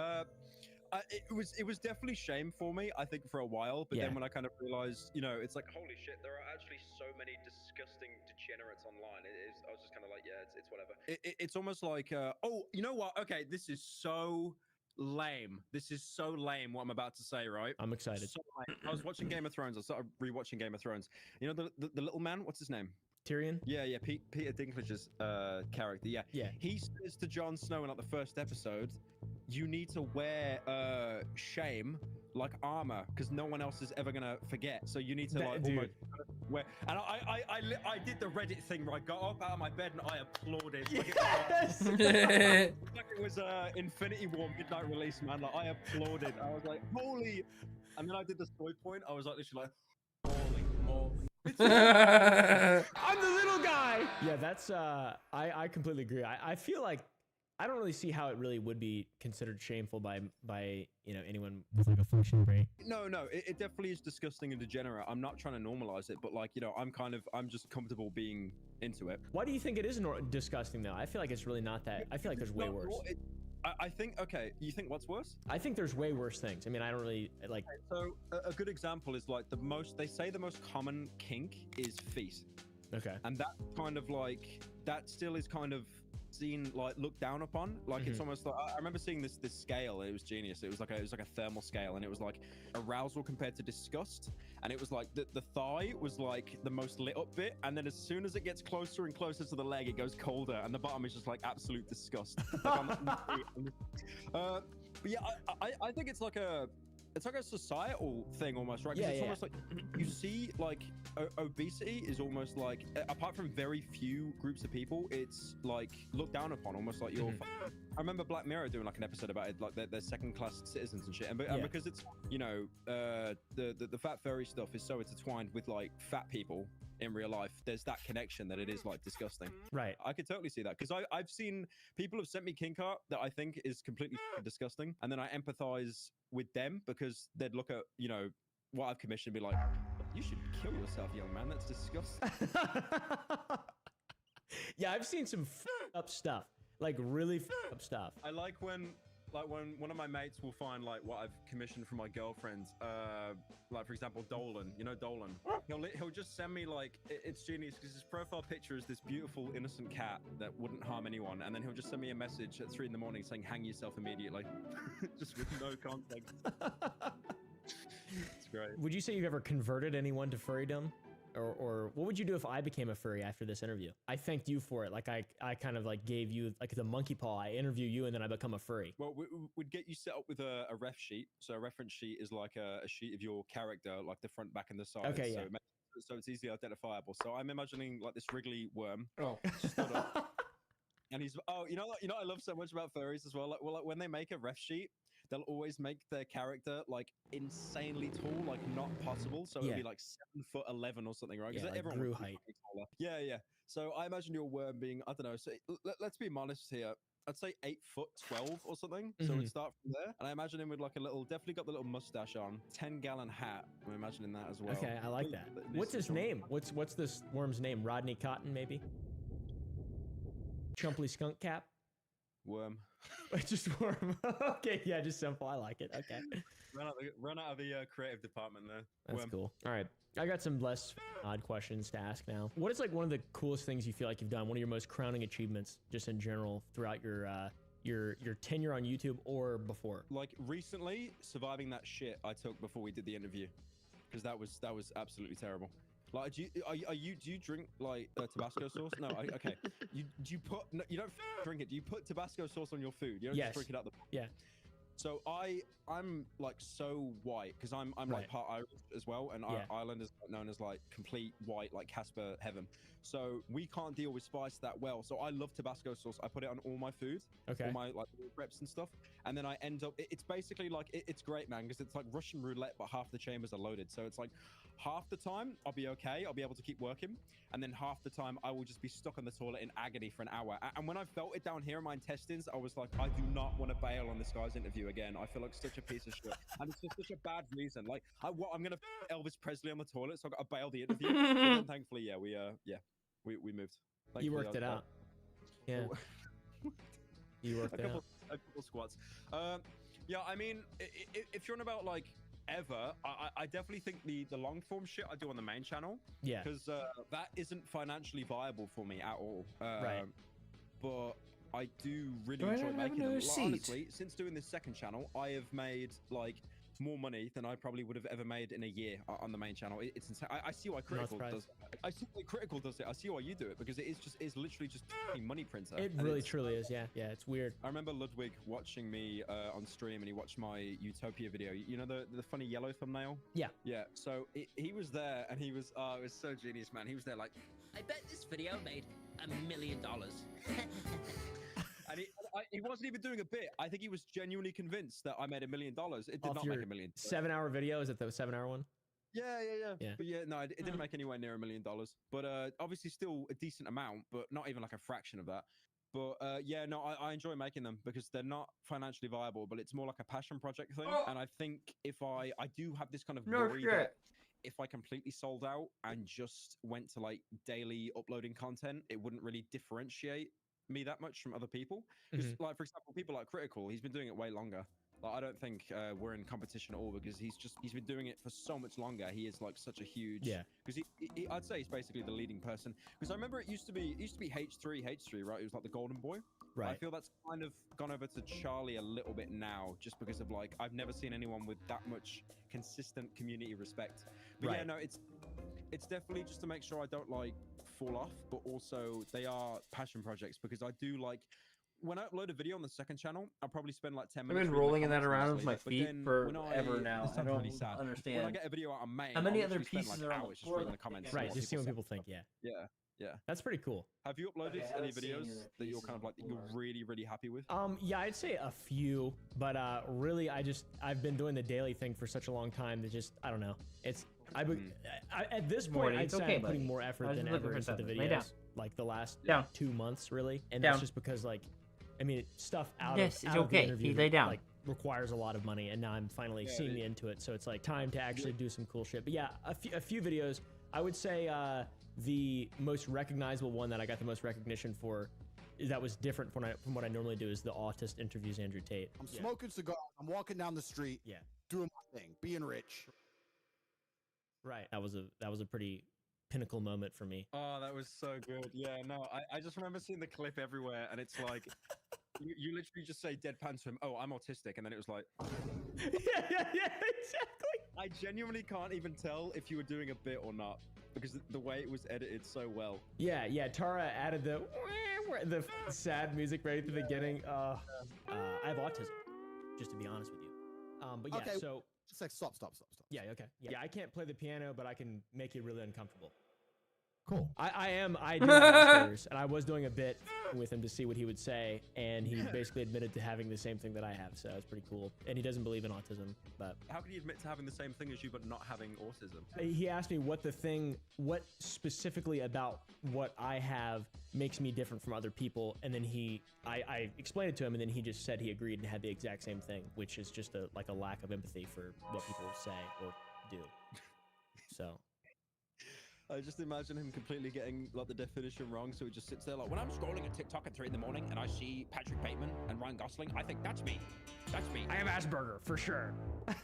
It was definitely shame for me, I think, for a while. But Yeah. then when I kind of realized, you know, it's like, holy shit, there are actually so many disgusting degenerates online. I was just kind of like, yeah, it's whatever. It's almost like, oh, you know what? Okay, this is so lame. This is so lame what I'm about to say, right? I'm excited. So lame. I was watching Game of Thrones. I started rewatching Game of Thrones. You know the little man? What's his name? Tyrion? Yeah, Peter Dinklage's character. Yeah. He says to Jon Snow in like the first episode, you need to wear shame like armor because no one else is ever gonna forget. So you need to like almost wear. And I did the Reddit thing where I got up out of my bed and I applauded. Yes! Like it was Infinity War midnight release, man. Like I applauded. I was like, holy. And then I did the soy point. I was like, literally like, holy moly. I'm the little guy. Yeah, that's I completely agree. I feel like I don't really see how it really would be considered shameful by you know, anyone with like a functioning brain. No, it definitely is disgusting and degenerate. I'm not trying to normalize it, but like, you know, I'm just comfortable being into it. Why do you think it is disgusting though? I feel like it's really not that. I feel like there's way worse. I think, okay, you think what's worse? I think there's way worse things. I mean, I don't really like. So a good example is like they say the most common kink is feet. Okay. And that kind of like, that still is kind of seen, like looked down upon. Like it's almost like, I remember seeing this scale. It was genius. It was like a thermal scale, and it was like arousal compared to disgust. And it was like the thigh was like the most lit up bit, and then as soon as it gets closer and closer to the leg, it goes colder, and the bottom is just like absolute disgust. Like, but yeah, I think it's like a societal thing almost, right? 'Cause it's almost like you see like obesity is almost like, apart from very few groups of people, it's like looked down upon, almost like you're I remember Black Mirror doing like an episode about it, like they're second class citizens and shit, and because it's, you know, the fat furry stuff is so intertwined with like fat people in real life, there's that connection that it is like disgusting. Right. I could totally see that, because I've seen people have sent me kink art that I think is completely disgusting, and then I empathize with them because they'd look at, you know, what I've commissioned and be like, you should kill yourself, young man, that's disgusting. Yeah, I've seen some up stuff, like really up stuff. I like when one of my mates will find like what I've commissioned from my girlfriends, like for example Dolan, you know Dolan, he'll just send me like, it's genius because his profile picture is this beautiful innocent cat that wouldn't harm anyone, and then he'll just send me a message at 3 a.m. saying hang yourself immediately. Just with no context. It's great. Would you say you've ever converted anyone to furrydom? Or what would you do if I became a furry after this interview? I thanked you for it. Like I kind of like gave you like the monkey paw. I interview you and then I become a furry. Well, we'd get you set up with a ref sheet. So a reference sheet is like a sheet of your character, like the front, back, and the sides. Okay, so yeah. So it's easily identifiable. So I'm imagining like this wriggly worm. Oh. Stood up, and he's you know what I love so much about furries as well. Like when they make a ref sheet, they'll always make their character like insanely tall, like not possible. So it'll be like 7'11" or something, right? Yeah, like everyone Gru would be height. taller. Yeah. So I imagine your worm being, I don't know. So let's be modest here. I'd say 8'12" or something. So we'd start from there. And I imagine him with like definitely got the little mustache on, 10-gallon hat. I'm imagining that as well. Okay, I like that. What's his name? What's this worm's name? Rodney Cotton, maybe? Chumpley Skunk Cap? Worm. Just worm. Okay, yeah, just simple. I like it. Okay. Run out of the creative department there. That's Worm. cool. All right. I got some less odd questions to ask now. What is like one of the coolest things you feel like you've done? One of your most crowning achievements, just in general, throughout your tenure on YouTube or before? Like recently, surviving that shit I took before we did the interview, because that was absolutely terrible. Like, do you drink like Tabasco sauce? No, okay. Do you put? No, you don't drink it. Do you put Tabasco sauce on your food? You don't Yes. just drink it out the. Yeah. So I'm like so white because I'm Right. like part Irish as well, and Yeah. Ireland is known as like complete white, like Casper heaven. So we can't deal with spice that well. So I love Tabasco sauce. I put it on all my food, Okay. all my like reps and stuff, and then I end up. It's basically like it's great, man, because it's like Russian roulette, but half the chambers are loaded. So it's like half the time I'll be okay, I'll be able to keep working, and then half the time I will just be stuck on the toilet in agony for an hour. And when I felt it down here in my intestines, I was like, I do not want to bail on this guy's interview again. I feel like such a piece of shit, and it's just such a bad reason. Like, I'm gonna Elvis Presley on the toilet, so I got to bail the interview. But then thankfully, yeah, we moved. You Thankfully, worked it out. Yeah. You worked a it couple, out. a couple squats. Yeah, I mean, if you're on about like ever, I definitely think the long form shit I do on the main channel. Yeah. Because that isn't financially viable for me at all. Right. But I do really Do I enjoy not have making them. another Like, seat? honestly, since doing this second channel, I have made like more money than I probably would have ever made in a year on the main channel. It's insane. I see why Critical surprised. does it. I see why Critical does it. I see why you do it, because it's literally just a money printer. It And really it's- truly is. Yeah. Yeah. It's weird. I remember Ludwig watching me on stream, and he watched my Utopia video. You know the funny yellow thumbnail? Yeah. Yeah. So he was there, and he was it was so genius, man. He was there like, I bet this video made $1 million. and he wasn't even doing a bit. I think he was genuinely convinced that I made $1 million. It did Off not your make $1 million. 7-hour video. Is it the 7-hour one? Yeah. Yeah. But yeah, no, it didn't make anywhere near $1 million. But obviously still a decent amount, but not even like a fraction of that. But yeah, no, I enjoy making them because they're not financially viable, but it's more like a passion project thing. And I think if I do have this kind of No worry shit. that if I completely sold out and just went to like daily uploading content, it wouldn't really differentiate me that much from other people. Because like, for example, people like Critical, he's been doing it way longer. Like, I don't think we're in competition at all, because he's been doing it for so much longer. He is like such a huge, because he I'd say he's basically the leading person. Because I remember it used to be H3 right? It was like the golden boy. Right. I feel that's kind of gone over to Charlie a little bit now, just because of like I've never seen anyone with that much consistent community respect. But yeah, Right. no, it's definitely just to make sure I don't like fall off, but also they are passion projects, because I do like when I upload a video on the second channel, I'll probably spend like 10 I've minutes. been reading the rolling in that comments and around just with my leave it. But feet then forever when now. this I sounds don't really sad. When I understand. get a video out on main, How many I'll other literally spend, pieces like, are on the hours just floor reading the that comments. they and Right. what Just see what say. people think. Yeah. Yeah. That's pretty cool. Have you uploaded Okay, I any haven't seen any videos other that you're pieces kind of like on the you're floor. really happy with? Yeah, I'd say a few, but really, I've been doing the daily thing for such a long time that just I don't know. It's at this point Morty, I'd it's say okay, I'm putting buddy. more I effort was than just looking ever for into the something. Lay down. videos, like the last Down. 2 months, really, and Down. that's just because like, I mean, stuff out Yes, of it's out of the okay. interview You lay down. like requires a lot of money, and now I'm finally Yeah, seeing it- the into it, so it's like time to actually do some cool shit. But yeah, a few videos. I would say the most recognizable one that I got the most recognition for, that was different from what I normally do, is the Autist interviews Andrew Tate. I'm smoking cigars. I'm walking down the street. Yeah. Doing my thing, being rich. Right. That was a pretty pinnacle moment for me. Oh, that was so good. Yeah, no, I just remember seeing the clip everywhere, and it's like you literally just say deadpan to him, "Oh, I'm autistic," and then it was like, yeah, exactly. I genuinely can't even tell if you were doing a bit or not, because the way it was edited so well. Yeah. Tara added the sad music right at the beginning. I have autism, just to be honest with you. But yeah, Okay. so It's like stop. yeah, okay, yeah. I can't play the piano, but I can make you really uncomfortable. Cool. I do have Asperger's, and I was doing a bit with him to see what he would say, and he basically admitted to having the same thing that I have, so it's pretty cool. And he doesn't believe in autism, but How can you admit to having the same thing as you but not having autism? he asked me what specifically about what I have makes me different from other people, and then I explained it to him, and then he just said he agreed and had the exact same thing, which is just a lack of empathy for what people say or do. So I just imagine him completely getting like the definition wrong. So he just sits there like, when I'm scrolling at TikTok at 3 in the morning and I see Patrick Bateman and Ryan Gosling, I think that's me. That's me. I have Asperger for sure. And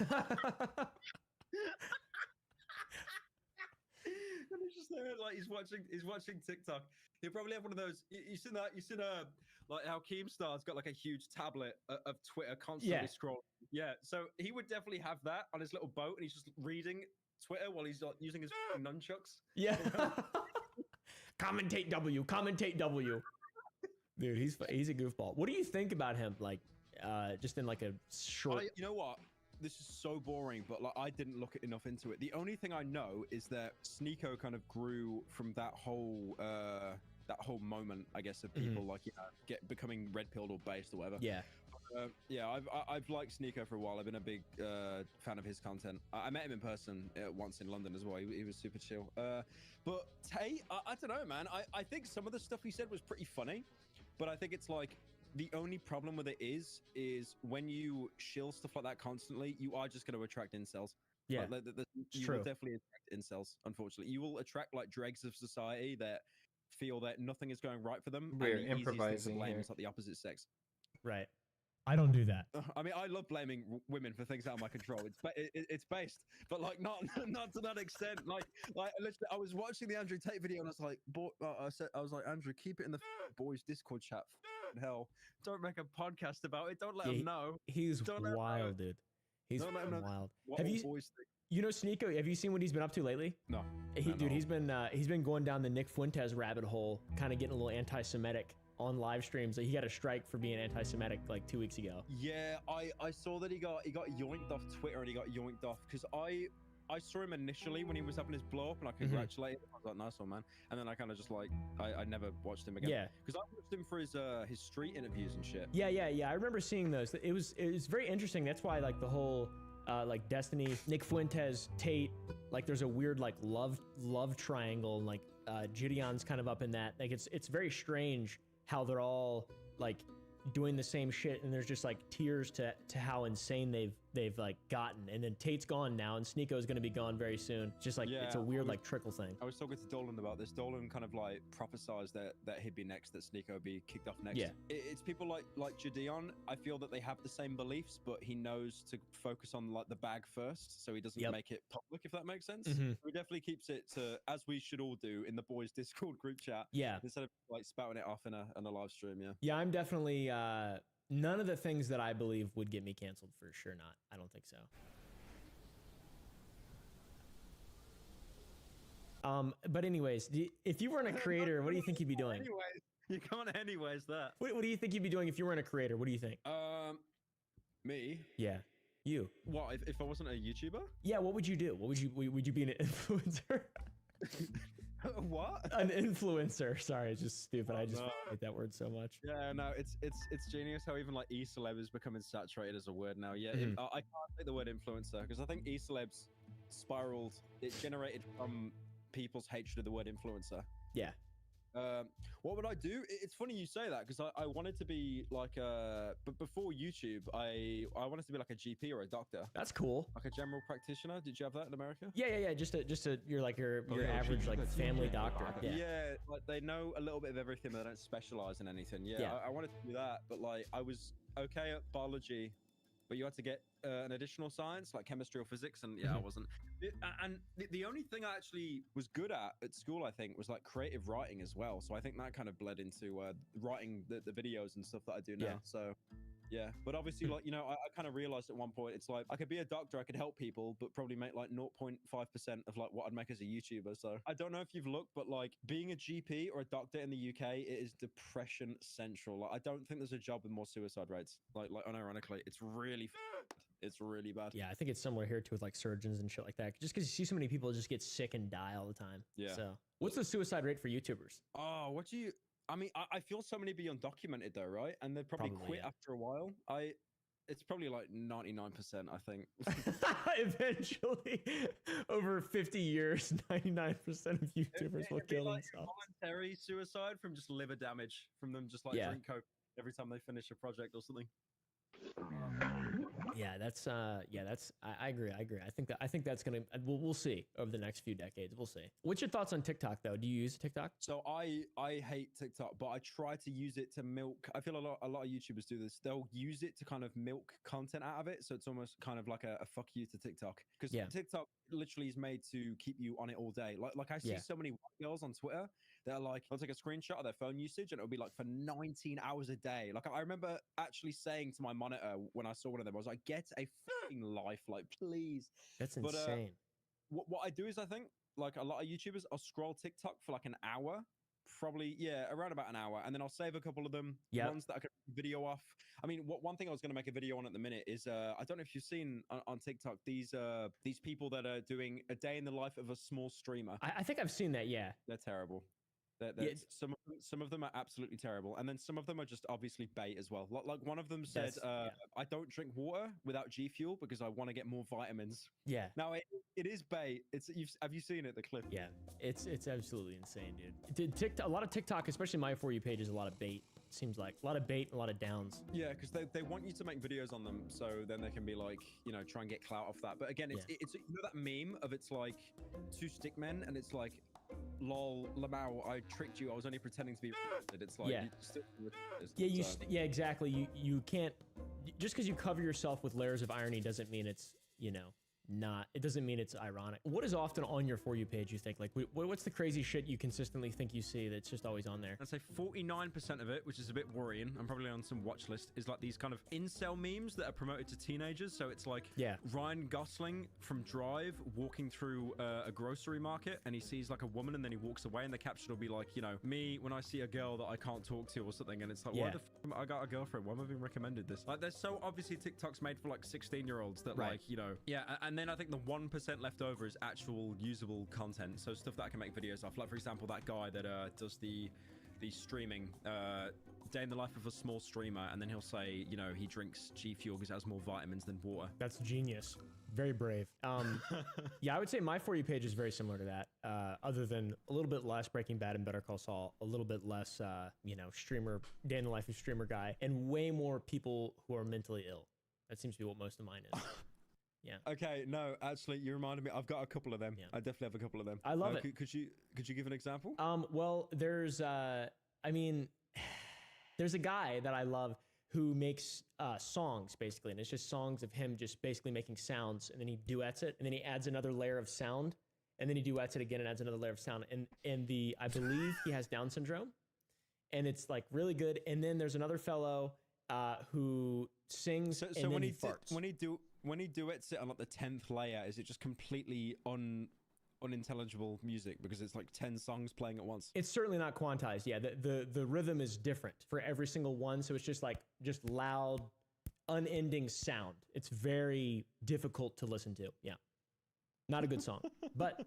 he's just there, like he's watching TikTok. He'll probably have one of those. You seen that? You seen like how Keemstar's got like a huge tablet of Twitter constantly scrolling. Yeah, so he would definitely have that on his little boat, and he's just reading Twitter while he's like, using his nunchucks. Yeah. Commentate W. Commentate W. Dude, he's a goofball. What do you think about him? Like, just in like a short. You know what? This is so boring, but like I didn't look enough into it. The only thing I know is that Sneeko kind of grew from that whole moment, I guess, of people like becoming red pilled or based or whatever. Yeah. I've liked Sneeko for a while. I've been a big fan of his content. I met him in person once in London as well. He was super chill. But Tay, I don't know, man. I think some of the stuff he said was pretty funny, but I think it's like the only problem with it is when you shill stuff like that constantly, you are just going to attract incels. Yeah, like, you will definitely attract incels. Unfortunately, you will attract like dregs of society that feel that nothing is going right for them. We're and the easiest thing to improvising blame here. is like the opposite sex. Right. I don't do that. I mean, I love blaming women for things out of my control. It's based, but like not to that extent. Like literally, I was watching the Andrew Tate video and I was like, I was like, Andrew, keep it in the boys Discord chat. Hell, don't make a podcast about it. Don't let them know. He's wild, dude. He's wild. Have you? Boys think. You know Sneeko? Have you seen what he's been up to lately? No. Dude, he's been going down the Nick Fuentes rabbit hole, kind of getting a little anti-Semitic on live streams. Like, he got a strike for being anti-Semitic like 2 weeks ago. Yeah, I saw that he got yoinked off Twitter, and he got yoinked off because I saw him initially when he was having his blow up, and I congratulated him. I was like, nice one, man. And then I kind of just like I never watched him again. Yeah, because I watched him for his street interviews and shit. Yeah. I remember seeing those. It was very interesting. That's why like the whole like Destiny, Nick Fuentes, Tate, like there's a weird like love triangle, and like Gideon's kind of up in that. Like it's very strange how they're all like doing the same shit, and there's just like tiers to how insane they've like gotten. And then Tate's gone now, and Sneeko's going to be gone very soon. Just like it's a weird like trickle thing. I was talking to Dolan about this. Dolan kind of like prophesized that he'd be next, that Sneeko would be kicked off next. Yeah. It's people like Gideon. I feel that they have the same beliefs, but he knows to focus on like the bag first, so he doesn't make it public, if that makes sense. He definitely keeps it to, as we should all do, in the boys Discord group chat. Yeah. Instead of like spouting it off in a live stream. Yeah. Yeah, I'm definitely none of the things that I believe would get me canceled, for sure not. I don't think so. But anyways, if you weren't a creator, what do you think you'd be doing? Anyways, you can't anyways that. What do you think you'd be doing if you weren't a creator? What do you think? Me? Yeah. You. What, if I wasn't a YouTuber? Yeah, what would you do? Would you be an influencer? What? An influencer. Sorry, it's just stupid. I just hate that word so much. Yeah, no, it's genius how even like e-celeb is becoming saturated as a word now. Yeah, I can't say the word influencer because I think e-celebs spiraled. It generated from people's hatred of the word influencer. Yeah. What would I do? It's funny you say that because I wanted to be like but before YouTube, I wanted to be like a GP or a doctor. That's cool. Like a general practitioner. Did you have that in America? Yeah. Just you're like your average like family doctor. Yeah, like they know a little bit of everything, but they don't specialize in anything. Yeah. I wanted to do that, but like I was okay at biology, but you had to get an additional science like chemistry or physics, and I wasn't. And the only thing I actually was good at school, I think, was like creative writing as well. So I think that kind of bled into writing the videos and stuff that I do now. Yeah. So yeah, but obviously, like, you know, I kind of realized at one point, it's like I could be a doctor, I could help people, but probably make like 0.5% of like what I'd make as a YouTuber. So I don't know if you've looked, but like being a GP or a doctor in the UK, it is depression central. Like I don't think there's a job with more suicide rates. Like unironically, it's really bad. Yeah, I think it's somewhere here too with like surgeons and shit like that. Just because you see so many people just get sick and die all the time. Yeah. So what's the suicide rate for YouTubers? Oh, I mean, I feel so many be undocumented though, right? And they'd probably quit after a while. It's probably like 99%, I think. Eventually, over 50 years, 99% of YouTubers will kill like themselves. Voluntary suicide from just liver damage, from them just like drink coke every time they finish a project or something. Yeah, that's I agree. I think that's gonna we'll see over the next few decades. We'll see. What's your thoughts on TikTok though? Do you use TikTok? So I hate TikTok, but I try to use it to milk. I feel a lot of YouTubers do this. They'll use it to kind of milk content out of it. So it's almost kind of like a fuck you to TikTok, because TikTok literally is made to keep you on it all day. Like I see so many white girls on Twitter that are like, they'll take a screenshot of their phone usage and it'll be like for 19 hours a day. Like I remember actually saying to my monitor when I saw one of them, I was like, get a fucking life, like please. That's insane. What I do is I think like a lot of YouTubers, I'll scroll TikTok for like an hour, probably around about an hour, and then I'll save a couple of them, ones that I could video off. I mean, one thing I was going to make a video on at the minute is I don't know if you've seen on TikTok these people that are doing a day in the life of a small streamer. I think I've seen that. Yeah, they're terrible. Some of them are absolutely terrible, and then some of them are just obviously bait as well. Like one of them said, "I don't drink water without G Fuel because I want to get more vitamins." Yeah. Now it is bait. Have you seen it? The clip? Yeah, it's absolutely insane, dude. A lot of TikTok, especially my For You page, is a lot of bait. It seems like a lot of bait, a lot of downs. Yeah, because they want you to make videos on them, so then they can be like, try and get clout off that. But again, it's you know that meme of it's like two stick men, and it's like, lol, Lamau, I tricked you. I was only pretending to be. It's like, yeah, exactly. You can't, just because you cover yourself with layers of irony doesn't mean it's it doesn't mean it's ironic. What is often on your For You page, you think? Like, what's the crazy shit you consistently think you see that's just always on there? I'd say 49% of it, which is a bit worrying, I'm probably on some watch list, is like these kind of incel memes that are promoted to teenagers. So it's like Ryan Gosling from Drive walking through a grocery market, and he sees like a woman, and then he walks away, and the caption will be like, me when I see a girl that I can't talk to or something, and it's like, why the f I got a girlfriend? Why am I being recommended this? Like, there's so obviously TikTok's made for like 16-year-olds that like, and then I think the 1% left over is actual usable content. So stuff that I can make videos off. Like, for example, that guy that does the streaming, day in the life of a small streamer, and then he'll say, he drinks G Fuel because it has more vitamins than water. That's genius. Very brave. Yeah, I would say my For You page is very similar to that, other than a little bit less Breaking Bad and Better Call Saul, a little bit less, streamer, day in the life of streamer guy, and way more people who are mentally ill. That seems to be what most of mine is. Yeah. Okay. No, actually, you reminded me. I've got a couple of them. Yeah. I definitely have a couple of them. I love it. Could you give an example? Well, there's there's a guy that I love who makes songs basically, and it's just songs of him just basically making sounds, and then he duets it, and then he adds another layer of sound, and then he duets it again and adds another layer of sound, and I believe he has Down syndrome, and it's like really good. And then there's another fellow who sings and then he farts. When he duets it on like the 10th layer, is it just completely unintelligible music because it's like 10 songs playing at once? It's certainly not quantized. Yeah, the rhythm is different for every single one, so it's just loud, unending sound. It's very difficult to listen to. Yeah, not a good song, but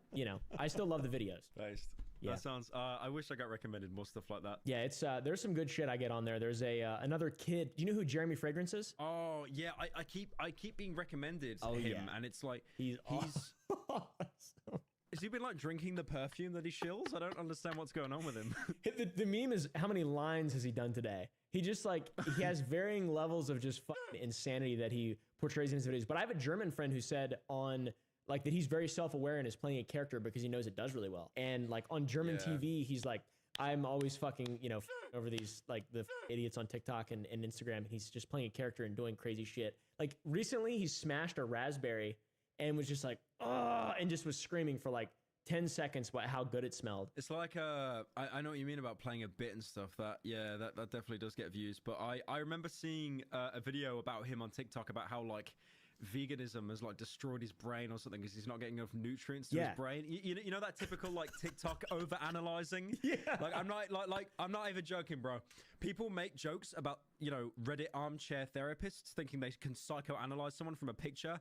I still love the videos. Nice. Yeah. That sounds. I wish I got recommended more stuff like that. Yeah, it's there's some good shit I get on there. There's another kid. Do you know who Jeremy Fragrance is? Oh yeah, I keep being recommended him, and it's like he's awesome. Has he been like drinking the perfume that he shills? I don't understand what's going on with him. The meme is, how many lines has he done today? He just he has varying levels of just fucking insanity that he portrays in his videos. But I have a German friend who said that he's very self-aware and is playing a character because he knows it does really well. And like on German TV, he's like, I'm always fucking, over these the idiots on TikTok and Instagram. And he's just playing a character and doing crazy shit. Like recently he smashed a raspberry and was just like, and just was screaming for like 10 seconds about how good it smelled. It's like, I know what you mean about playing a bit and stuff. That definitely does get views. But I remember seeing a video about him on TikTok about how like veganism has like destroyed his brain or something because he's not getting enough nutrients to his brain. You know that typical like TikTok over analyzing. Yeah. Like I'm not even joking, bro. People make jokes about Reddit armchair therapists thinking they can psychoanalyze someone from a picture.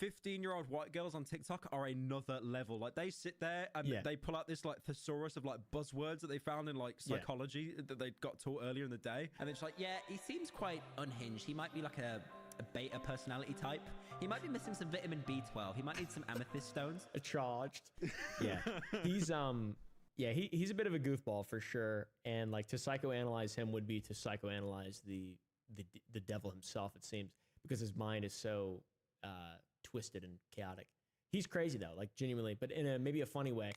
15-year-old white girls on TikTok are another level. Like they sit there and they pull out this like thesaurus of like buzzwords that they found in like psychology that they got taught earlier in the day, and it's like, he seems quite unhinged. He might be like a beta personality type. He might be missing some vitamin B12. He might need some amethyst stones. Charged. Yeah. He's he's a bit of a goofball for sure. And like to psychoanalyze him would be to psychoanalyze the the devil himself. It seems because his mind is so twisted and chaotic. He's crazy though, like genuinely, but in a maybe a funny way.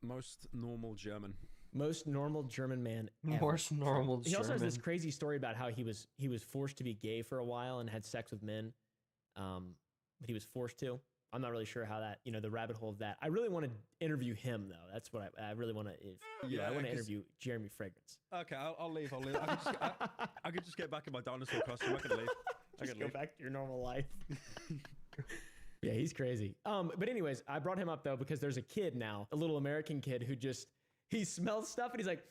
Most normal German. Most normal German man ever. Most normal He also has this German. crazy story about how he was forced to be gay for a while and had sex with men, but he was forced to. I'm not really sure how that, the rabbit hole of that. I really want to interview him though. That's what I really want to. I want to 'cause- interview Jeremy Fragrance. Okay, I'll leave. I'll leave. I could just get back in my dinosaur costume. I can leave. I Just can go leave. back to your normal life. Yeah, he's crazy. But anyways, I brought him up though because there's a kid now, a little American kid who he smells stuff and he's like,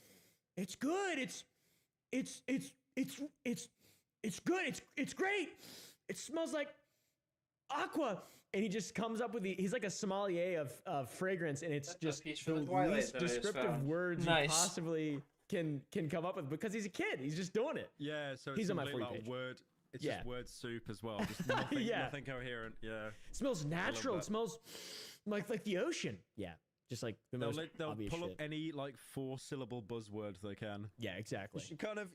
"It's good. It's good. It's great. It smells like aqua." And he just comes up with he's like a sommelier of fragrance, and it's just piece the from the Twilight least that I just descriptive found. words Nice. you possibly can come up with because he's a kid. He's just doing it. Yeah, so it's He's on my complete, For You like, page. word. It's Yeah. just word soup as well. Just nothing, Yeah. nothing coherent. Yeah. It smells natural. It that. smells like the ocean. Yeah, just like the most They'll obvious pull shit. up any like 4-syllable buzzword they can. Yeah, exactly.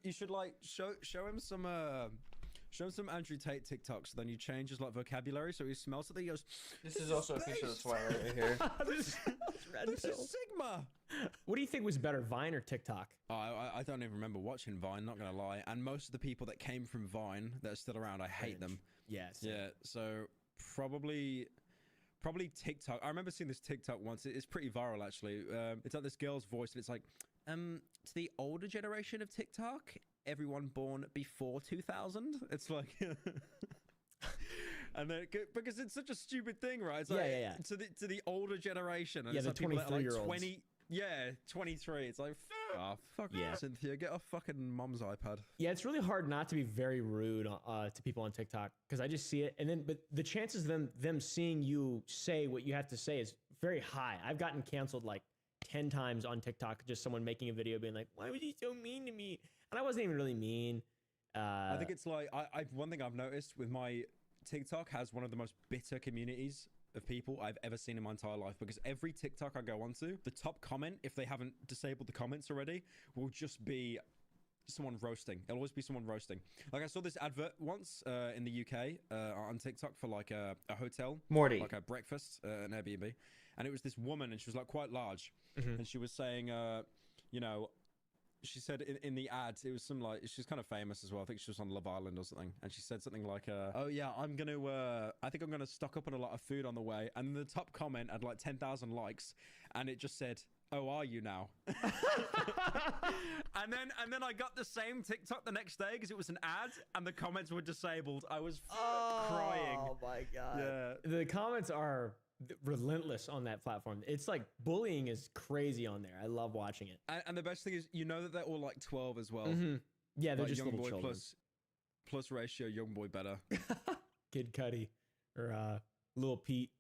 You should like show him some Andrew Tate TikToks. Then you change his like vocabulary so he smells something. He goes, This is also a piece of the Twilight right here. This is Sigma. What do you think was better, Vine or TikTok? Oh, I don't even remember watching Vine, not gonna lie. And most of the people that came from Vine that are still around, I hate them. Yes. Yeah. So probably TikTok. I remember seeing this TikTok once. It's pretty viral actually. It's like this girl's voice, and it's like, to the older generation of TikTok, everyone born before 2000. It's like. And then, because it's such a stupid thing, right? It's like, Yeah. To the older generation. And Yeah, it's the like people that are like 23-year-olds. 20. Yeah, 23. It's like, fuck Yeah. Cynthia, get off fucking mom's iPad. Yeah, it's really hard not to be very rude to people on TikTok because I just see it, but the chances of them seeing you say what you have to say is very high. I've gotten canceled like 10 times on TikTok, just someone making a video being like, "Why was he so mean to me?" And I wasn't even really mean. I think it's like one thing I've noticed with my TikTok has one of the most bitter communities of people I've ever seen in my entire life, because every TikTok I go onto, the top comment, if they haven't disabled the comments already, will just be someone roasting. It'll always be someone roasting. Like I saw this advert once in the UK on TikTok for like a hotel, Morty. like a breakfast, an Airbnb, and it was this woman, and she was like quite large, and she was saying, she said in the ad, it was some like, she's kind of famous as well. I think she was on Love Island or something. And she said something like, oh yeah, I think I'm going to stock up on a lot of food on the way. And the top comment had like 10,000 likes. And it just said, "Oh, are you now?" and then I got the same TikTok the next day because it was an ad and the comments were disabled. I was crying. Oh my God. Yeah. The comments are relentless on that platform. It's like bullying is crazy on there. I love watching it. And the best thing is, that they're all like 12 as well. Mhm. Yeah, they're Like just young little boy children. plus ratio, young boy better. Kid Cudi or Lil Pete.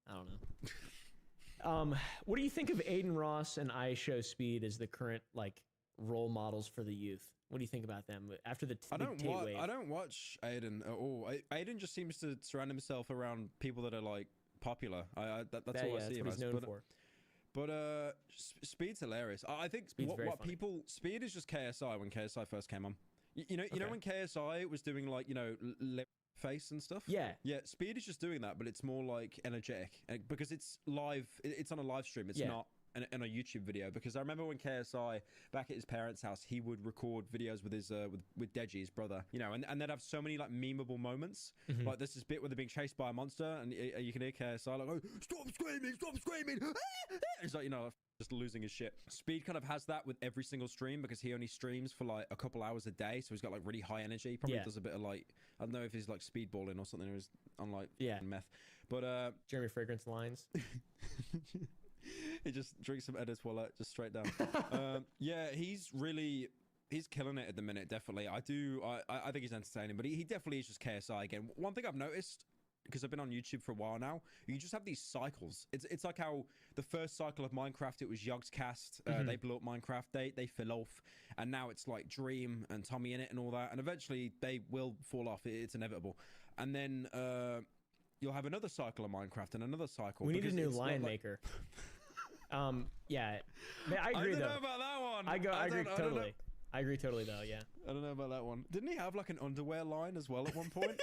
I don't know. What do you think of Aiden Ross and iShow Speed as the current like role models for the youth? What do you think about them after the I big Tate wave? don't watch Aiden at all. Aiden just seems to surround himself around people that are like popular. That's all I see that's him what he's as. known for. But Speed's hilarious. I think Speed's very what funny. Speed is just KSI when KSI first came on. You know Okay. when KSI was doing like lip face and stuff. Yeah. Speed is just doing that, but it's more like energetic because it's live. It's on a live stream. It's Yeah. not in a YouTube video. Because I remember when KSI back at his parents' house, he would record videos with his with Deji, his brother. And they'd have so many like memeable moments. Mhm. Like there's this bit where they're being chased by a monster, and you can hear KSI like, "Oh, stop screaming! Stop screaming!" It's like just losing his shit. Speed kind of has that with every single stream because he only streams for like a couple hours a day, so he's got like really high energy. He probably Yeah. does a bit of like, I don't know if he's like speedballing or something, or he's on like Yeah. meth. But Jeremy Fragrance lines. he just drinks some Edis wallet just straight down. Yeah, he's killing it at the minute. Definitely, I think he's entertaining, but he definitely is just KSI again. One thing I've noticed, because I've been on YouTube for a while now, you just have these cycles. It's like how the first cycle of Minecraft, it was Yogscast. They blew up Minecraft. They fell off, and now it's like Dream and Tommy in it and all that. And eventually they will fall off. It's inevitable. And then you'll have another cycle of Minecraft and another cycle. We need a because new it's not lion like- maker. Yeah, I agree I don't though. know about that one. I agree don't know. totally. I agree totally though. Yeah. I don't know about that one. Didn't he have like an underwear line as well at one point?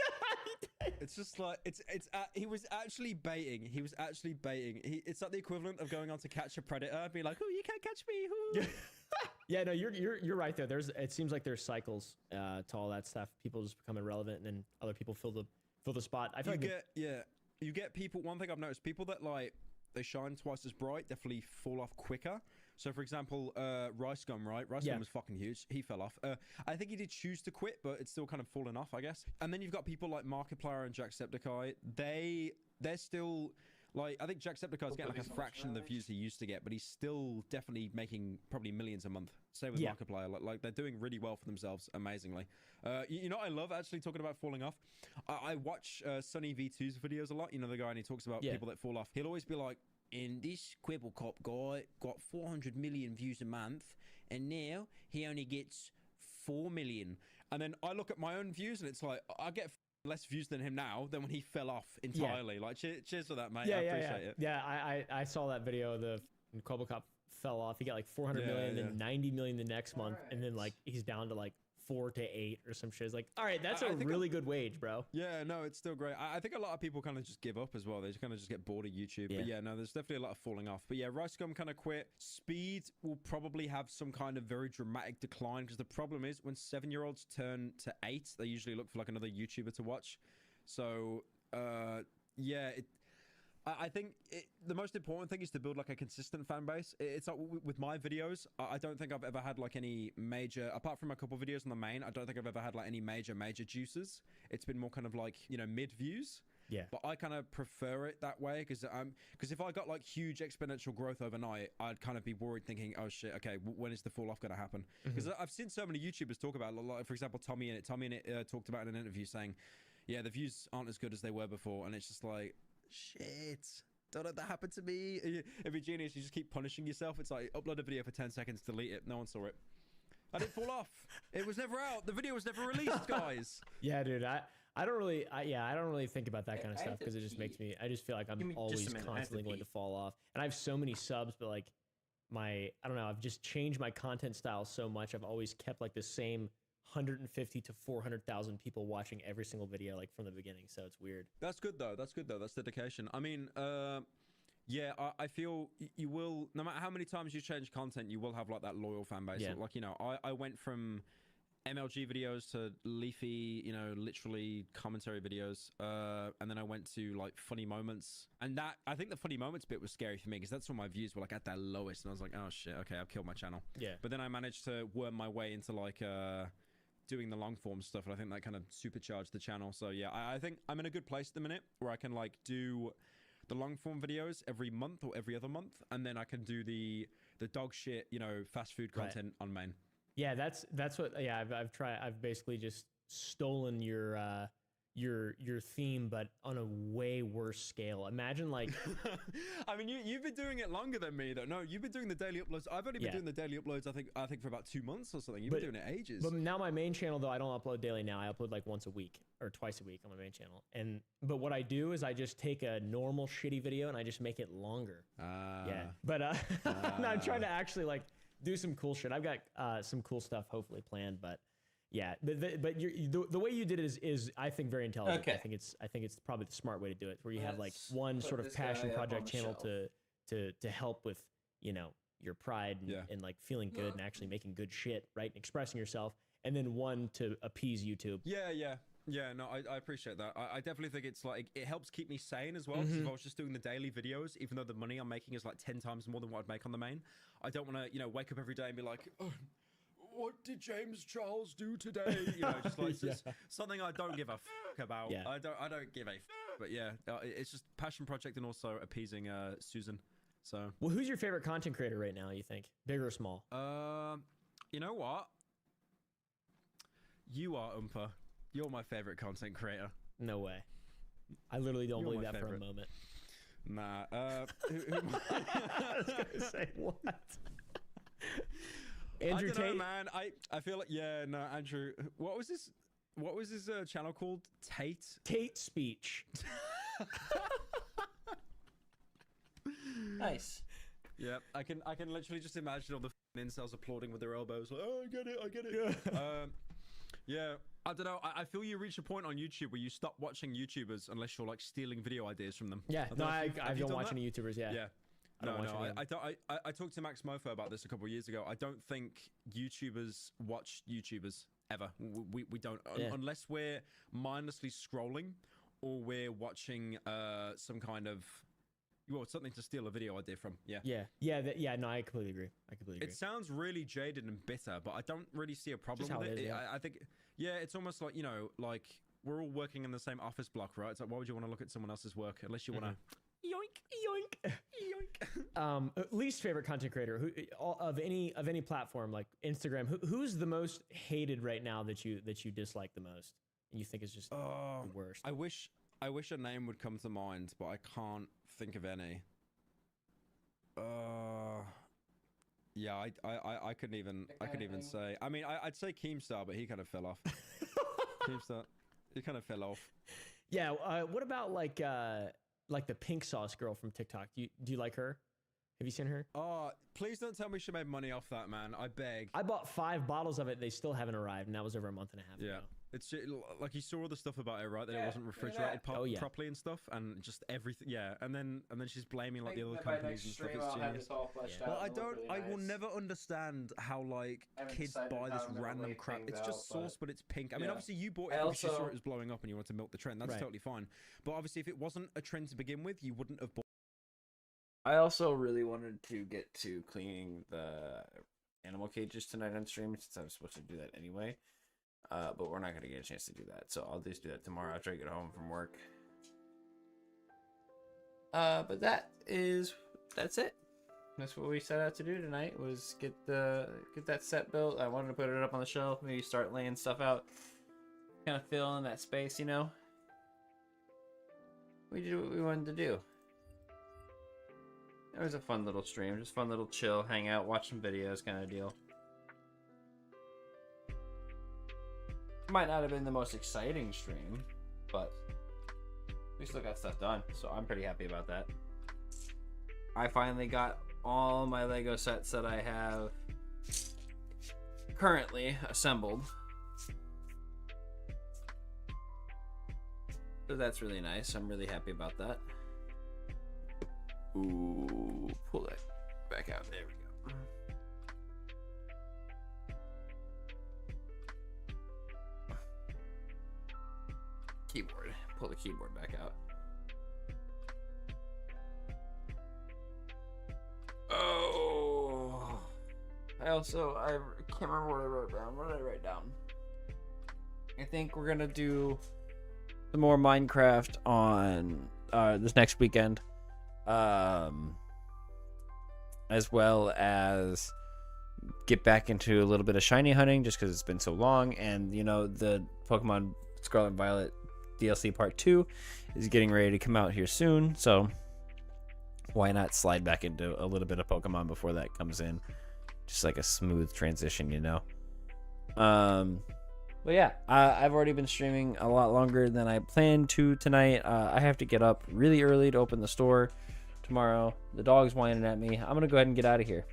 It's just like he was actually baiting. He was actually baiting. It's like the equivalent of going on to catch a predator, being like, "Oh, you can't catch me." Ooh. Yeah, no, you're right there. It seems like there's cycles to all that stuff. People just become irrelevant, and then other people fill the spot. I feel you get people. One thing I've noticed: people that like they shine twice as bright definitely fall off quicker. So, for example, Rice Gum, right? Rice Gum was fucking huge. He fell off. I think he did choose to quit, but it's still kind of fallen off, I guess. And then you've got people like Markiplier and Jacksepticeye. They're still... Like, I think Jacksepticeye's getting like a fraction of the views he used to get, but he's still definitely making probably millions a month. Same with Markiplier. Like, they're doing really well for themselves, amazingly. You know what I love, actually, talking about falling off? I watch Sunny V2's videos a lot. You know, the guy, and he talks about people that fall off. He'll always be like, and this Quibblecop guy got 400 million views a month, and now he only gets 4 million. And then I look at my own views, and it's like, I get less views than him now than when he fell off entirely. Like, cheers for that, mate. I appreciate it. Yeah, I saw that video. The Quibblecop fell off. He got like 400 million, then 90 million the next month, and then like he's down to like 4 to 8 or some shit. It's like, all right, that's a really good wage, bro. Yeah, no, it's still great. I think a lot of people kind of just give up as well. They kind of just get bored of YouTube. But yeah, no, there's definitely a lot of falling off. But yeah, Rice Gum kind of quit. Speed will probably have some kind of very dramatic decline, because the problem is when 7-year-olds turn to 8, they usually look for like another YouTuber to watch. So yeah, I think the most important thing is to build like a consistent fan base. It's like with my videos, I don't think I've ever had like any major, apart from a couple videos on the main, I don't think I've ever had like any major juices. It's been more kind of like, you know, mid views. Yeah. But I kind of prefer it that way, because if I got like huge exponential growth overnight, I'd kind of be worried thinking, oh shit, okay, when is the fall off going to happen? Because I've seen so many YouTubers talk about it, like, for example, Tommy in it talked about in an interview saying, yeah, the views aren't as good as they were before. And it's just like, shit, don't let that happen to me. If you're genius, you just keep punishing yourself. It's like, upload a video for 10 seconds, delete it. No one saw it. I didn't fall off. It was never out. The video was never released, guys. Yeah, dude. I don't really think about that kind of stuff, because it just makes me, I just feel like I'm always constantly going to fall off. And I have so many subs, but like I don't know, I've just changed my content style so much. I've always kept like the same 150 to 400,000 people watching every single video, like from the beginning. So it's weird. That's good though. That's dedication. I mean, yeah, I feel you will, no matter how many times you change content, you will have like that loyal fan base. Yeah. Like, you know, I went from MLG videos to leafy, you know, literally commentary videos, and then I went to like funny moments, and that, I think the funny moments bit was scary for me, because that's when my views were like at their lowest, and I was like, oh shit, okay, I've killed my channel. Yeah. But then I managed to worm my way into like doing the long form stuff, and I think that kind of supercharged the channel. So yeah, I think I'm in a good place at the minute where I can like do the long form videos every month or every other month, and then I can do the dog shit, you know, fast food content on main. Yeah, that's what. Yeah, I've basically just stolen your theme, but on a way worse scale. Imagine like, I mean, you've been doing it longer than me though. No, you've been doing the daily uploads. I've only been doing the daily uploads, I think for about 2 months or something. You've been doing it ages. But now my main channel though, I don't upload daily now. I upload like once a week or twice a week on my main channel. But what I do is I just take a normal shitty video and I just make it longer. Yeah. But I'm trying to actually like do some cool shit. I've got some cool stuff hopefully planned, but yeah, but the way you did it is I think very intelligent. Okay. I think it's probably the smart way to do it, where you have like one sort of passion project channel to help with, you know, your pride and like feeling good and actually making good shit, right, and expressing yourself, and then one to appease YouTube. Yeah, no, I appreciate that. I definitely think it's like, it helps keep me sane as well. Because if I was just doing the daily videos, even though the money I'm making is like 10 times more than what I'd make on the main, I don't want to, you know, wake up every day and be like, oh, what did James Charles do today? You know, just like just something I don't give a fuck about. Yeah. I don't give a fuck. But yeah, it's just passion project and also appeasing Susan. So, well, who's your favorite content creator right now, you think? Big or small? You know what? You are, Umpa. You're my favorite content creator. No way. I literally don't believe that for a moment. Nah. I was gonna say what? Andrew I don't Tate, know, man. I feel like, yeah, no, Andrew. What was this channel called? Tate Speech. Nice. Yeah, I can literally just imagine all the incels applauding with their elbows. Like, oh, I get it. Yeah, I don't know. I feel you reach a point on YouTube where you stop watching YouTubers unless you're like stealing video ideas from them. Yeah, don't no, know if I you've don't done watch that? any YouTubers. Yeah. Yeah. I don't watch any of them. I talked to Max Mofo about this a couple of years ago. I don't think YouTubers watch YouTubers ever. We don't unless we're mindlessly scrolling or we're watching some kind of something to steal a video idea from. Yeah. No, I completely agree. It sounds really jaded and bitter, but I don't really see a problem Just with how it. it is, yeah. I think it's almost like like we're all working in the same office block, right? It's like, why would you want to look at someone else's work unless you want to Yoink. Least favorite content creator of any platform like Instagram. Who's the most hated right now that you dislike the most and you think is just the worst? I wish a name would come to mind, but I can't think of any. Yeah, I couldn't even say. I mean, I'd say Keemstar, but he kind of fell off. Keemstar, he kind of fell off. Yeah. What about like the pink sauce girl from TikTok? Do you like her? Have you seen her? Oh, please don't tell me she made money off that, man. I beg. I bought 5 bottles of it. They still haven't arrived, and that was over a month and a half ago. It's just, like you saw all the stuff about it, right? That it wasn't refrigerated properly and stuff, and just everything. Yeah, and then she's blaming like the other companies and stuff. It's genius. Well, I will never understand how like kids buy this random crap. It's just sauce, but it's pink. I mean, obviously you bought it because you saw it was blowing up and you wanted to milk the trend. That's totally fine. But obviously, if it wasn't a trend to begin with, you wouldn't have bought. I also really wanted to get to cleaning the animal cages tonight on stream since I was supposed to do that anyway. But we're not going to get a chance to do that. So I'll just do that tomorrow after I get home from work. But that's it. That's what we set out to do tonight, was get that set built. I wanted to put it up on the shelf, maybe start laying stuff out. Kind of fill in that space, We did what we wanted to do. It was a fun little stream, just fun little chill, hang out, watch some videos kind of deal. Might not have been the most exciting stream, but we still got stuff done, so I'm pretty happy about that. I finally got all my Lego sets that I have currently assembled. So that's really nice. I'm really happy about that. Ooh, pull that back out. There we go. Keyboard. Pull the keyboard back out. Oh. I can't remember what I wrote down. What did I write down? I think we're gonna do some more Minecraft on this next weekend. As well as get back into a little bit of shiny hunting just because it's been so long, and the Pokemon Scarlet and Violet DLC Part 2 is getting ready to come out here soon, so why not slide back into a little bit of Pokemon before that comes in, just like a smooth transition, But yeah, I've already been streaming a lot longer than I planned to tonight. I have to get up really early to open the store tomorrow. The dog's whining at me. I'm gonna go ahead and get out of here.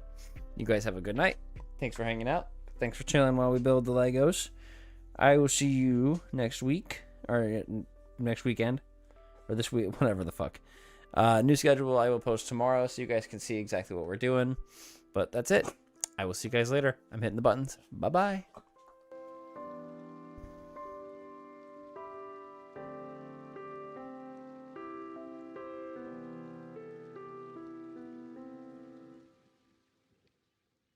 You guys have a good night. Thanks for hanging out. Thanks for chilling while we build the Legos. I will see you next week, or next weekend, or this week, whatever the fuck. New schedule I will post tomorrow so you guys can see exactly what we're doing. But that's it. I will see you guys later. I'm hitting the buttons. Bye bye.